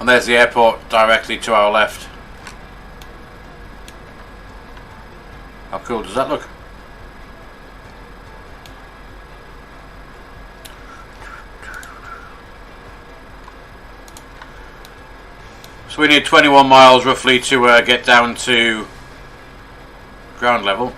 And there's the airport directly to our left. How cool does that look? So we need 21 miles roughly to get down to ground level.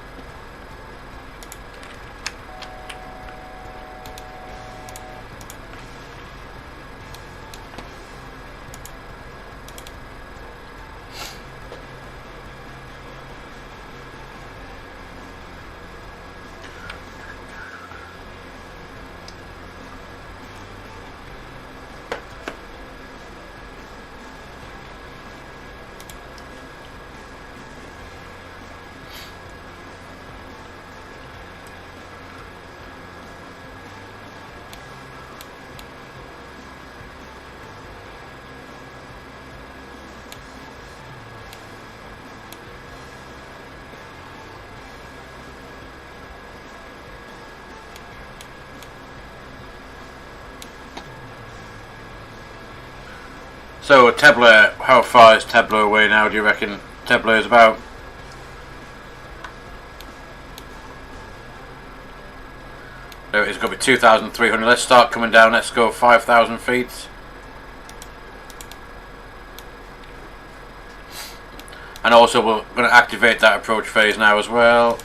So Tebler, how far is Tebler away now, do you reckon Tebler is about? So it's going to be 2,300. Let's start coming down. Let's go 5,000 feet. And also we're going to activate that approach phase now as well.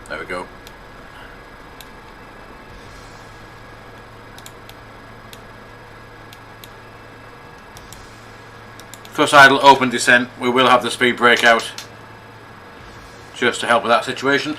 There we go. Thrust idle open descent. We will have the speed brake out just to help with that situation.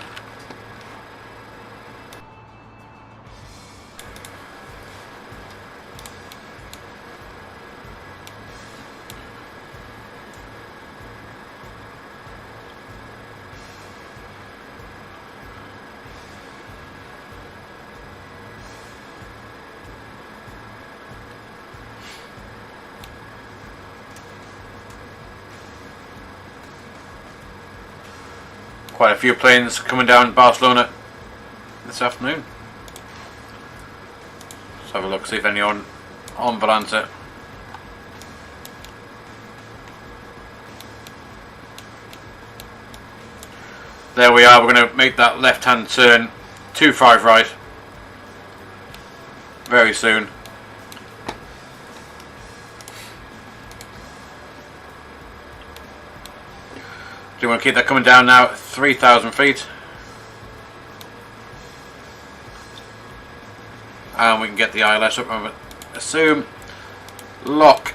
Quite a few planes coming down Barcelona this afternoon. Let's have a look, see if any on Volante. There we are, we're going to make that left hand turn 25 right very soon. Do you want to keep that coming down now at 3,000 feet? And we can get the ILS up and assume, lock,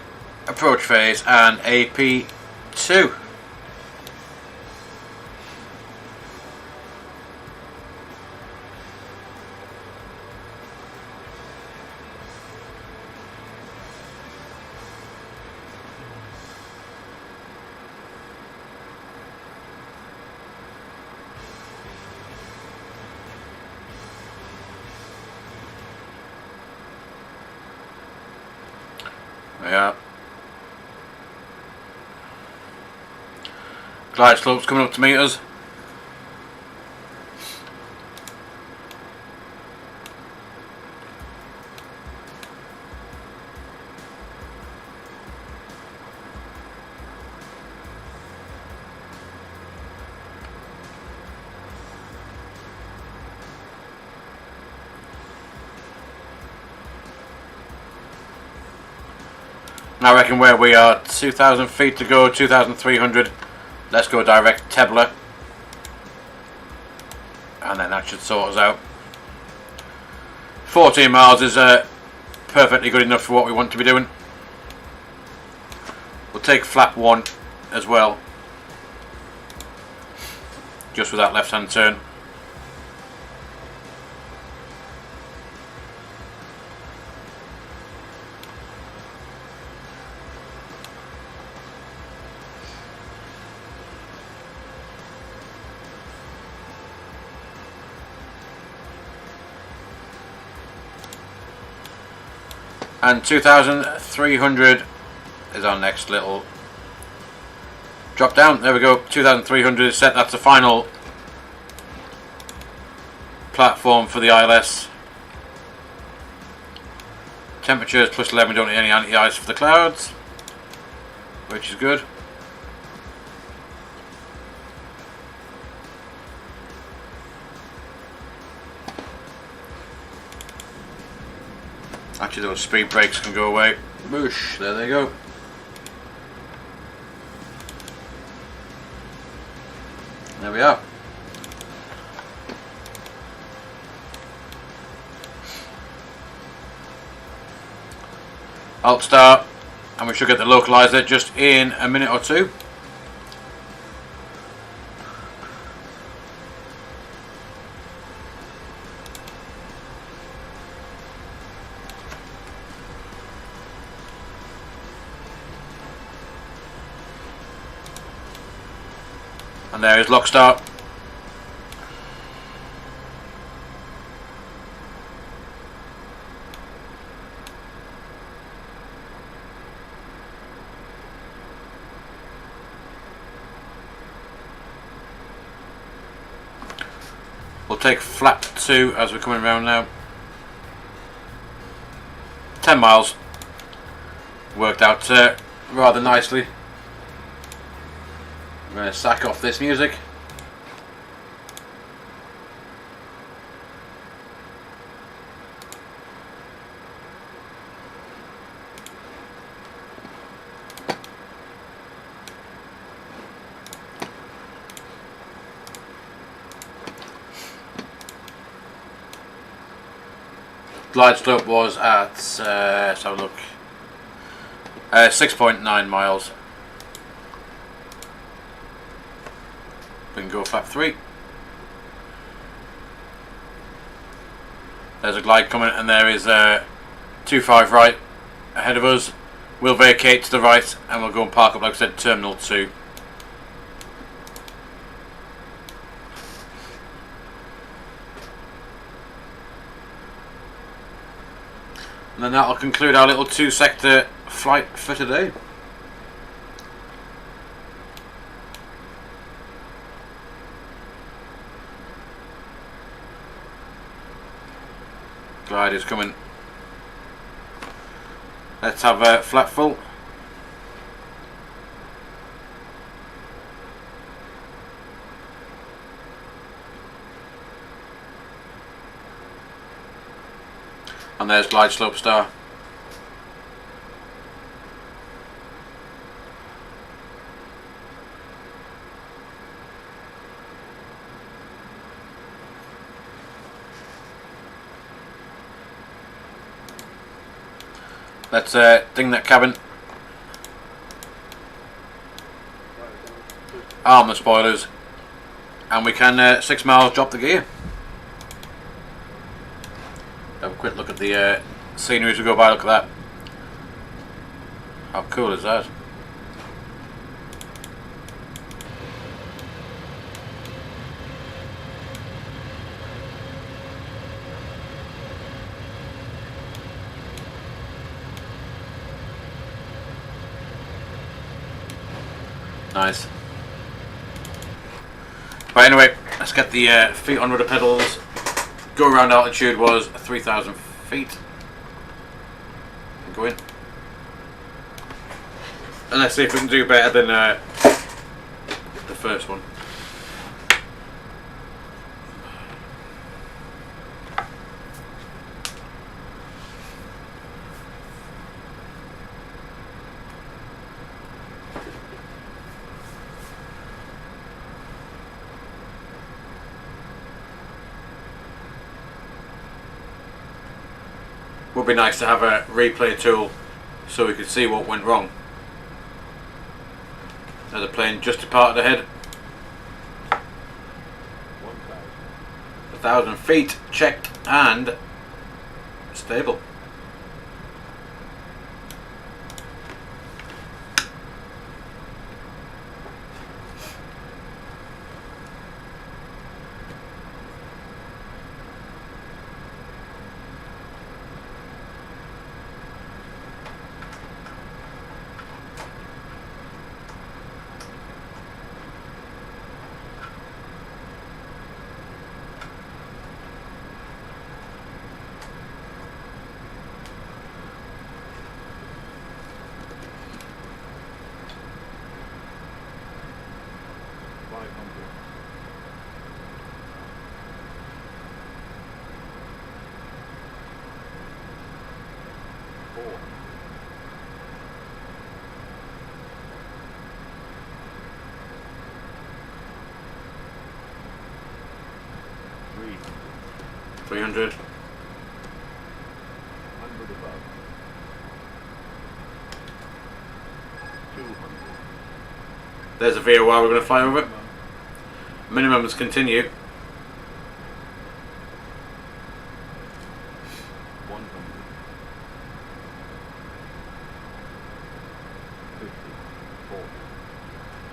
approach phase and AP2. we are. Glide slopes coming up to meet us. I reckon where we are, 2,000 feet to go, 2,300. Let's go direct Tebla. And then that should sort us out. 14 miles is perfectly good enough for what we want to be doing. We'll take flap 1 as well. Just with that left hand turn. And 2,300 is our next little drop down. There we go. 2,300 is set. That's the final platform for the ILS. Temperature is plus 11. We don't need any anti-ice for the clouds, which is good. Actually, those speed brakes can go away. Boosh, there they go. There we are. Alt start, and we should get the localizer just in a minute or two. And there is lock start. We'll take flap 2 as we're coming around now. 10 miles. Worked out rather nicely. I'm going to sack off this music. Glide slope was at, let's have a look, 6.9 miles. We can go flap 3. There's a glide coming, and there is 2.5 right ahead of us. We'll vacate to the right, and we'll go and park up, like I said, Terminal 2. And then that'll conclude our little 2-sector flight for today. Glide is coming. Let's have a flap full. And there's glide slope star. Let's ding that cabin. Arm the spoilers. And we can 6 miles drop the gear. Have a quick look at the scenery as we go by. Look at that. How cool is that? Nice. Right, anyway, let's get the feet on rudder pedals. Go around altitude was 3,000 feet. Go in. And let's see if we can do better than the first one. Would be nice to have a replay tool so we could see what went wrong. Now the plane just departed ahead. 1,000 feet checked and stable. $300. 100 above. There's a VOR we're going to fly over. Minimums continue. 100. 50. 40.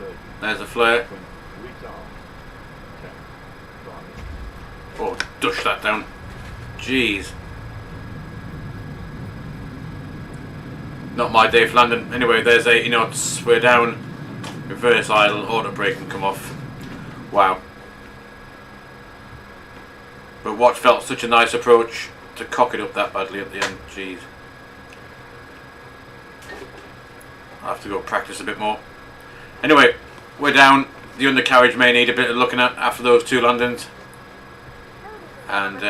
30. There's a flare. 20. Retard. 10. 5. Oh, dush that down. Jeez. Not my day for landing. Anyway, there's 80 knots. We're down. Reverse idle, auto brake and come off. Wow. But what felt such a nice approach to cock it up that badly at the end. Jeez. I'll have to go practice a bit more. Anyway, we're down. The undercarriage may need a bit of looking at after those two landings. And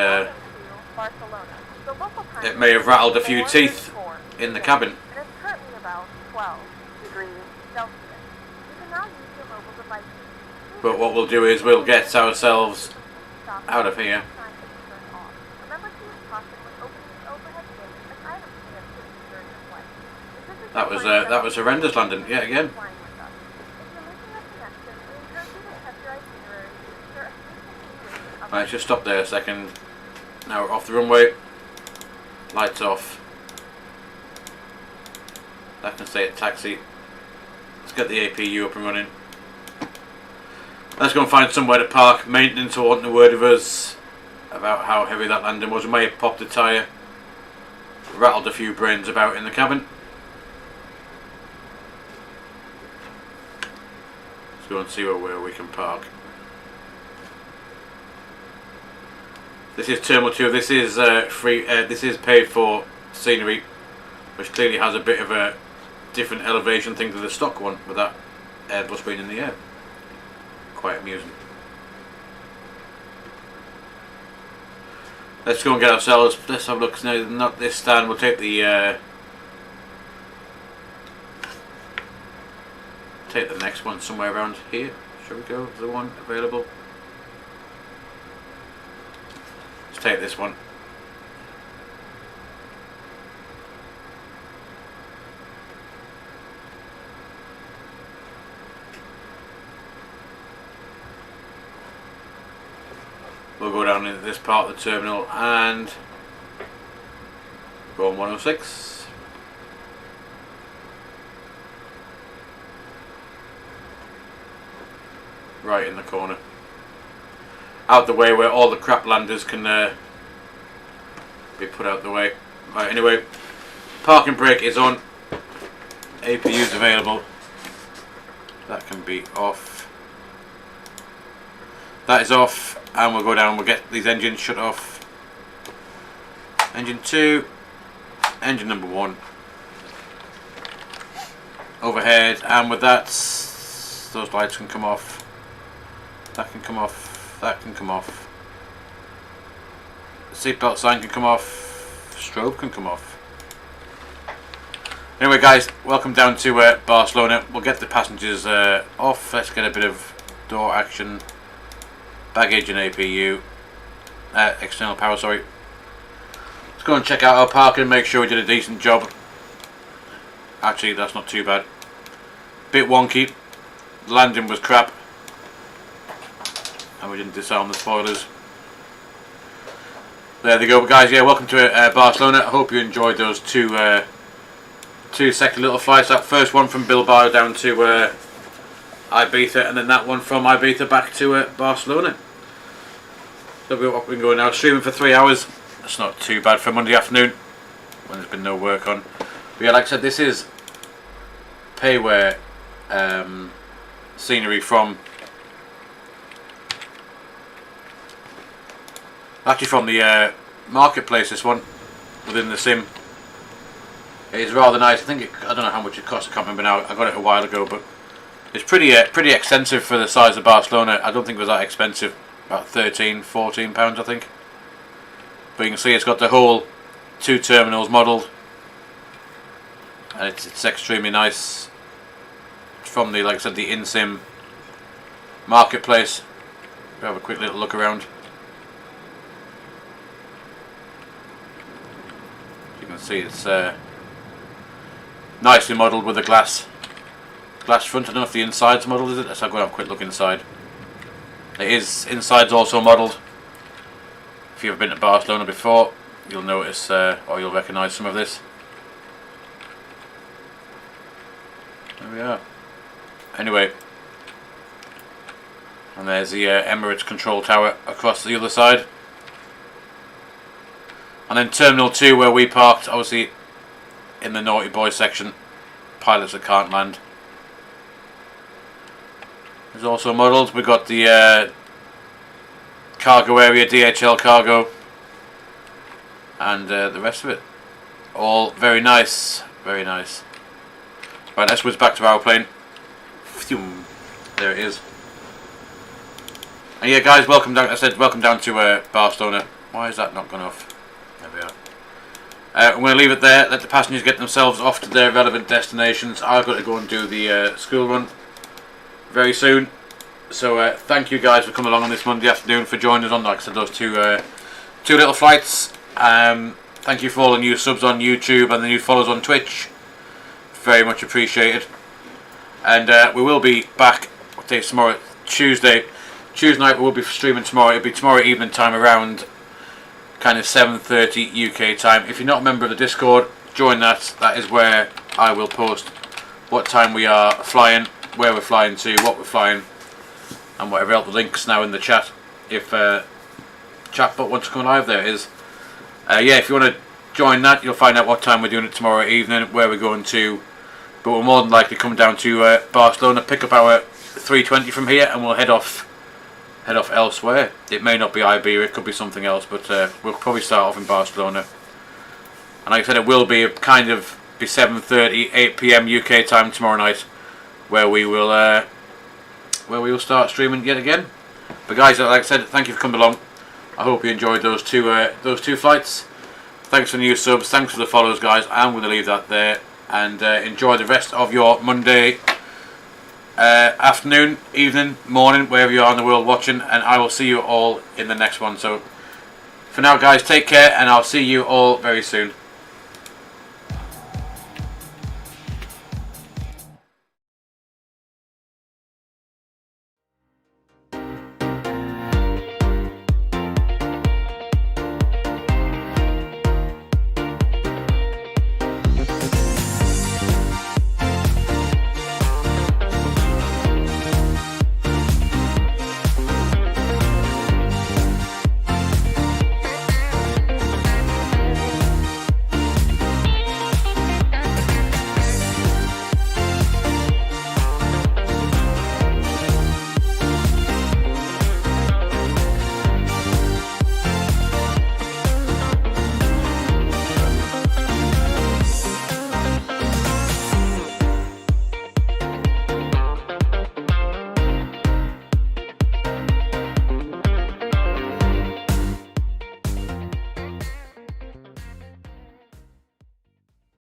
it may have rattled a few teeth in the cabin. And it's currently about 12 degrees Celsius. You can now use your mobile devices. But what we'll do is we'll get ourselves out of here. Remember to use caution when opening the overhead bin as items may have hidden during your flight. If this is That was horrendous landing yet again. flying with us. If you're making a connection, we encourage you to check your itinerary to ensure a smooth continuation of Right, just stop there a second. Now we're off the runway. Lights off. That can stay at taxi. Let's get the APU up and running. Let's go and find somewhere to park. Maintenance are wanting a word of us about how heavy that landing was. We may have popped a tyre. Rattled a few brains about in the cabin. Let's go and see where we can park. This is Terminal 2. This is free. This is paid for scenery, which clearly has a bit of a different elevation thing to the stock one with that Airbus being in the air. Quite amusing. Let's go and get ourselves. Let's have a look. No, not this stand. We'll take the next one somewhere around here. Shall we go? Is there one available? Let's take this one. We'll go down into this part of the terminal and go on 106. Right in the corner. Out the way where all the crap landers can be put out the way. Right, anyway, parking brake is on. APU's available. That can be off. That is off, and we'll go down. We'll get these engines shut off. Engine 2, engine number 1. Overhead, and with that, those lights can come off. That can come off. That can come off. Seatbelt sign can come off. Strobe can come off. Anyway, guys, welcome down to Barcelona. We'll get the passengers off. Let's get a bit of door action. Baggage and APU. External power, sorry. Let's go and check out our parking, make sure we did a decent job. Actually, that's not too bad. Bit wonky. Landing was crap. And we didn't disarm the spoilers. There they go, but guys, yeah, welcome to Barcelona. I hope you enjoyed those two second little flights. That first one from Bilbao down to Ibiza, and then that one from Ibiza back to Barcelona. So we're up and going now, streaming for 3 hours. That's not too bad for Monday afternoon when there's been no work on. But yeah, like I said, this is payware scenery from the marketplace. This one within the sim. It is rather nice. I don't know how much it costs. I can't remember now. I got it a while ago, but it's pretty extensive for the size of Barcelona. I don't think it was that expensive. About £13–14, I think. But you can see it's got the whole 2 terminals modelled, and it's extremely nice. It's from the, like I said, the in-sim marketplace. We'll have a quick little look around. You can see it's nicely modelled with a glass front. I don't know if the inside's modelled, is it? Let's go and have a quick look inside. It is. Inside's also modelled. If you've been to Barcelona before, you'll notice or you'll recognise some of this. There we are. Anyway, and there's the Emirates control tower across the other side. And then Terminal 2, where we parked, obviously in the naughty boy section. Pilots that can't land. There's also modelled. We've got the cargo area, DHL cargo, and the rest of it. All very nice, very nice. Right, let's whiz back to our plane. There it is. And yeah, guys, welcome down. I said welcome down to Barcelona. Why is that not gone off? There we are. I'm going to leave it there. Let the passengers get themselves off to their relevant destinations. I've got to go and do the school run very soon. So thank you guys for coming along on this Monday afternoon, for joining us on, like I said, those two little flights. Thank you for all the new subs on YouTube and the new follows on Twitch. Very much appreciated. And we will be back, what day is tomorrow? Tuesday night. We will be streaming tomorrow. It'll be tomorrow evening time, around kind of 7:30 UK time. If you're not a member of the Discord, join that. That is where I will post what time we are flying, where we're flying to, what we're flying, and whatever else. The links now in the chat. If chatbot wants to come live, there it is. Yeah, if you want to join that, you'll find out what time we're doing it tomorrow evening, where we're going to. But we'll more than likely come down to Barcelona, pick up our 320 from here, and we'll head off elsewhere. It may not be Ibiza, it could be something else, but we'll probably start off in Barcelona. And like I said, it will be kind of be 7:30, 8 PM UK time tomorrow night, where we will start streaming yet again. But guys, like I said, thank you for coming along. I hope you enjoyed those two flights. Thanks for the new subs, thanks for the follows, guys. I'm going to leave that there, and enjoy the rest of your Monday afternoon, evening, morning, wherever you are in the world watching, and I will see you all in the next one. So for now, guys, take care, and I'll see you all very soon.